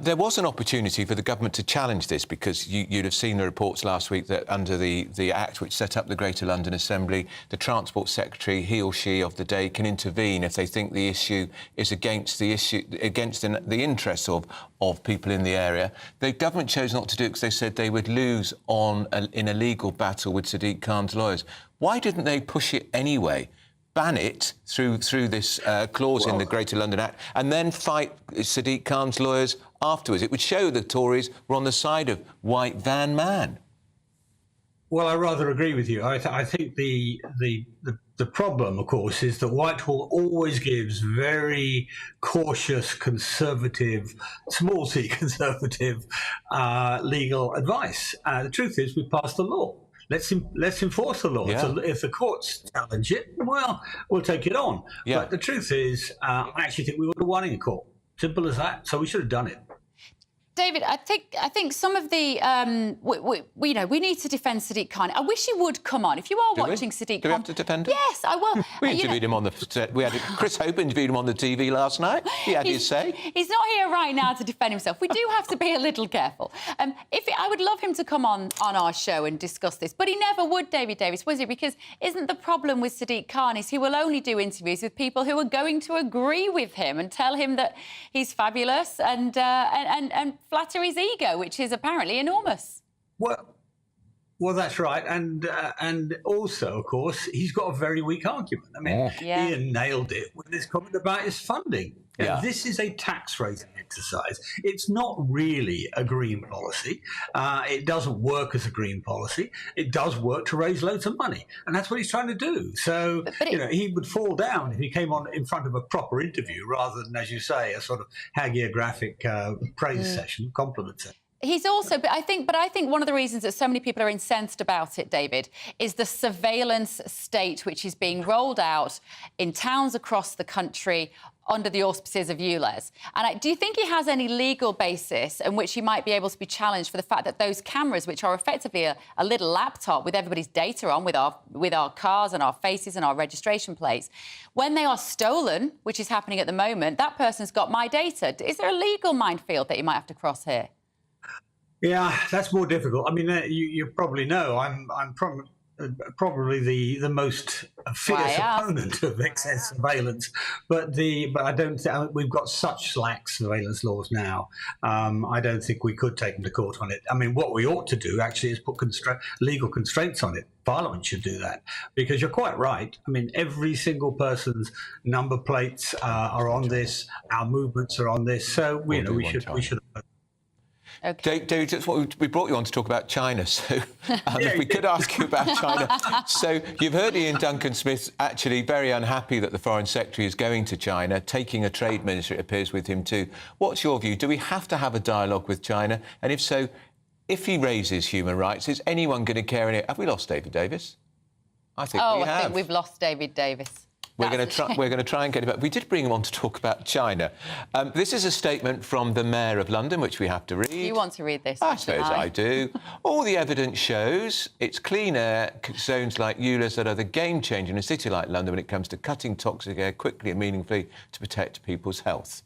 there was an opportunity for the government to challenge this, because you'd have seen the reports last week that under the Act which set up the Greater London Assembly, the Transport Secretary, he or she of the day, can intervene if they think the issue is against the interests of people in the area. The government chose not to do it because they said they would lose in a legal battle with Sadiq Khan's lawyers. Why didn't they push it anyway? ban it through this clause in the Greater London Act, and then fight Sadiq Khan's lawyers afterwards. It would show the Tories were on the side of white van man. Well, I rather agree with you. I think the problem, of course, is that Whitehall always gives very cautious, conservative, small c conservative legal advice. The truth is, we've passed the law. Let's enforce the law. Yeah. If the courts challenge it, well, we'll take it on. Yeah. But the truth is, I actually think we would have won in court. Simple as that. So we should have done it. David, I think some of the we need to defend Sadiq Khan. I wish he would come on. If you are watching Sadiq Khan, do we have to defend him? Yes, I will. We interviewed him on the. We had Chris Hope interviewed him on the TV last night. He had his say. He's not here right now to defend himself. We do have to be a little careful. I would love him to come on our show and discuss this, but he never would, David Davis, was he? Because isn't the problem with Sadiq Khan is he will only do interviews with people who are going to agree with him and tell him that he's fabulous and flatter his ego, which is apparently enormous. Well, that's right, and also, of course, he's got a very weak argument. I mean, Ian nailed it with his comment about his funding. Yeah. This is a tax raising exercise. It's not really a green policy. It doesn't work as a green policy. It does work to raise loads of money, and that's what he's trying to do. So, he would fall down if he came on in front of a proper interview rather than, as you say, a sort of hagiographic praise session, compliment session. He's also, but I think one of the reasons that so many people are incensed about it, David, is the surveillance state which is being rolled out in towns across the country under the auspices of ULEZ. And do you think he has any legal basis in which he might be able to be challenged for the fact that those cameras, which are effectively a little laptop with everybody's data on, with our cars and our faces and our registration plates, when they are stolen, which is happening at the moment, that person's got my data. Is there a legal minefield that you might have to cross here? Yeah, that's more difficult. I mean, you probably know I'm probably the most fierce opponent of excess surveillance, but I don't think we've got such lax surveillance laws now. I don't think we could take them to court on it. I mean, what we ought to do actually is put legal constraints on it. Parliament should do that, because you're quite right. I mean, every single person's number plates are on this. Our movements are on this. So we should. Okay. David, that's what we brought you on to talk about China. So if we could ask you about China. So you've heard Ian Duncan-Smith actually very unhappy that the Foreign Secretary is going to China, taking a trade minister, it appears, with him too. What's your view? Do we have to have a dialogue with China? And if so, if he raises human rights, is anyone going to care in it? Have we lost David Davis? I think we have. I think we've lost David Davis. We're going to try and get it back. We did bring him on to talk about China. This is a statement from the Mayor of London, which we have to read. You want to read this? I suppose I do. All the evidence shows it's clean air zones like ULEZ that are the game changer in a city like London when it comes to cutting toxic air quickly and meaningfully to protect people's health.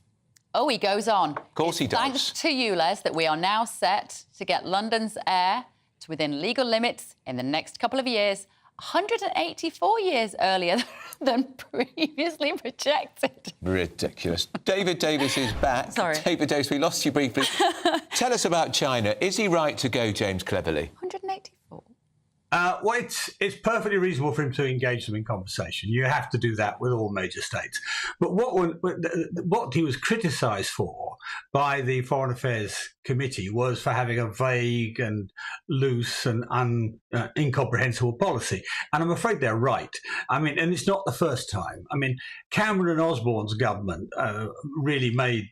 Oh, he goes on. Of course he does. Thanks to ULEZ that we are now set to get London's air to within legal limits in the next couple of years, 184 years earlier than previously projected. Ridiculous. David Davis is back. Sorry. David Davis, we lost you briefly. Tell us about China. Is he right to go, James Cleverly? 184. Well, it's perfectly reasonable for him to engage them in conversation. You have to do that with all major states. But what he was criticised for by the Foreign Affairs Committee was for having a vague and loose and incomprehensible policy. And I'm afraid they're right. I mean, and it's not the first time. I mean, Cameron and Osborne's government really made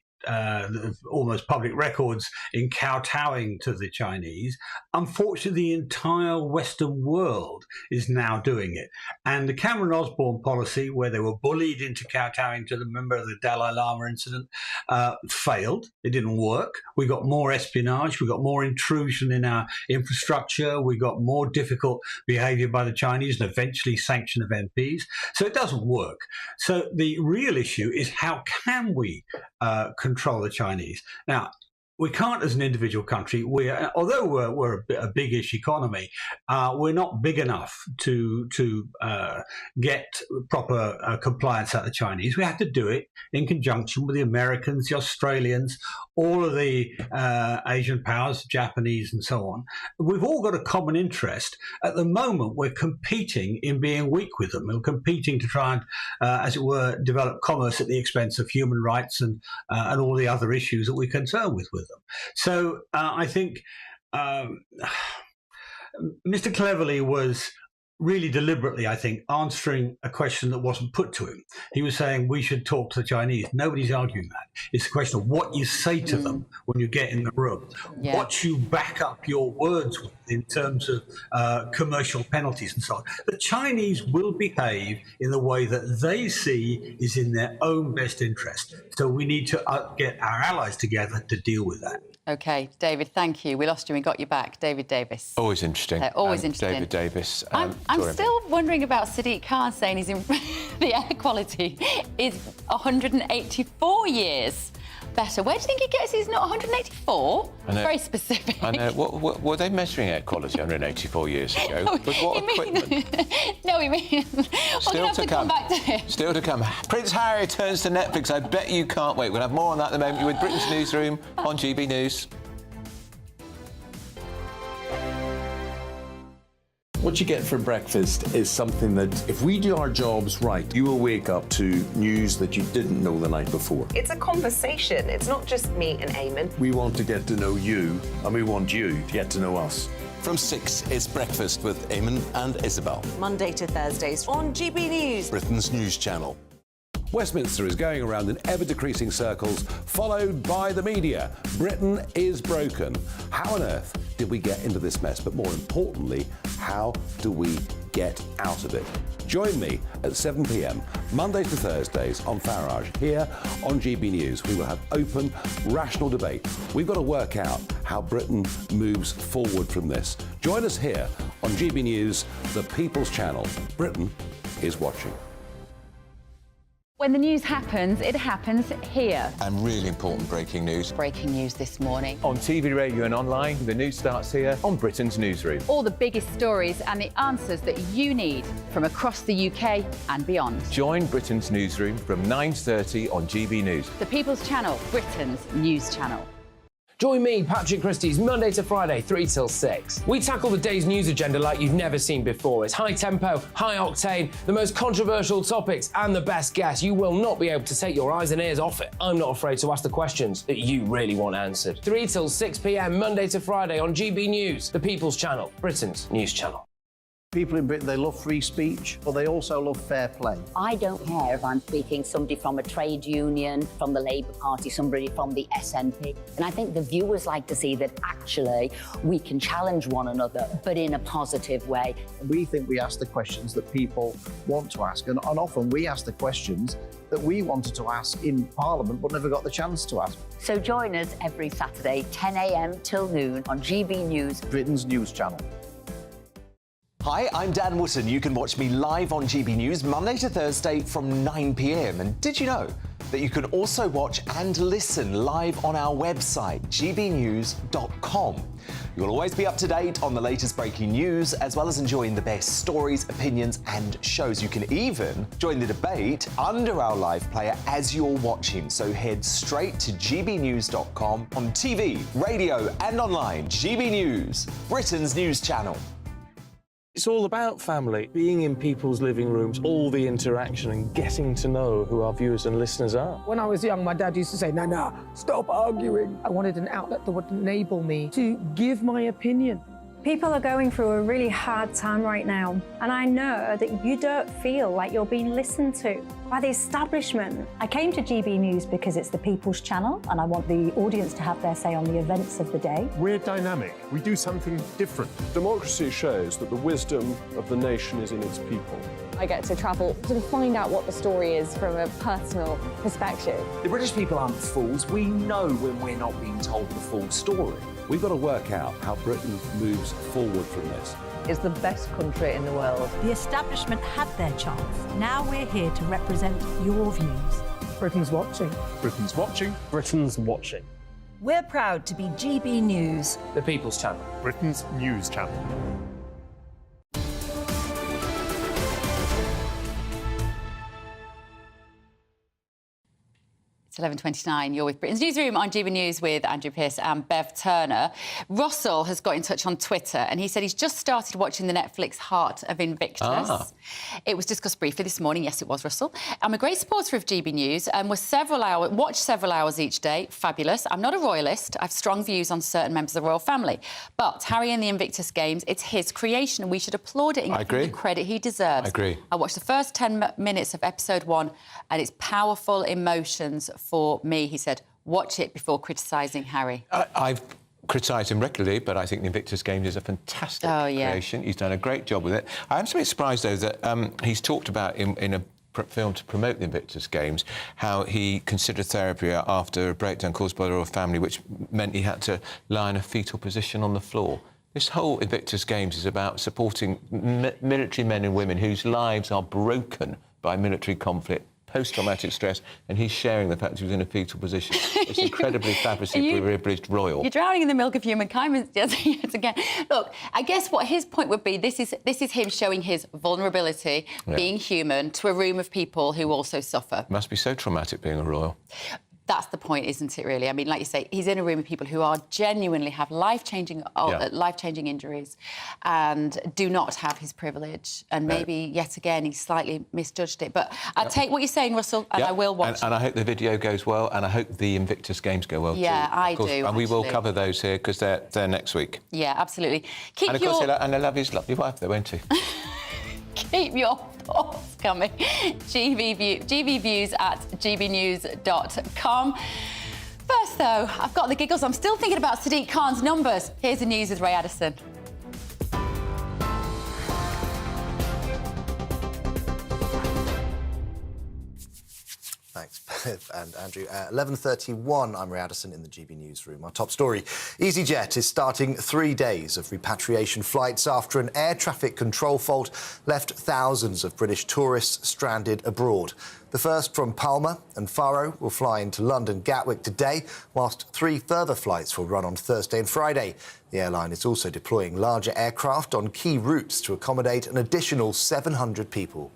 almost public records in kowtowing to the Chinese. Unfortunately, the entire Western world is now doing it. And the Cameron-Osborne policy, where they were bullied into kowtowing to the member of the Dalai Lama incident, failed. It didn't work. We got more espionage. We got more intrusion in our infrastructure. We got more difficult behaviour by the Chinese and eventually sanction of MPs. So it doesn't work. So the real issue is how can we control the Chinese? Now, we can't, as an individual country, although we're a big-ish economy, we're not big enough to get proper compliance out of the Chinese. We have to do it in conjunction with the Americans, the Australians, all of the Asian powers, Japanese and so on. We've all got a common interest. At the moment, we're competing in being weak with them. We're competing to try and, as it were, develop commerce at the expense of human rights and all the other issues that we're concerned with them. So I think Mr. Cleverly was really deliberately, I think, answering a question that wasn't put to him. He was saying we should talk to the Chinese. Nobody's arguing that. It's a question of what you say to them when you get in the room, what you back up your words with in terms of commercial penalties and so on. The Chinese will behave in the way that they see is in their own best interest. So we need to get our allies together to deal with that. OK, David, thank you. We lost you, we got you back. David Davis. Always interesting. Always interesting. David Davis. I'm still wondering about Sadiq Khan saying he's in the air quality is 184 years better. Where do you think he gets? He's not 184. Very specific. I know. What were they measuring air quality 184 years ago? No, we mean. Still to come. Back to him. Still to come. Prince Harry returns to Netflix. I bet you can't wait. We'll have more on that in a moment. You're with Britain's Newsroom on GB News. What you get for breakfast is something that, if we do our jobs right, you will wake up to news that you didn't know the night before. It's a conversation. It's not just me and Eamon. We want to get to know you, and we want you to get to know us. From 6, it's Breakfast with Eamon and Isabel. Monday to Thursdays on GB News, Britain's news channel. Westminster is going around in ever-decreasing circles, followed by the media. Britain is broken. How on earth did we get into this mess? But more importantly, how do we get out of it? Join me at 7 p.m, Mondays to Thursdays on Farage, here on GB News. We will have open, rational debate. We've got to work out how Britain moves forward from this. Join us here on GB News, the People's Channel. Britain is watching. When the news happens, it happens here. And really important breaking news. Breaking news this morning. On TV, radio and online, the news starts here on Britain's Newsroom. All the biggest stories and the answers that you need from across the UK and beyond. Join Britain's Newsroom from 9:30 on GB News. The People's Channel, Britain's news channel. Join me, Patrick Christie's, Monday to Friday, 3 till 6. We tackle the day's news agenda like you've never seen before. It's high tempo, high octane, the most controversial topics and the best guests. You will not be able to take your eyes and ears off it. I'm not afraid to ask the questions that you really want answered. 3 till 6 p.m, Monday to Friday on GB News, the People's Channel, Britain's news channel. People in Britain, they love free speech, but they also love fair play. I don't care if I'm speaking somebody from a trade union, from the Labour Party, somebody from the SNP. And I think the viewers like to see that actually we can challenge one another, but in a positive way. We think we ask the questions that people want to ask, and often we ask the questions that we wanted to ask in Parliament but never got the chance to ask. So join us every Saturday, 10 a.m. till noon on GB News, Britain's news channel. Hi, I'm Dan Wootton. You can watch me live on GB News Monday to Thursday from 9 p.m. And did you know that you can also watch and listen live on our website, gbnews.com? You'll always be up to date on the latest breaking news, as well as enjoying the best stories, opinions and shows. You can even join the debate under our live player as you're watching. So head straight to gbnews.com on TV, radio and online. GB News, Britain's news channel. It's all about family, being in people's living rooms, all the interaction and getting to know who our viewers and listeners are. When I was young, my dad used to say, "Nah, stop arguing." I wanted an outlet that would enable me to give my opinion. People are going through a really hard time right now, and I know that you don't feel like you're being listened to by the establishment. I came to GB News because it's the People's Channel, and I want the audience to have their say on the events of the day. We're dynamic. We do something different. Democracy shows that the wisdom of the nation is in its people. I get to travel to find out what the story is from a personal perspective. The British people aren't fools. We know when we're not being told the full story. We've got to work out how Britain moves forward from this. It's the best country in the world. The establishment had their chance. Now we're here to represent your views. Britain's watching. Britain's watching. Britain's watching. We're proud to be GB News, the People's Channel, Britain's news channel. It's 11:29. You're with Britain's Newsroom on GB News with Andrew Pearce and Bev Turner. Russell has got in touch on Twitter and he said he's just started watching the Netflix Heart of Invictus. It was discussed briefly this morning. Yes, it was, Russell. I'm a great supporter of GB News and watch several hours each day. Fabulous. I'm not a royalist. I have strong views on certain members of the royal family. But Harry and the Invictus Games, it's his creation and we should applaud it and give him the credit he deserves. I agree. I watched the first 10 minutes of episode 1 and it's powerful emotions for me, he said. Watch it before criticising Harry. I've criticised him regularly, but I think the Invictus Games is a fantastic creation. He's done a great job with it. I'm a bit surprised, though, that he's talked about in a film to promote the Invictus Games, how he considered therapy after a breakdown caused by the royal family, which meant he had to lie in a fetal position on the floor. This whole Invictus Games is about supporting military men and women whose lives are broken by military conflict, post-traumatic stress, and he's sharing the fact that he was in a fetal position. It's incredibly fabulously privileged royal. You're drowning in the milk of humankind yet again. Look, I guess what his point would be, this is him showing his vulnerability, being human, to a room of people who also suffer. It must be so traumatic being a royal. That's the point, isn't it, really? I mean, like you say, he's in a room of people who are genuinely have life-changing injuries and do not have his privilege. And maybe, yet again, he slightly misjudged it. But I take what you're saying, Russell, and I will watch. And I hope the video goes well, and I hope the Invictus Games go well, too. Yeah, I do, And we will cover those here, because they're next week. Yeah, absolutely. And, of course, he'll love his lovely wife, though, won't he? Keep your thoughts coming. gbviews@gbnews.com. First, though, I've got the giggles. I'm still thinking about Sadiq Khan's numbers. Here's the news with Ray Addison. Thanks, Bev and Andrew. 11:31, I'm Ray Addison in the GB Newsroom. Our top story, EasyJet is starting 3 days of repatriation flights after an air traffic control fault left thousands of British tourists stranded abroad. The first from Palma and Faro will fly into London Gatwick today, whilst 3 further flights will run on Thursday and Friday. The airline is also deploying larger aircraft on key routes to accommodate an additional 700 people.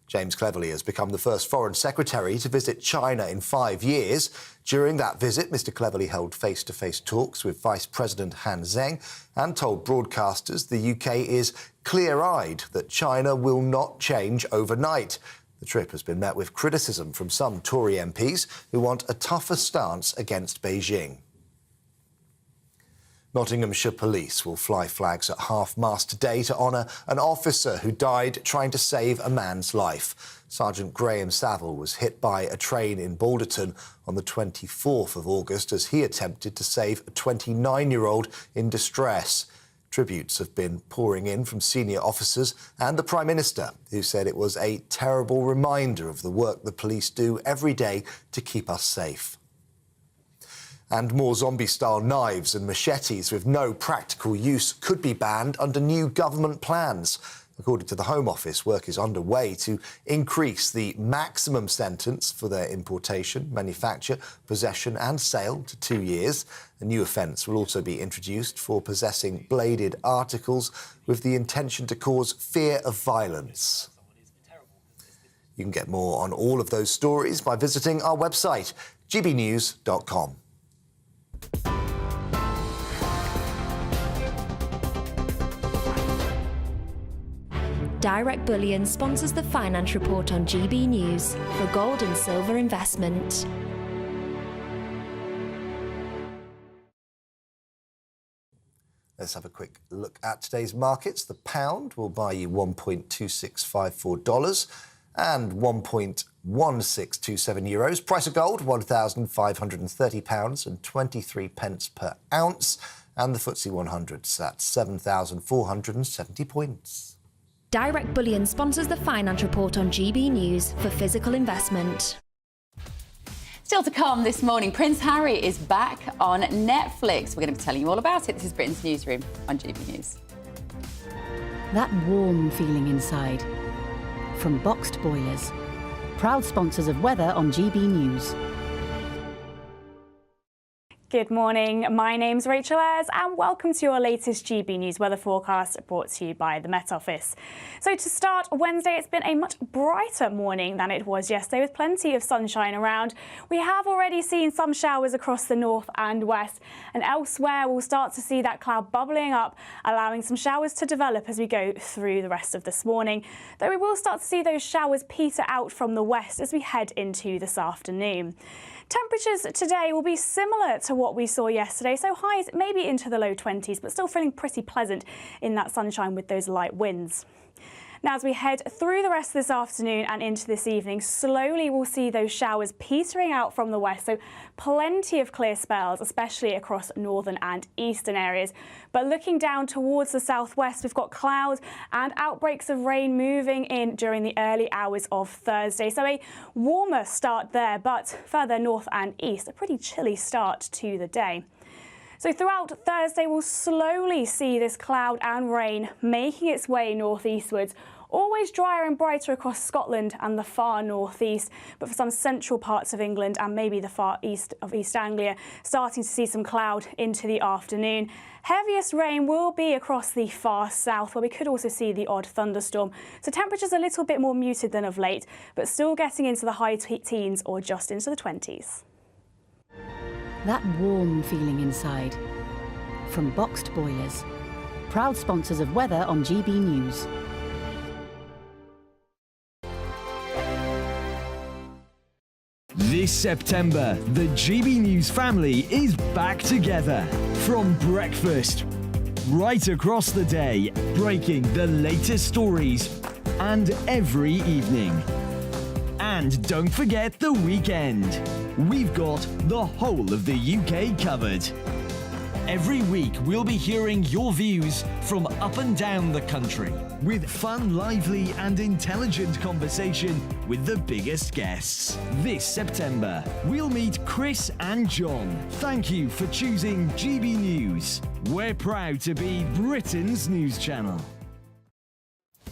James Cleverly has become the first Foreign Secretary to visit China in 5 years. During that visit, Mr Cleverly held face-to-face talks with Vice President Han Zheng and told broadcasters the UK is clear-eyed that China will not change overnight. The trip has been met with criticism from some Tory MPs who want a tougher stance against Beijing. Nottinghamshire Police will fly flags at half-mast today to honour an officer who died trying to save a man's life. Sergeant Graham Saville was hit by a train in Balderton on the 24th of August as he attempted to save a 29-year-old in distress. Tributes have been pouring in from senior officers and the Prime Minister, who said it was a terrible reminder of the work the police do every day to keep us safe. And more zombie-style knives and machetes with no practical use could be banned under new government plans. According to the Home Office, work is underway to increase the maximum sentence for their importation, manufacture, possession and sale to 2 years. A new offence will also be introduced for possessing bladed articles with the intention to cause fear of violence. You can get more on all of those stories by visiting our website, gbnews.com. Direct Bullion sponsors the Finance Report on GB News for gold and silver investment. Let's have a quick look at today's markets. The pound will buy you $1.2654 and €1.1627. Price of gold, £1,530 and 23 pence per ounce. And the FTSE 100's at 7,470 points. Direct Bullion sponsors the Finance Report on GB News for physical investment. Still to come this morning, Prince Harry is back on Netflix. We're going to be telling you all about it. This is Britain's Newsroom on GB News. That warm feeling inside. From Boxed Boilers, proud sponsors of weather on GB News. Good morning, my name's Rachel Ayres and welcome to your latest GB News weather forecast brought to you by the Met Office. So to start Wednesday, it's been a much brighter morning than it was yesterday with plenty of sunshine around. We have already seen some showers across the north and west, and elsewhere we'll start to see that cloud bubbling up, allowing some showers to develop as we go through the rest of this morning. Though we will start to see those showers peter out from the west as we head into this afternoon. Temperatures today will be similar to what we saw yesterday, so highs maybe into the low 20s, but still feeling pretty pleasant in that sunshine with those light winds. Now, as we head through the rest of this afternoon and into this evening, slowly we'll see those showers petering out from the west, so plenty of clear spells, especially across northern and eastern areas. But looking down towards the southwest, we've got clouds and outbreaks of rain moving in during the early hours of Thursday. So a warmer start there, but further north and east, a pretty chilly start to the day. So throughout Thursday, we'll slowly see this cloud and rain making its way northeastwards. Always drier and brighter across Scotland and the far northeast, but for some central parts of England and maybe the far east of East Anglia, starting to see some cloud into the afternoon. Heaviest rain will be across the far south, where we could also see the odd thunderstorm. So temperatures a little bit more muted than of late, but still getting into the high teens or just into the 20s. That warm feeling inside. From Boxed Boilers, proud sponsors of weather on GB News. This September, the GB News family is back together. From breakfast, right across the day, breaking the latest stories, and every evening. And don't forget the weekend. We've got the whole of the UK covered. Every week, we'll be hearing your views from up and down the country, with fun, lively and intelligent conversation with the biggest guests. This September, we'll meet Chris and John. Thank you for choosing GB News. We're proud to be Britain's news channel.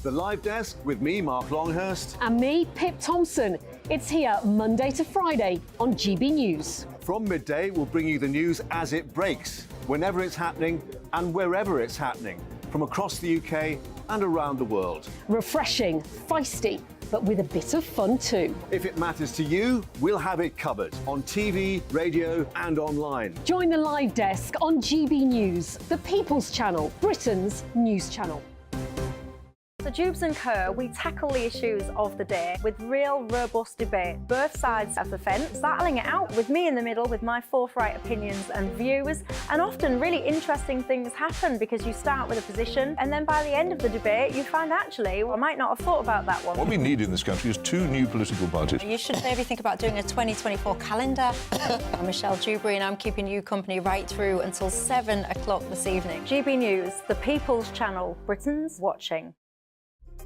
The Live Desk with me, Mark Longhurst. And me, Pip Thompson. It's here Monday to Friday on GB News. From midday, we'll bring you the news as it breaks, whenever it's happening and wherever it's happening, from across the UK and around the world. Refreshing, feisty, but with a bit of fun too. If it matters to you, we'll have it covered on TV, radio and online. Join the Live Desk on GB News, the People's Channel, Britain's news channel. So Jubes and Kerr, we tackle the issues of the day with real robust debate, both sides of the fence, battling it out with me in the middle with my forthright opinions and views. And often really interesting things happen because you start with a position and then by the end of the debate you find actually, well, I might not have thought about that one. What we need in this country is two new political parties. You should maybe think about doing a 2024 calendar. I'm Michelle Dewberry and I'm keeping you company right through until 7 o'clock this evening. GB News, the People's Channel, Britain's watching.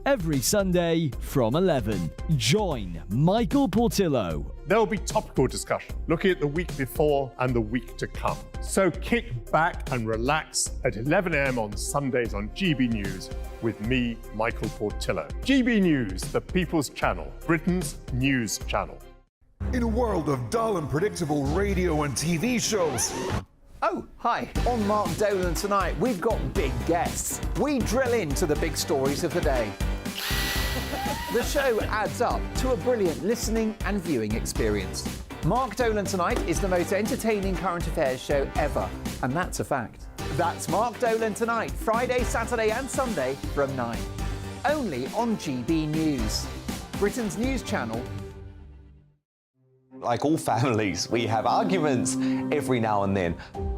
Every Sunday from 11, join Michael Portillo. There will be topical discussion, looking at the week before and the week to come. So kick back and relax at 11 a.m. on Sundays on GB News with me, Michael Portillo. GB News, the People's Channel, Britain's news channel. In a world of dull and predictable radio and TV shows. Oh, hi. On Mark Dolan tonight, we've got big guests. We drill into the big stories of the day. The show adds up to a brilliant listening and viewing experience. Mark Dolan Tonight is the most entertaining current affairs show ever, and that's a fact. That's Mark Dolan Tonight, Friday, Saturday and Sunday from 9. Only on GB News, Britain's news channel. Like all families, we have arguments every now and then,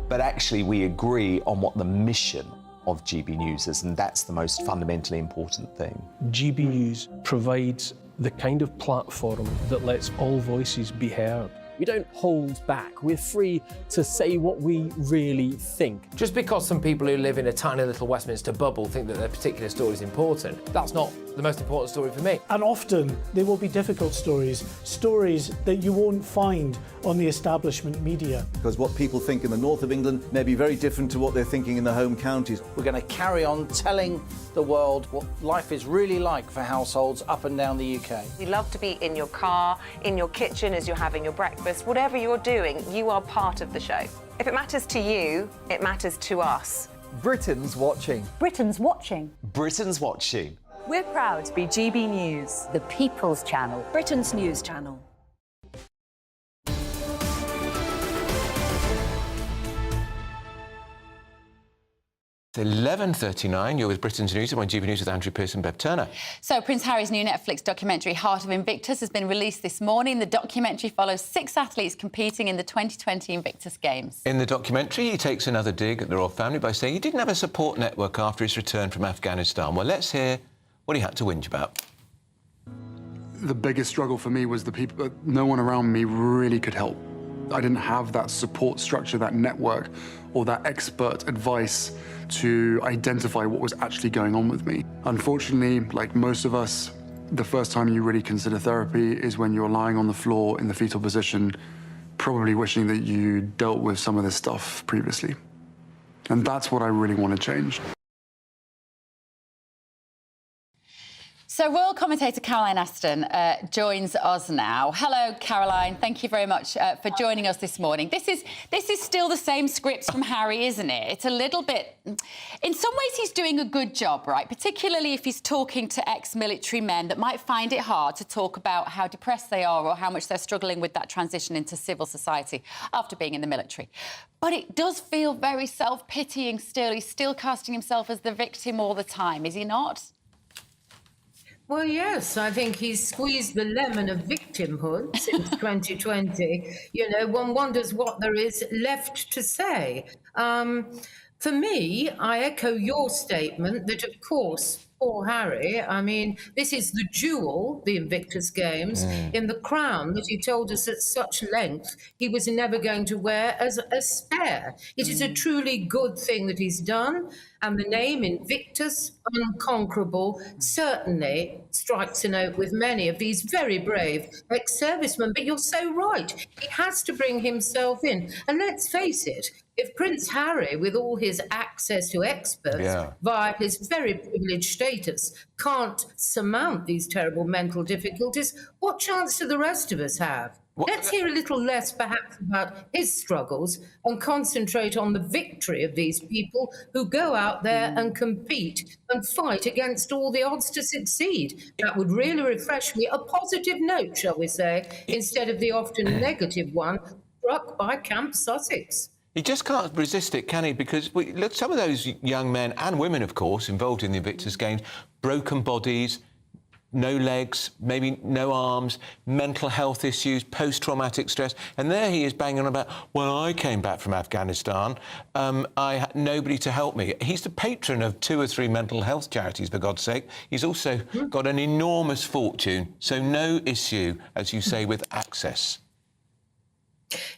but actually we agree on what the mission of GB News is, and that's the most fundamentally important thing. GB News provides the kind of platform that lets all voices be heard. We don't hold back. We're free to say what we really think. Just because some people who live in a tiny little Westminster bubble think that their particular story is important, that's not the most important story for me. And often they will be difficult stories, stories that you won't find on the establishment media. Because what people think in the north of England may be very different to what they're thinking in the home counties. We're going to carry on telling the world what life is really like for households up and down the UK. You love to be in your car, in your kitchen as you're having your breakfast. Whatever you're doing, you are part of the show. If it matters to you, it matters to us. Britain's watching. Britain's watching. Britain's watching. We're proud to be GB News. The People's Channel. Britain's news channel. It's 11:39. You're with Britain's News. I'm on GB News with Andrew Pearson and Bev Turner. So Prince Harry's new Netflix documentary, Heart of Invictus, has been released this morning. The documentary follows 6 athletes competing in the 2020 Invictus Games. In the documentary, he takes another dig at the royal family by saying he didn't have a support network after his return from Afghanistan. Well, let's hear what he had to whinge about. The biggest struggle for me was the people that no one around me really could help. I didn't have that support structure, that network, or that expert advice to identify what was actually going on with me. Unfortunately, like most of us, the first time you really consider therapy is when you're lying on the floor in the fetal position, probably wishing that you dealt with some of this stuff previously. And that's what I really want to change. So royal commentator Caroline Aston joins us now. Hello, Caroline. Thank you very much for joining us this morning. This is still the same scripts from Harry, isn't it? It's a little bit... In some ways, he's doing a good job, right? Particularly if he's talking to ex-military men that might find it hard to talk about how depressed they are or how much they're struggling with that transition into civil society after being in the military. But it does feel very self-pitying still. He's still casting himself as the victim all the time, is he not? Well, yes, I think he's squeezed the lemon of victimhood since 2020. You know, one wonders what there is left to say. For me, I echo your statement that, of course, poor Harry, I mean, this is the jewel, the Invictus Games, in the crown that he told us at such length he was never going to wear as a spare. It is a truly good thing that he's done, and the name Invictus, unconquerable, certainly strikes a note with many of these very brave ex-servicemen. But you're so right, he has to bring himself in. And let's face it, if Prince Harry, with all his access to experts via his very privileged status, can't surmount these terrible mental difficulties, what chance do the rest of us have? Let's hear a little less, perhaps, about his struggles and concentrate on the victory of these people who go out there and compete and fight against all the odds to succeed. That would really refresh me. A positive note, shall we say, instead of the often negative one struck by Camp Sussex. He just can't resist it, can he? Because look, some of those young men and women, of course, involved in the Invictus Games, broken bodies, no legs, maybe no arms, mental health issues, post-traumatic stress. And there he is banging on about, well, I came back from Afghanistan. I had nobody to help me. He's the patron of 2 or 3 mental health charities, for God's sake. He's also got an enormous fortune, so no issue, as you say, with access.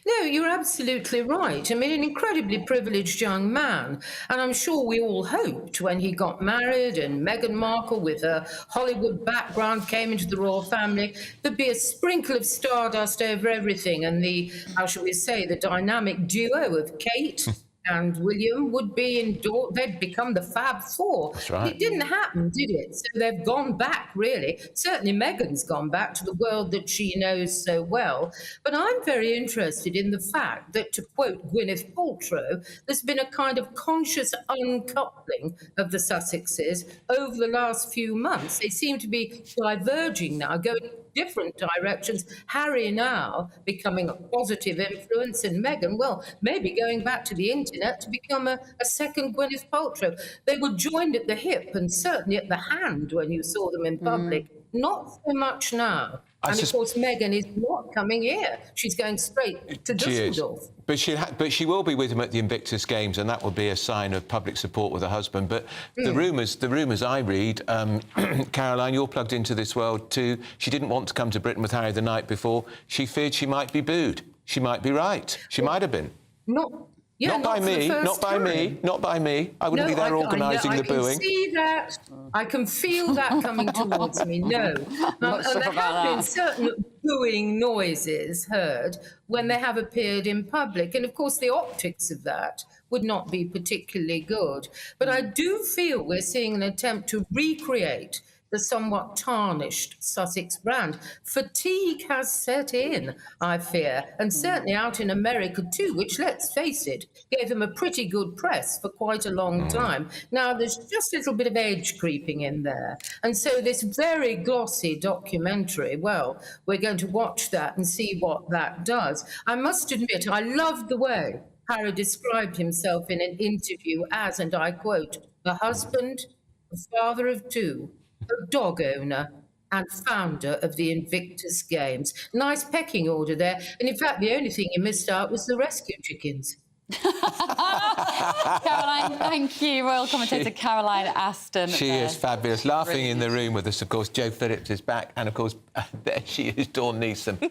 No, you're absolutely right. I mean, an incredibly privileged young man. And I'm sure we all hoped when he got married and Meghan Markle, with her Hollywood background, came into the royal family, there'd be a sprinkle of stardust over everything. And the, how shall we say, the dynamic duo of Kate and William would be they'd become the Fab Four. That's right. It didn't happen, did it? So they've gone back, really. Certainly Meghan's gone back to the world that she knows so well. But I'm very interested in the fact that, to quote Gwyneth Paltrow, there's been a kind of conscious uncoupling of the Sussexes over the last few months. They seem to be diverging now, going different directions. Harry now becoming a positive influence, and Meghan, well, maybe going back to the internet to become a second Gwyneth Paltrow. They were joined at the hip and certainly at the hand when you saw them in public. Not so much now. And of course, Meghan is not coming here. She's going straight to Dusseldorf. But she will be with him at the Invictus Games, and that will be a sign of public support with her husband. But the rumours I read, Caroline, you're plugged into this world too. She didn't want to come to Britain with Harry the night before. She feared she might be booed. She might be right. She might have been. Yeah, not by for the me, first not by me, time. not by me. I wouldn't be there organising the booing. I can see that. I can feel that coming towards me. No. Not And sure there about have been that. certain booing noises heard when they have appeared in public. And of course, the optics of that would not be particularly good. But I do feel we're seeing an attempt to recreate the somewhat tarnished Sussex brand. Fatigue has set in, I fear, and certainly out in America too, which, let's face it, gave him a pretty good press for quite a long time. Now, there's just a little bit of edge creeping in there. And so this very glossy documentary, well, we're going to watch that and see what that does. I must admit, I loved the way Harry described himself in an interview as, and I quote, a husband, a father of two, a dog owner, and founder of the Invictus Games. Nice pecking order there. And in fact, the only thing you missed out was the rescue chickens. Caroline, thank you. Royal commentator Caroline Aston. She is fabulous. Laughing in the room with us, of course, Jo Phillips is back. And, of course, there she is, Dawn Neeson.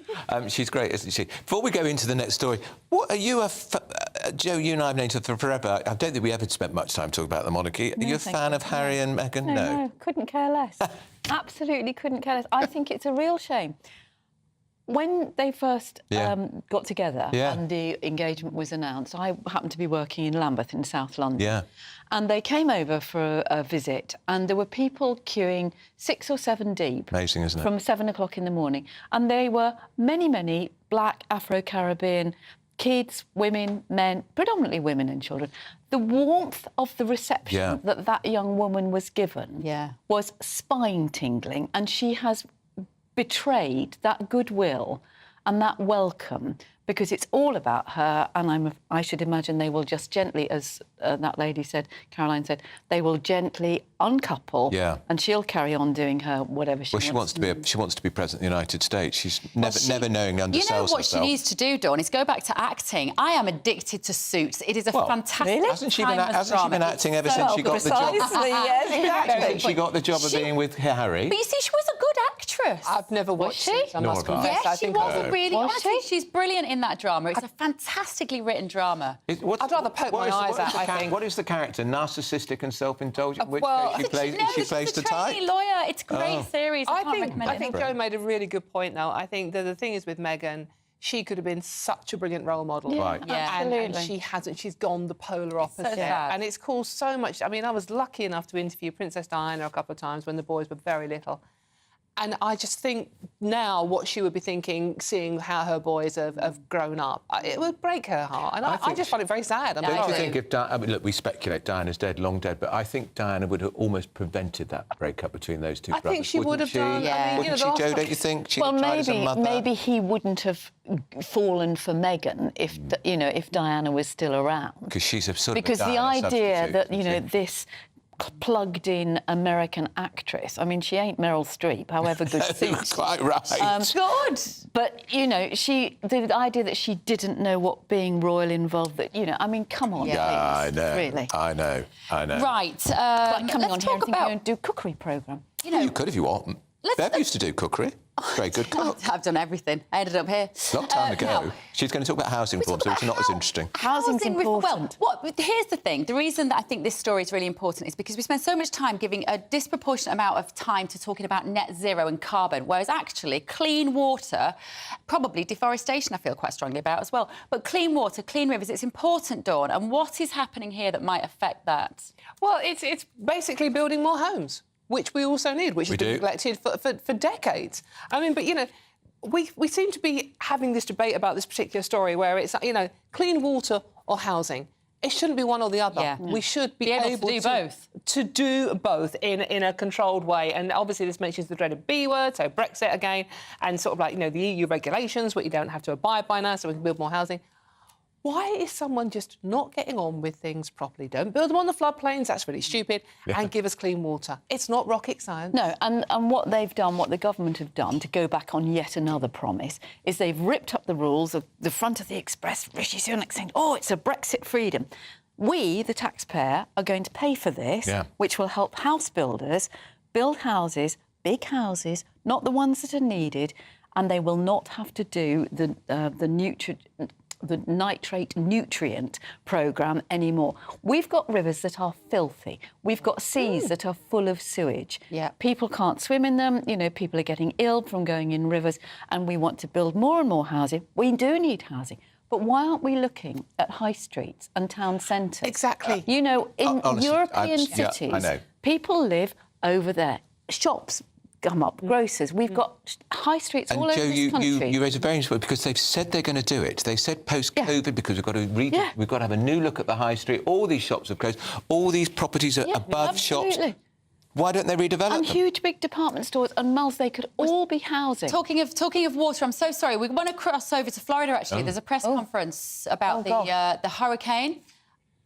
She's great, isn't she? Before we go into the next story, what are you Jo, you and I have known each other forever. I don't think we ever spent much time talking about the monarchy. Are you a fan of Harry and Meghan? No, couldn't care less. Absolutely couldn't care less. I think it's a real shame. When they first got together and the engagement was announced, I happened to be working in Lambeth in South London. Yeah. And they came over for a visit, and there were people queuing 6 or 7 deep. Amazing, isn't it? From 7 o'clock in the morning. And they were many, many black Afro-Caribbean kids, women, men, predominantly women and children. The warmth of the reception that that young woman was given was spine-tingling, and she has betrayed that goodwill and that welcome because it's all about her, and I should imagine they will just gently, as that lady said, Caroline said, they will gently uncouple and she'll carry on doing her whatever she wants to be. She wants to be president of the United States. She's never knowing undersells herself. You know what she needs to do, Dawn, is go back to acting. I am addicted to Suits. It is a fantastic Hasn't she been acting ever since she got the job? Yes, exactly. Ever since she got the job of being with Harry. But you see, she was a good actress. I've never watched Suits, I must confess. Yes, she was really. Was honestly, she's brilliant in that drama. It's a fantastically written drama. I'd rather poke my eyes out, I think. What is the character? Narcissistic and self-indulgent? Which she plays the type? Lawyer. It's a great series. I think Jo made a really good point, though. I think that the thing is with Meghan, she could have been such a brilliant role model. Yeah, right. And she hasn't. She's gone the polar opposite. So sad. And it's caused so much. I mean, I was lucky enough to interview Princess Diana a couple of times when the boys were very little. And I just think now what she would be thinking, seeing how her boys have grown up, it would break her heart. And I just find it very sad. Don't you think if I mean, look, we speculate Diana's dead, long dead, but I think Diana would have almost prevented that breakup between those two brothers. I think she would have done. Yeah. Wouldn't she, Jo, don't you think? Well, maybe he wouldn't have fallen for Meghan if if Diana was still around. Because she's a sort of because the idea that this plugged-in American actress. I mean, she ain't Meryl Streep, however good suits. Quite right. Good. But, the idea that she didn't know what being royal involved, I mean, come on. Yeah, please. I know. Really. I know. Right. It's like coming on let's here and talk thinking you're going to do a cookery programme. You could if you want. Bev used to do cookery. Very good cook. I've done everything. I ended up here. Long time ago. Now, she's going to talk about housing reform, so it's not as interesting. Housing's important. Well, here's the thing. The reason that I think this story is really important is because we spend so much time giving a disproportionate amount of time to talking about net zero and carbon, whereas actually clean water, probably deforestation I feel quite strongly about as well, but clean water, clean rivers, it's important, Dawn. And what is happening here that might affect that? Well, it's basically building more homes, which we also need, which has been neglected for decades. I mean, but, we seem to be having this debate about this particular story where it's, clean water or housing. It shouldn't be one or the other. Yeah. We should be able to do both. To do both in a controlled way. And obviously this mentions the dreaded B word, so Brexit again, and sort of like, the EU regulations, what you don't have to abide by now, so we can build more housing. Why is someone just not getting on with things properly? Don't build them on the floodplains, that's really stupid, and give us clean water. It's not rocket science. No, and what they've done, what the government have done, to go back on yet another promise, is they've ripped up the rules of the front of the Express, Rishi Sunak saying, it's a Brexit freedom. We, the taxpayer, are going to pay for this, which will help house builders build houses, big houses, not the ones that are needed, and they will not have to do the the nitrate nutrient programme anymore. We've got rivers that are filthy. We've got seas that are full of sewage. Yeah. People can't swim in them. You know, people are getting ill from going in rivers, and we want to build more and more housing. We do need housing. But why aren't we looking at high streets and town centres? Exactly. You know, in honestly, European yeah, cities, I know. people live over there. Shops come up, grocers. We've got high streets all over this country. You raise a very interesting point, because they've said they're going to do it. They said post-COVID, because we've got to have a new look at the high street. All these shops are closed. All these properties are above shops. Why don't they redevelop And them? huge big department stores and malls, they could all be housing. Talking of water, I'm so sorry. We want to cross over to Florida, actually. There's a press conference about the hurricane,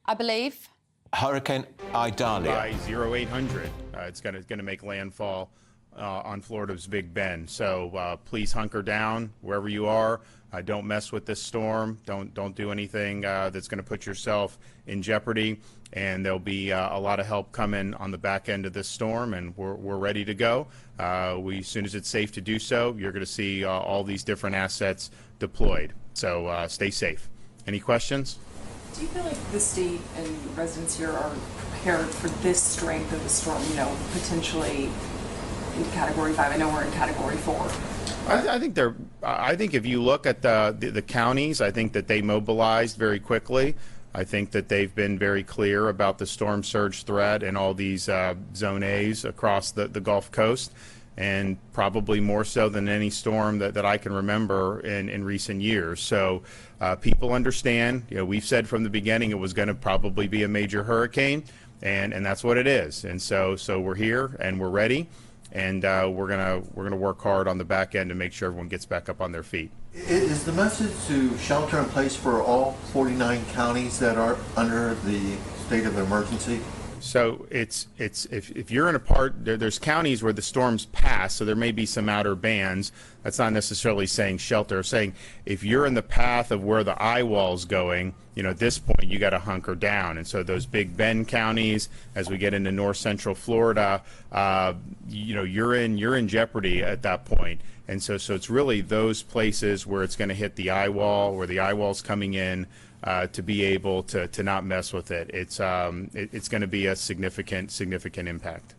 I believe. Hurricane Idalia. By 0800, it's going to make landfall on Florida's Big Bend. So please hunker down wherever you are. Don't mess with this storm. Don't do anything that's going to put yourself in jeopardy. And there'll be a lot of help coming on the back end of this storm, and we're ready to go. As soon as it's safe to do so, you're going to see all these different assets deployed. So stay safe. Any questions? Do you feel like the state and residents here are prepared for this strength of the storm, you know, potentially in Category 5? I know we're in Category 4. I think if you look at the counties, I think that they mobilized very quickly. I think that they've been very clear about the storm surge threat and all these Zone A's across the Gulf Coast, and probably more so than any storm that I can remember in recent years. So people understand. You know, we've said from the beginning it was going to probably be a major hurricane, and that's what it is. And so we're here and we're ready, and we're gonna work hard on the back end to make sure everyone gets back up on their feet. Is the message to shelter in place for all 49 counties that are under the state of emergency? So it's if you're in a part, there's counties where the storms pass, so there may be some outer bands. That's not necessarily saying shelter. Saying if you're in the path of where the eye wall's going, you know, at this point you got to hunker down. And so those Big Bend counties, as we get into north central Florida, you know, you're in jeopardy at that point. And so it's really those places where it's going to hit the eye wall, where the eye wall's coming in, to be able to not mess with it. It's going to be a significant impact.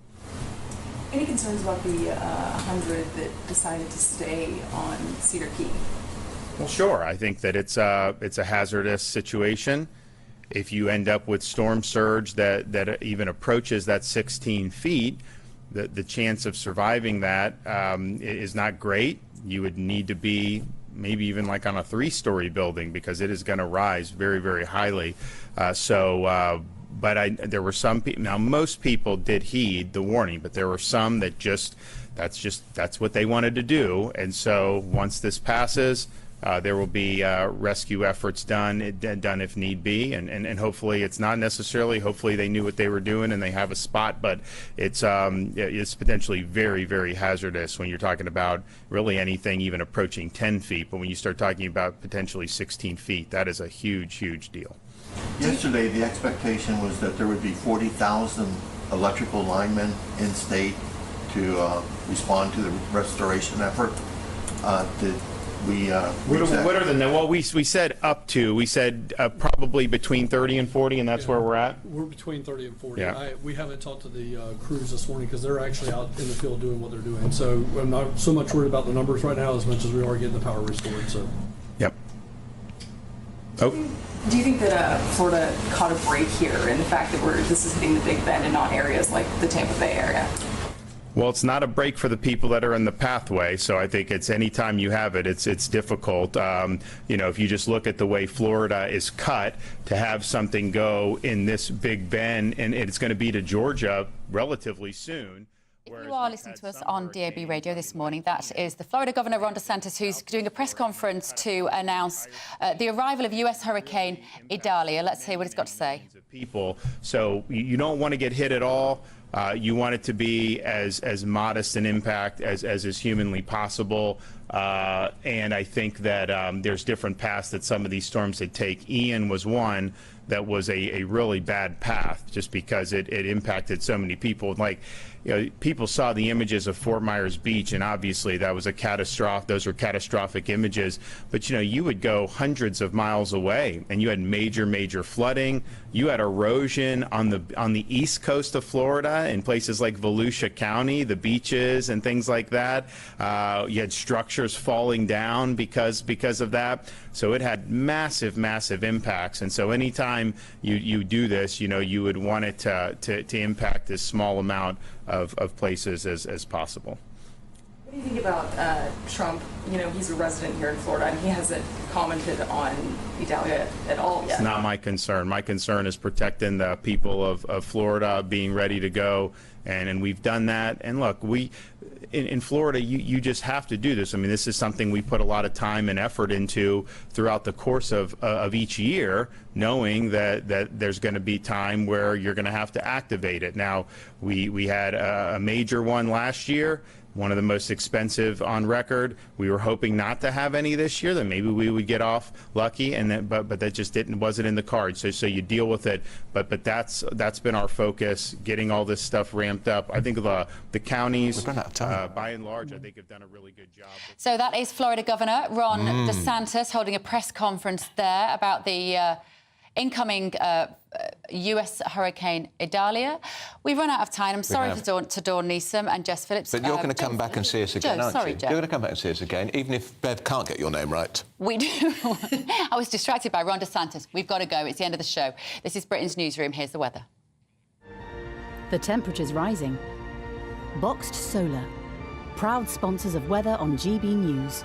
Any concerns about the 100 that decided to stay on Cedar Key? Well, sure. I think that it's a hazardous situation. If you end up with storm surge that even approaches that 16 feet, the chance of surviving that is not great. You would need to be maybe even like on a 3-story building, because it is going to rise very, very highly. But there were some people. Now, most people did heed the warning, but there were some that that's what they wanted to do. And so once this passes, there will be rescue efforts done if need be, and hopefully it's not necessarily. Hopefully they knew what they were doing and they have a spot, but it's potentially very, very hazardous when you're talking about really anything even approaching 10 feet. But when you start talking about potentially 16 feet, that is a huge, huge deal. Yesterday, the expectation was that there would be 40,000 electrical linemen in state to respond to the restoration effort. What are the well? We said up to. We said probably between 30 and 40, and that's where we're at. We're between 30 and 40. Yeah. We haven't talked to the crews this morning because they're actually out in the field doing what they're doing. So I'm not so much worried about the numbers right now as much as we are getting the power restored. So. Yep. Oh. Do you think that Florida caught a break here in the fact that this is hitting the Big Bend and not areas like the Tampa Bay area? Well, it's not a break for the people that are in the pathway, so I think it's anytime you have it, it's difficult. You know, if you just look at the way Florida is cut, to have something go in this Big Bend, and it's going to be to Georgia relatively soon. If you are listening to us on DAB Radio this morning, that is the Florida Governor Ron DeSantis, who's doing a press conference to announce the arrival of U.S. Hurricane Idalia. Let's hear what he's got to say. People, so you don't want to get hit at all. You want it to be as modest an impact as is humanly possible. And I think that there's different paths that some of these storms that take. Ian was one that was a really bad path just because it impacted so many people. Like, you know, people saw the images of Fort Myers Beach, and obviously that was a catastrophe. Those were catastrophic images. But, you know, you would go hundreds of miles away and you had major flooding. You had erosion on the east coast of Florida in places like Volusia County, the beaches and things like that. You had structures falling down because of that. So it had massive impacts. And so anytime you do this, you know, you would want it to impact as small amount of places as possible. What do you think about Trump? You know, he's a resident here in Florida, and he hasn't commented on Idalia at all yet. It's not my concern. My concern is protecting the people of Florida, being ready to go, and we've done that. And look, in Florida, you just have to do this. I mean, this is something we put a lot of time and effort into throughout the course of each year, knowing that there's going to be time where you're going to have to activate it. Now, we had a major one last year, one of the most expensive on record. We were hoping not to have any this year, that maybe we would get off lucky, and but that just wasn't in the cards. So you deal with it. But that's been our focus, getting all this stuff ramped up. I think the counties, by and large, I think have done a really good job. So that is Florida Governor Ron DeSantis holding a press conference there about the incoming US Hurricane Idalia. We've run out of time. I'm sorry to Dawn Newsome and Jess Phillips. But you're going to come back and see us again, aren't you? Joe. You're going to come back and see us again, even if Bev can't get your name right. We do. I was distracted by Ron DeSantis. We've got to go. It's the end of the show. This is Britain's Newsroom. Here's the weather. The temperature's rising. Boxed Solar, proud sponsors of weather on GB News.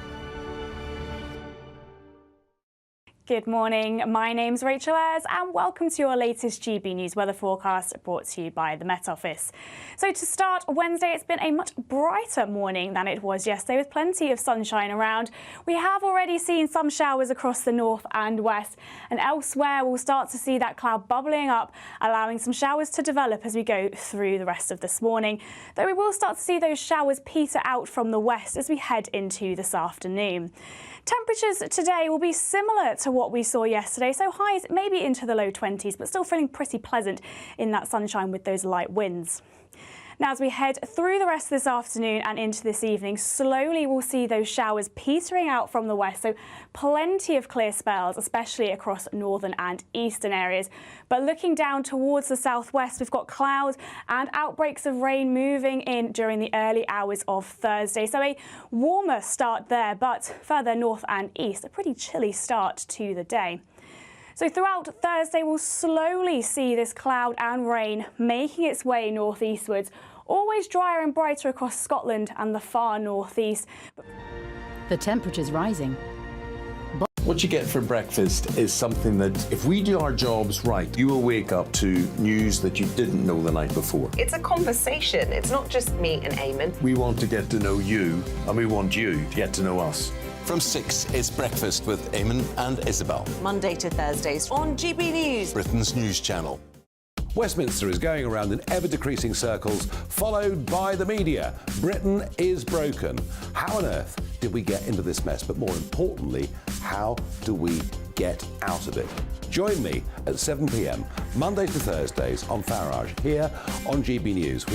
Good morning, my name's Rachel Ayres and welcome to your latest GB News weather forecast brought to you by the Met Office. So to start Wednesday, it's been a much brighter morning than it was yesterday with plenty of sunshine around. We have already seen some showers across the north and west, and elsewhere we'll start to see that cloud bubbling up, allowing some showers to develop as we go through the rest of this morning. Though we will start to see those showers peter out from the west as we head into this afternoon. Temperatures today will be similar to what we saw yesterday, so highs maybe into the low 20s, but still feeling pretty pleasant in that sunshine with those light winds. Now, as we head through the rest of this afternoon and into this evening, slowly we'll see those showers petering out from the west, so plenty of clear spells, especially across northern and eastern areas. But looking down towards the southwest, we've got clouds and outbreaks of rain moving in during the early hours of Thursday. So a warmer start there, but further north and east, a pretty chilly start to the day. So throughout Thursday, we'll slowly see this cloud and rain making its way northeastwards, always drier and brighter across Scotland and the far northeast. The temperature's rising. What you get for breakfast is something that, if we do our jobs right, you will wake up to news that you didn't know the night before. It's a conversation. It's not just me and Eamon. We want to get to know you, and we want you to get to know us. From 6, it's Breakfast with Eamon and Isabel. Monday to Thursdays on GB News, Britain's news channel. Westminster is going around in ever-decreasing circles, followed by the media. Britain is broken. How on earth did we get into this mess? But more importantly, how do we get out of it? Join me at 7 p.m, Monday to Thursdays on Farage, here on GB News.